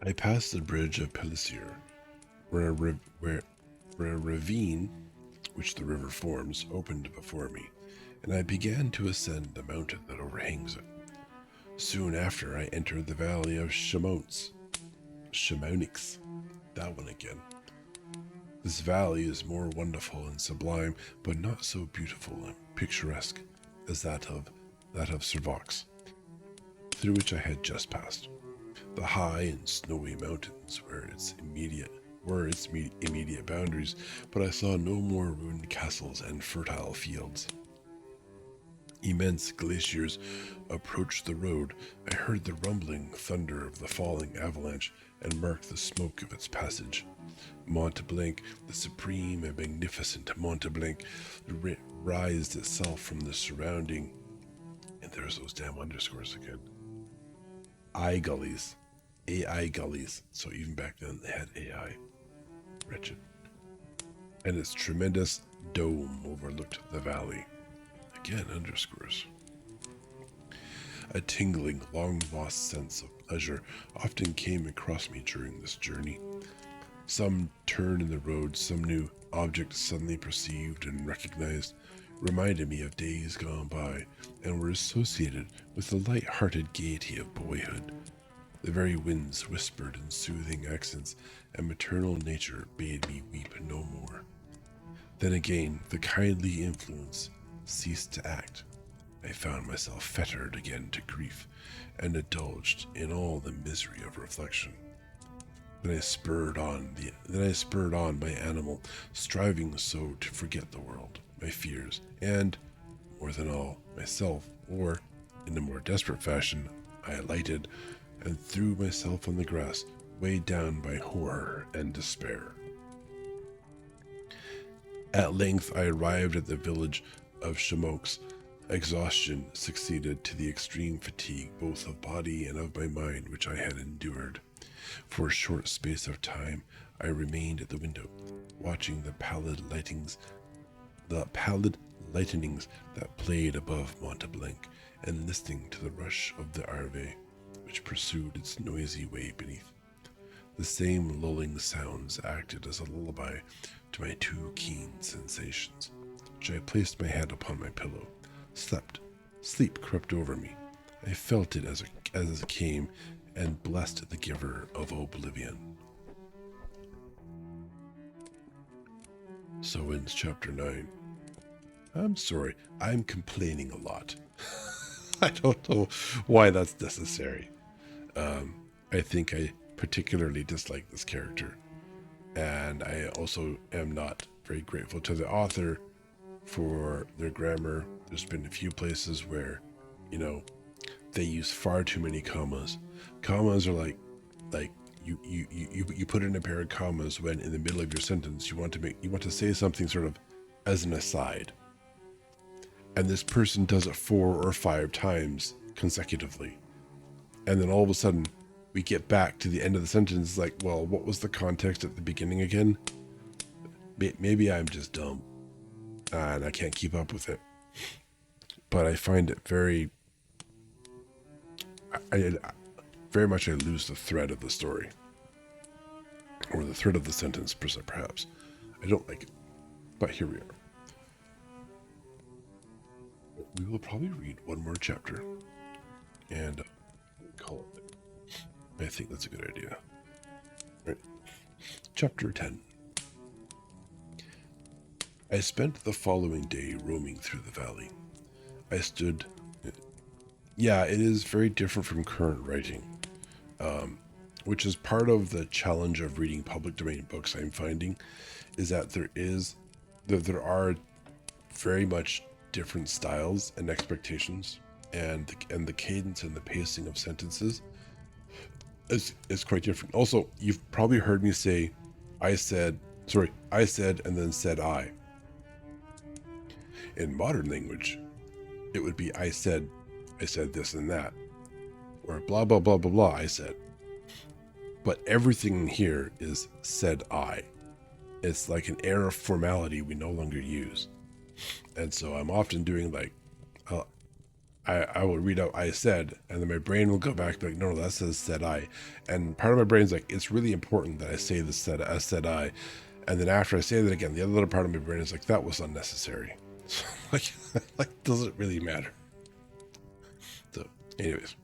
I passed the bridge of Pellissier, where a ravine, which the river forms, opened before me, and I began to ascend the mountain that overhangs it. Soon after, I entered the valley of Shamonix. That one again. This valley is more wonderful and sublime, but not so beautiful and picturesque as that of Servox, through which I had just passed. The high and snowy mountains were its immediate boundaries, but I saw no more ruined castles and fertile fields. Immense glaciers approached the road. I heard the rumbling thunder of the falling avalanche and marked the smoke of its passage. Mont Blanc, the supreme and magnificent Mont Blanc, raised itself from the surrounding, and there's those damn underscores again, AI gullies. So even back then they had AI. Wretched. And its tremendous dome overlooked the valley. Again, underscores. A tingling, long-lost sense of pleasure often came across me during this journey. Some turn in the road, some new object suddenly perceived and recognized, reminded me of days gone by, and were associated with the light-hearted gaiety of boyhood. The very winds whispered in soothing accents, and maternal nature bade me weep no more. Then again, the kindly influence ceased to act. I found myself fettered again to grief, and indulged in all the misery of reflection. Then I spurred on my animal, striving so to forget the world, my fears, and, more than all, myself, or, in a more desperate fashion, I alighted and threw myself on the grass, weighed down by horror and despair. At length I arrived at the village of Shamonix. Exhaustion succeeded to the extreme fatigue both of body and of my mind which I had endured. For a short space of time I remained at the window, watching the pallid lightnings that played above Mont Blanc, and listening to the rush of the Arve, which pursued its noisy way beneath. The same lulling sounds acted as a lullaby to my too keen sensations, which I placed my head upon my pillow, slept. Sleep crept over me. I felt it as it came, and blessed the giver of oblivion. So ends chapter 9. I'm sorry, I'm complaining a lot. I don't know why that's necessary. I think I particularly dislike this character, and I also am not very grateful to the author for their grammar. There's been a few places where, they use far too many commas. Commas are like you put in a pair of commas when in the middle of your sentence you want to say something sort of as an aside, and this person does it 4 or 5 times consecutively, and then all of a sudden we get back to the end of the sentence like, well, what was the context at the beginning again? Maybe I'm just dumb and I can't keep up with it, but I find it very much I lose the thread of the story, or the thread of the sentence, perhaps. I don't like it, but here we are. We will probably read one more chapter and call it. I think that's a good idea. Right. Chapter 10. I spent the following day roaming through the valley. Yeah, it is very different from current writing, which is part of the challenge of reading public domain books. I'm finding is that there are very much different styles and expectations, and the cadence and the pacing of sentences is quite different. Also, you've probably heard me say, I said, and then said I. In modern language, it would be I said this and that, or blah, blah, blah, blah, blah, I said. but everything here is said I. It's like an air of formality we no longer use. And so I'm often doing like, I will read out I said, and then my brain will go back and be like, no, that says said I. And part of my brain's like, it's really important that I say this said I. And then after I say that again, the other little part of my brain is like, that was unnecessary. So like does it really matter? So, anyways.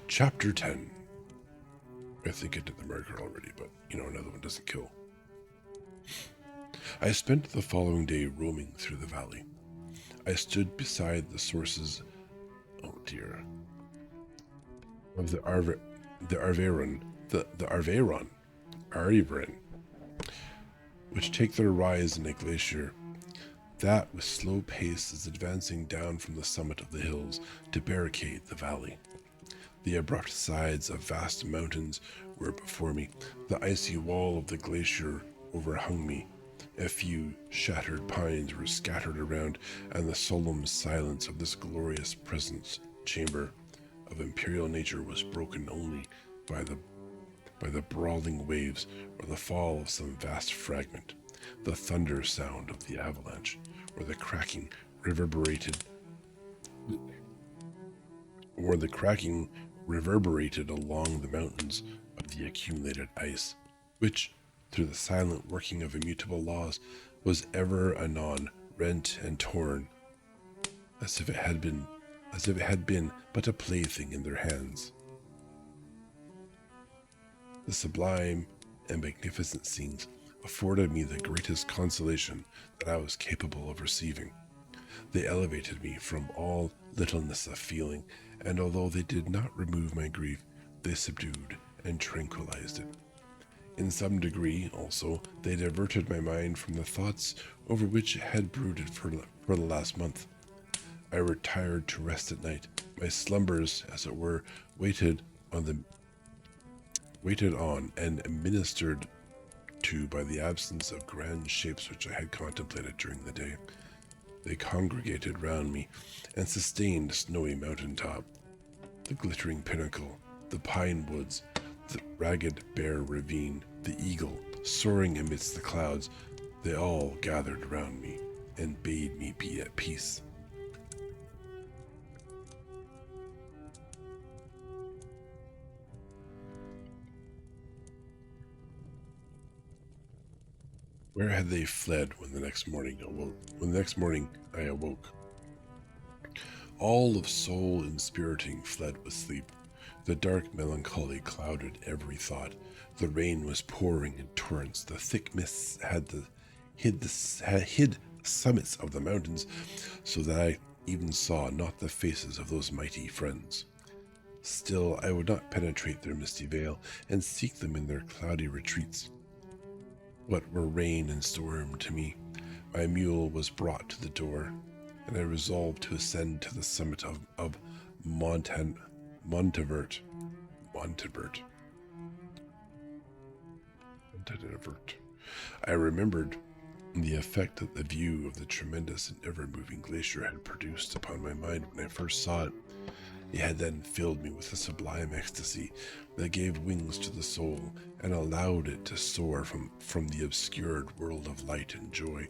Chapter 10. I think I did the marker already, but another one doesn't kill. I spent the following day roaming through the valley. I stood beside the sources, oh dear, of the Arveyron, which take their rise in a glacier that with slow pace is advancing down from the summit of the hills to barricade the valley. The abrupt sides of vast mountains were before me. The icy wall of the glacier overhung me. A few shattered pines were scattered around, and the solemn silence of this glorious presence chamber of imperial nature was broken only by the brawling waves or the fall of some vast fragment, the thunder sound of the avalanche, or the cracking reverberated along the mountains of the accumulated ice, which, through the silent working of immutable laws, was ever anon rent and torn, as if it had been but a plaything in their hands. The sublime and magnificent scenes afforded me the greatest consolation that I was capable of receiving. They elevated me from all littleness of feeling, and although they did not remove my grief, they subdued and tranquilized it. In some degree, also, they diverted my mind from the thoughts over which it had brooded for the last month. I retired to rest at night. My slumbers, as it were, waited on and ministered to by the absence of grand shapes which I had contemplated during the day. They congregated round me and sustained snowy mountain top, the glittering pinnacle, the pine woods, the ragged bare ravine, the eagle soaring amidst the clouds. They all gathered round me and bade me be at peace. Where had they fled when the next morning I awoke? All of soul inspiriting fled with sleep. The dark melancholy clouded every thought. The rain was pouring in torrents. The thick mists had hid summits of the mountains, so that I even saw not the faces of those mighty friends. Still, I would not penetrate their misty veil and seek them in their cloudy retreats. What were rain and storm to me? My mule was brought to the door, and I resolved to ascend to the summit of Montevert. I remembered the effect that the view of the tremendous and ever-moving glacier had produced upon my mind when I first saw it. It had then filled me with a sublime ecstasy that gave wings to the soul and allowed it to soar from the obscured world of light and joy.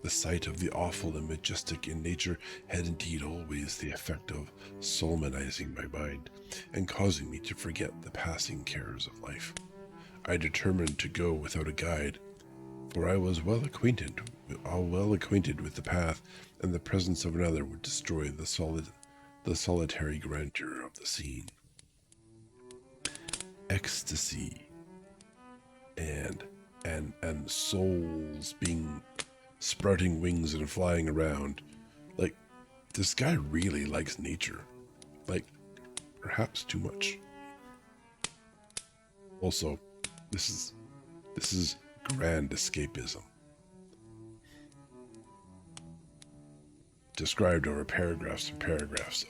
The sight of the awful and majestic in nature had indeed always the effect of solemnizing my mind and causing me to forget the passing cares of life. I determined to go without a guide, for I was well acquainted with the path, and the presence of another would destroy the solitary grandeur of the scene. Ecstasy and souls being sprouting wings and flying around. Like, this guy really likes nature. Like, perhaps too much. Also, this is grand escapism. Described over paragraphs and paragraphs of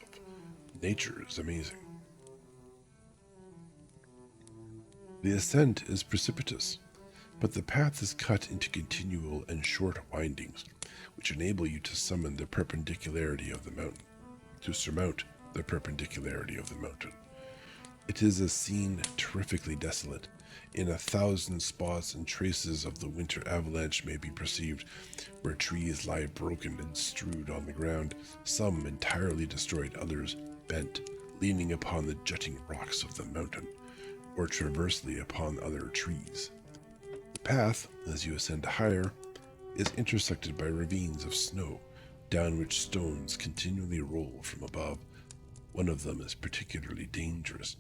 nature is amazing. The ascent is precipitous, but the path is cut into continual and short windings, which enable you to surmount the perpendicularity of the mountain. It is a scene terrifically desolate. In 1,000 spots and traces of the winter avalanche may be perceived, where trees lie broken and strewed on the ground, some entirely destroyed, others bent, leaning upon the jutting rocks of the mountain, or transversely upon other trees. The path, as you ascend higher, is intersected by ravines of snow, down which stones continually roll from above. One of them is particularly dangerous,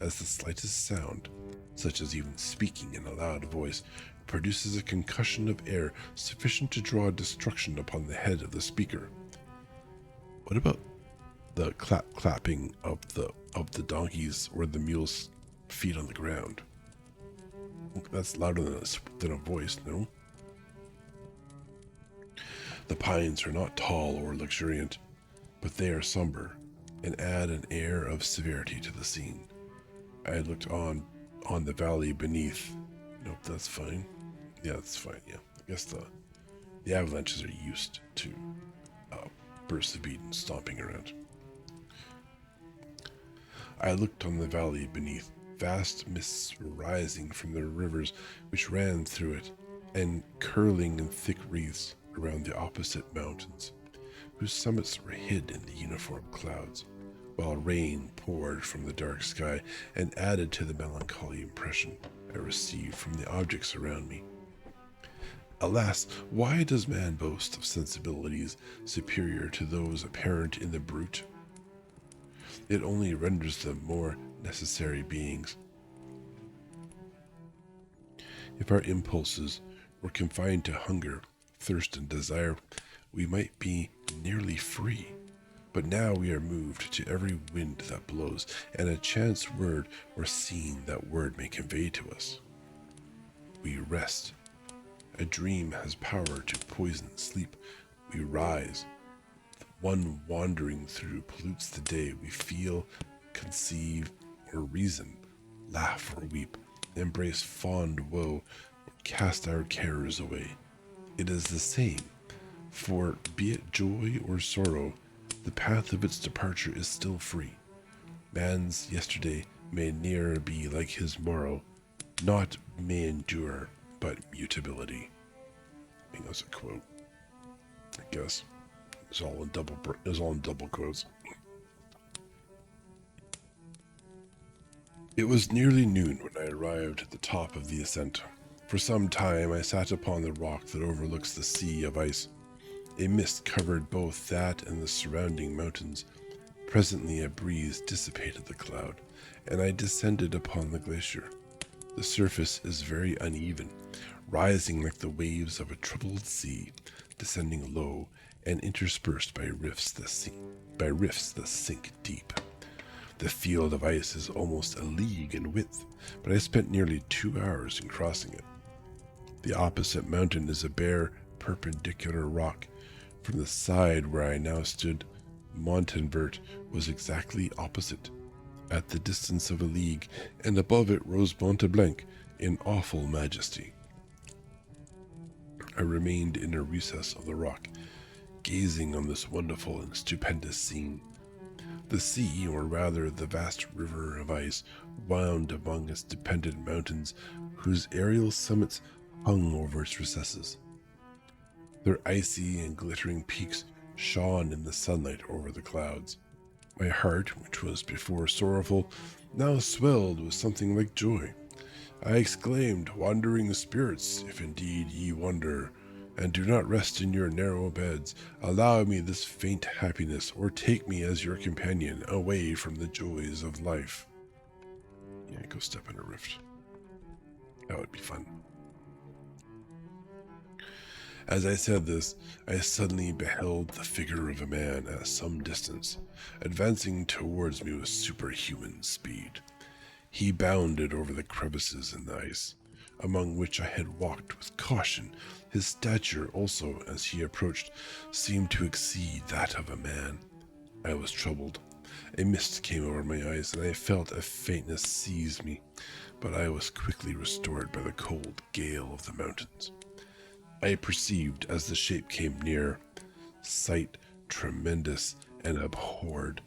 as the slightest sound, such as even speaking in a loud voice, produces a concussion of air sufficient to draw destruction upon the head of the speaker. What about the clapping of the donkeys or the mules' feet on the ground? That's louder than a voice, no? The pines are not tall or luxuriant, but they are somber and add an air of severity to the scene. I looked on the valley beneath. Nope, that's fine. Yeah, that's fine. Yeah, I guess the avalanches are used to bursts of beat and stomping around. I looked on the valley beneath. Vast mists were rising from the rivers which ran through it, and curling in thick wreaths around the opposite mountains, whose summits were hid in the uniform clouds, while rain poured from the dark sky and added to the melancholy impression I received from the objects around me. Alas, why does man boast of sensibilities superior to those apparent in the brute? It only renders them more necessary beings. If our impulses were confined to hunger, thirst, and desire, we might be nearly free. But now we are moved to every wind that blows, and a chance word or scene that word may convey to us. We rest. A dream has power to poison sleep. We rise. One wandering through pollutes the day. We feel, conceive, or reason, laugh or weep, embrace fond woe, or cast our cares away. It is the same, for be it joy or sorrow, the path of its departure is still free. Man's yesterday may ne'er be like his morrow, naught may endure but mutability. I think that's a quote, I guess. It was all in double quotes. It was nearly noon when I arrived at the top of the ascent. For some time I sat upon the rock that overlooks the sea of ice. A mist covered both that and the surrounding mountains. Presently a breeze dissipated the cloud, and I descended upon the glacier. The surface is very uneven, rising like the waves of a troubled sea, descending low and interspersed by rifts that sink deep. The field of ice is almost a league in width, but I spent nearly 2 hours in crossing it. The opposite mountain is a bare, perpendicular rock. From the side where I now stood, Montanvert was exactly opposite, at the distance of a league, and above it rose Monteblanc in awful majesty. I remained in a recess of the rock, gazing on this wonderful and stupendous scene. The sea, or rather the vast river of ice, wound among its dependent mountains, whose aerial summits hung over its recesses. Their icy and glittering peaks shone in the sunlight over the clouds. My heart, which was before sorrowful, now swelled with something like joy. I exclaimed, "Wandering spirits, if indeed ye wander, and do not rest in your narrow beds, allow me this faint happiness, or take me as your companion away from the joys of life." Yeah, go step in a rift. That would be fun. As I said this, I suddenly beheld the figure of a man at some distance, advancing towards me with superhuman speed. He bounded over the crevices in the ice, among which I had walked with caution. His stature also, as he approached, seemed to exceed that of a man. I was troubled. A mist came over my eyes, and I felt a faintness seize me, but I was quickly restored by the cold gale of the mountains. I perceived, as the shape came near, sight tremendous and abhorred,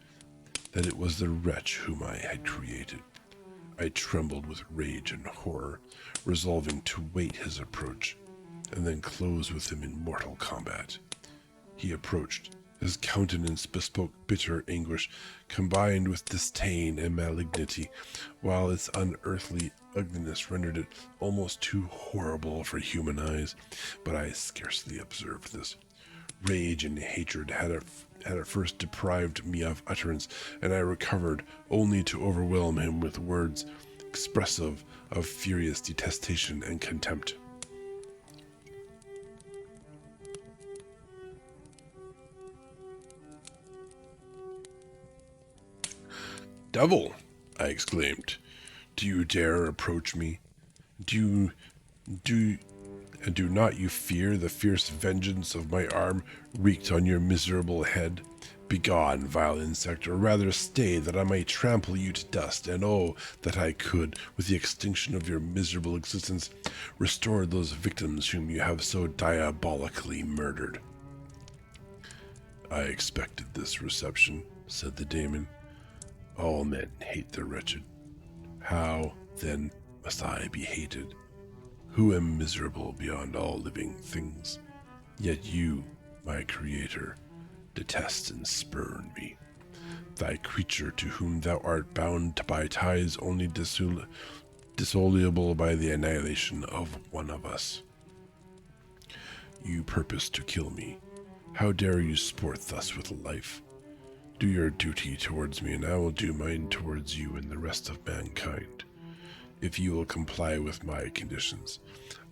that it was the wretch whom I had created. I trembled with rage and horror, resolving to wait his approach, and then close with him in mortal combat. He approached. His countenance bespoke bitter anguish, combined with disdain and malignity, while its unearthly ugliness rendered it almost too horrible for human eyes. But I scarcely observed this. Rage and hatred had at first deprived me of utterance, and I recovered only to overwhelm him with words expressive of furious detestation and contempt. "Devil!" I exclaimed. "Do you dare approach me? Do not you fear the fierce vengeance of my arm wreaked on your miserable head? Begone, vile insect, or rather stay, that I may trample you to dust, and oh, that I could, with the extinction of your miserable existence, restore those victims whom you have so diabolically murdered." "I expected this reception," said the daemon. "All men hate the wretched. How, then, must I be hated, who am miserable beyond all living things? Yet you, my creator, detest and spurn me, thy creature to whom thou art bound by ties only dissoluble by the annihilation of one of us. You purpose to kill me. How dare you sport thus with life? Do your duty towards me, and I will do mine towards you and the rest of mankind. If you will comply with my conditions,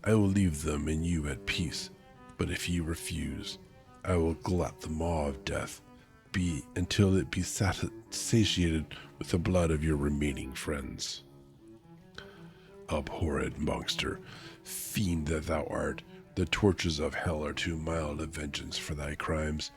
I will leave them and you at peace. But if you refuse, I will glut the maw of death, until it be satiated with the blood of your remaining friends. Abhorred monster, fiend that thou art, the tortures of hell are too mild a vengeance for thy crimes.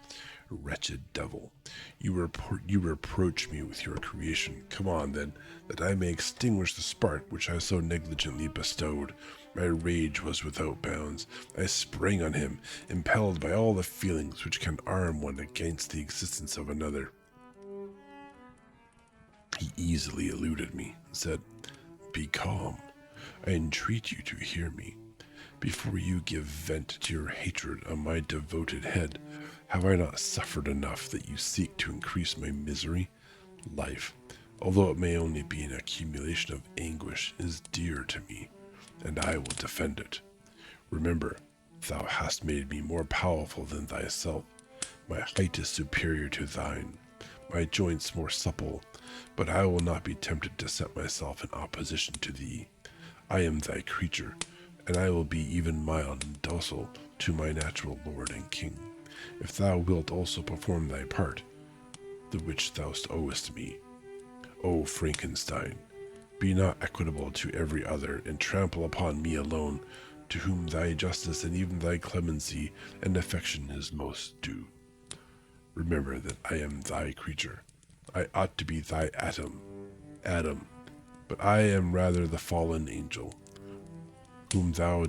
Wretched devil, you reproach me with your creation. Come on, then, that I may extinguish the spark which I so negligently bestowed. My rage was without bounds. I sprang on him, impelled by all the feelings which can arm one against the existence of another. He easily eluded me, and said, "Be calm. I entreat you to hear me. Before you give vent to your hatred on my devoted head, have I not suffered enough that you seek to increase my misery? Life, although it may only be an accumulation of anguish, is dear to me, and I will defend it. Remember, thou hast made me more powerful than thyself. My height is superior to thine, my joints more supple, but I will not be tempted to set myself in opposition to thee. I am thy creature, and I will be even mild and docile to my natural lord and king, if thou wilt also perform thy part, the which thou owest me. O Frankenstein, be not equitable to every other, and trample upon me alone, to whom thy justice and even thy clemency and affection is most due. Remember that I am thy creature. I ought to be thy Adam, but I am rather the fallen angel, whom thou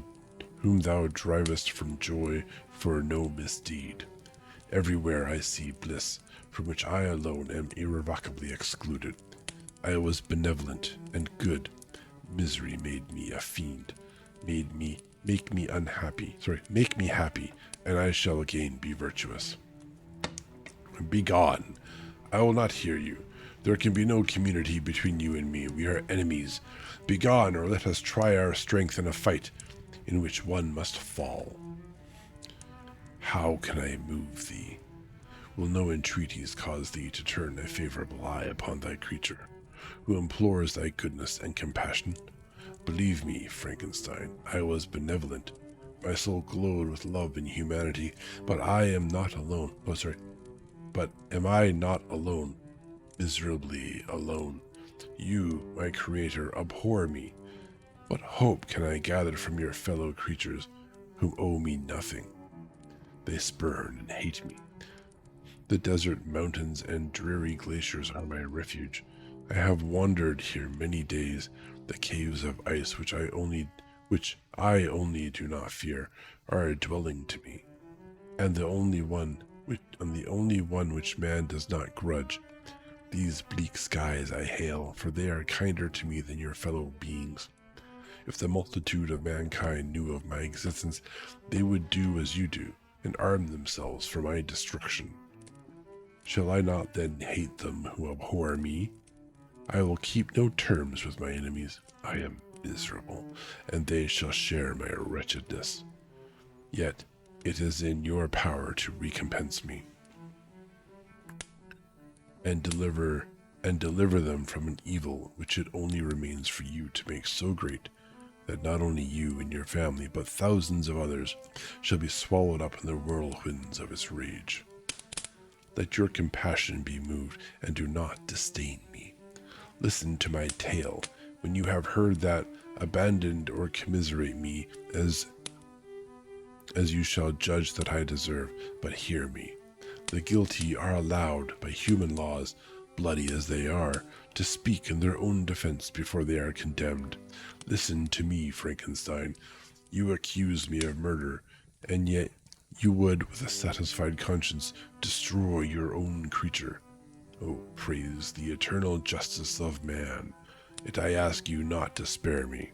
drivest from joy for no misdeed. Everywhere I see bliss, from which I alone am irrevocably excluded. I was benevolent and good. Misery made me a fiend, make me happy, and I shall again be virtuous. Begone. I will not hear you. There can be no community between you and me. We are enemies. Begone, or let us try our strength in a fight, in which one must fall. How can I move thee? Will no entreaties cause thee to turn a favorable eye upon thy creature, who implores thy goodness and compassion? Believe me, Frankenstein, I was benevolent. My soul glowed with love and humanity, but I am not alone. But am I not alone? Miserably alone. You, my creator, abhor me. What hope can I gather from your fellow creatures, who owe me nothing? They spurn and hate me. The desert mountains and dreary glaciers are my refuge. I have wandered here many days. The caves of ice which I only do not fear are a dwelling to me, and the only one which man does not grudge. These bleak skies I hail, for they are kinder to me than your fellow beings. If the multitude of mankind knew of my existence, they would do as you do, and arm themselves for my destruction. Shall I not then hate them who abhor me? I will keep no terms with my enemies. I am miserable, and they shall share my wretchedness. Yet it is in your power to recompense me, and deliver them from an evil which it only remains for you to make so great that not only you and your family, but thousands of others shall be swallowed up in the whirlwinds of its rage. Let your compassion be moved, and do not disdain me. Listen to my tale. When you have heard that, abandon or commiserate me as you shall judge that I deserve, but hear me. The guilty are allowed by human laws, bloody as they are, to speak in their own defense before they are condemned. Listen to me, Frankenstein. You accuse me of murder, and yet you would, with a satisfied conscience, destroy your own creature. Oh, praise the eternal justice of man. Yet I ask you not to spare me.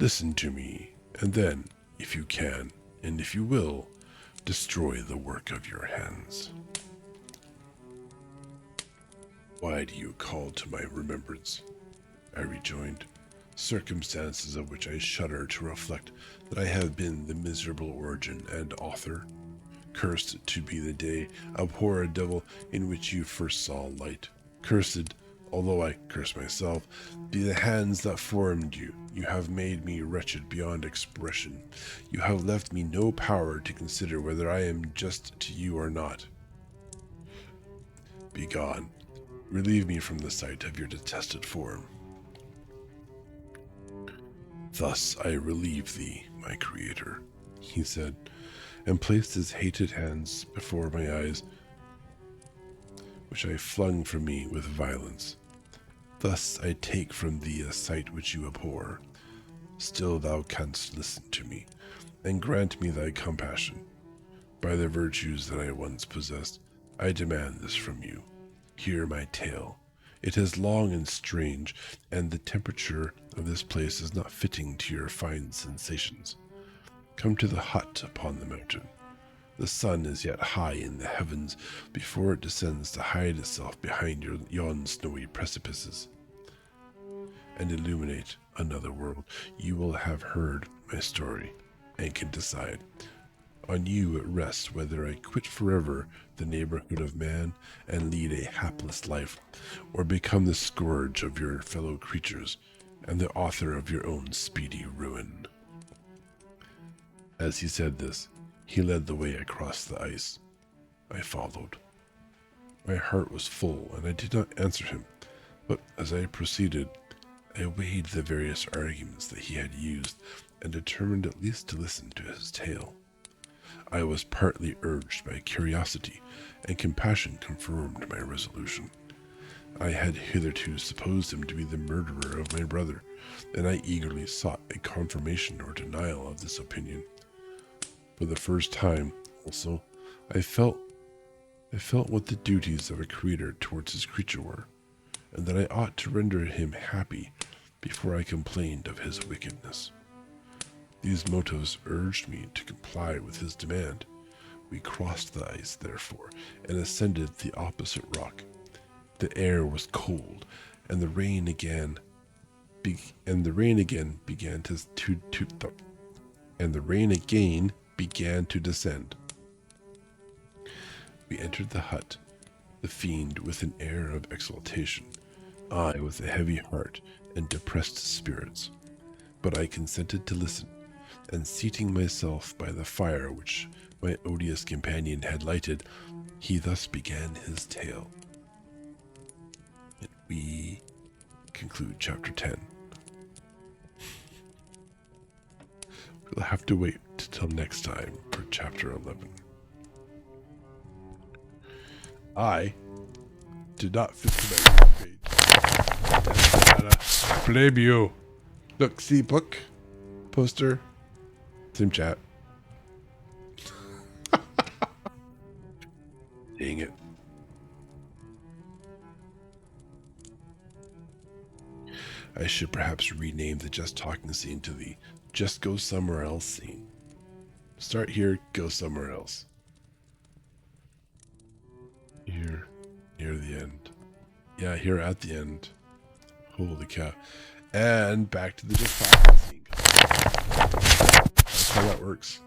Listen to me, and then, if you can, and if you will, destroy the work of your hands. Why do you call to my remembrance? I rejoined, circumstances of which I shudder to reflect that I have been the miserable origin and author. Cursed to be the day, abhorred devil, in which you first saw light. Cursed, although I curse myself, be the hands that formed you. You have made me wretched beyond expression. You have left me no power to consider whether I am just to you or not. Begone. Relieve me from the sight of your detested form. Thus I relieve thee, my creator, he said, and placed his hated hands before my eyes, which I flung from me with violence. Thus I take from thee a sight which you abhor. Still thou canst listen to me, and grant me thy compassion. By the virtues that I once possessed, I demand this from you. Hear my tale. It is long and strange, and the temperature of this place is not fitting to your fine sensations. Come to the hut upon the mountain. The sun is yet high in the heavens before it descends to hide itself behind yon snowy precipices and illuminate another world. You will have heard my story and can decide. On you it rests whether I quit forever the neighborhood of man and lead a hapless life, or become the scourge of your fellow creatures and the author of your own speedy ruin. As he said this, he led the way across the ice. I followed. My heart was full, and I did not answer him, but as I proceeded, I weighed the various arguments that he had used and determined at least to listen to his tale. I was partly urged by curiosity, and compassion confirmed my resolution. I had hitherto supposed him to be the murderer of my brother, and I eagerly sought a confirmation or denial of this opinion. For the first time, also, I felt what the duties of a creator towards his creature were, and that I ought to render him happy before I complained of his wickedness. These motives urged me to comply with his demand. We crossed the ice, therefore, and ascended the opposite rock. The air was cold, and the rain again began to descend. We entered the hut, the fiend with an air of exultation, I with a heavy heart and depressed spirits. But I consented to listen, and seating myself by the fire which my odious companion had lighted, he thus began his tale. And we conclude chapter 10. We'll have to wait till next time for chapter 11. I did not fit to my page. Blame you. Look, see book, poster, same chat. Dang it. I should perhaps rename the just talking scene to the just go somewhere else scene. Start here, go somewhere else. Here, near the end. Yeah, here at the end. Holy cow. And back to the just talking scene. That's how that works.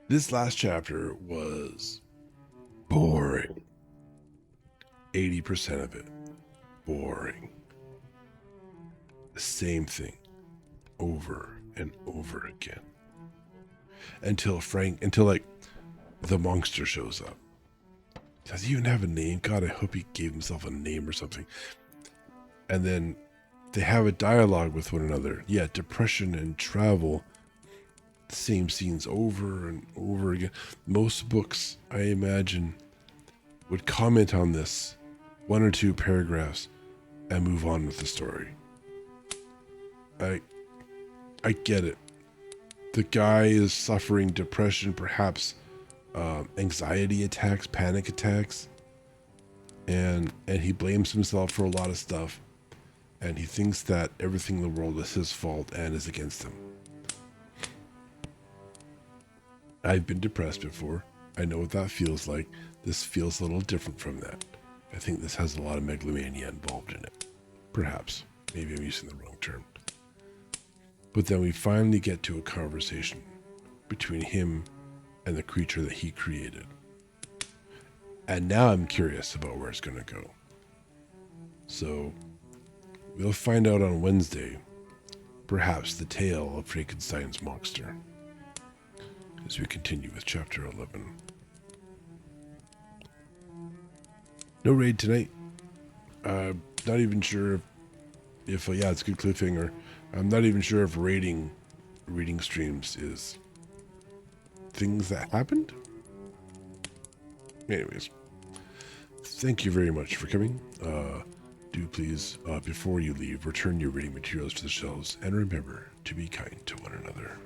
This last chapter was boring. 80% of it. Boring. The same thing. Over and over again. Until like the monster shows up. Does he even have a name? God, I hope he gave himself a name or something. And then they have a dialogue with one another. Yeah, depression and travel. Same scenes over and over again. Most books, I imagine, would comment on this, 1 or 2 paragraphs, and move on with the story. I get it. The guy is suffering depression, perhaps anxiety attacks, panic attacks, and he blames himself for a lot of stuff, and he thinks that everything in the world is his fault and is against him. I've been depressed before. I know what that feels like. This feels a little different from that. I think this has a lot of megalomania involved in it. Perhaps. Maybe I'm using the wrong term. But then we finally get to a conversation between him and the creature that he created. And now I'm curious about where it's going to go. So we'll find out on Wednesday, perhaps the tale of Frankenstein's monster, as we continue with chapter 11. No raid tonight. Not even sure if yeah, it's a good cliffhanger. I'm not even sure if reading streams is things that happened. Anyways, thank you very much for coming. Do please, before you leave, return your reading materials to the shelves, and remember to be kind to one another.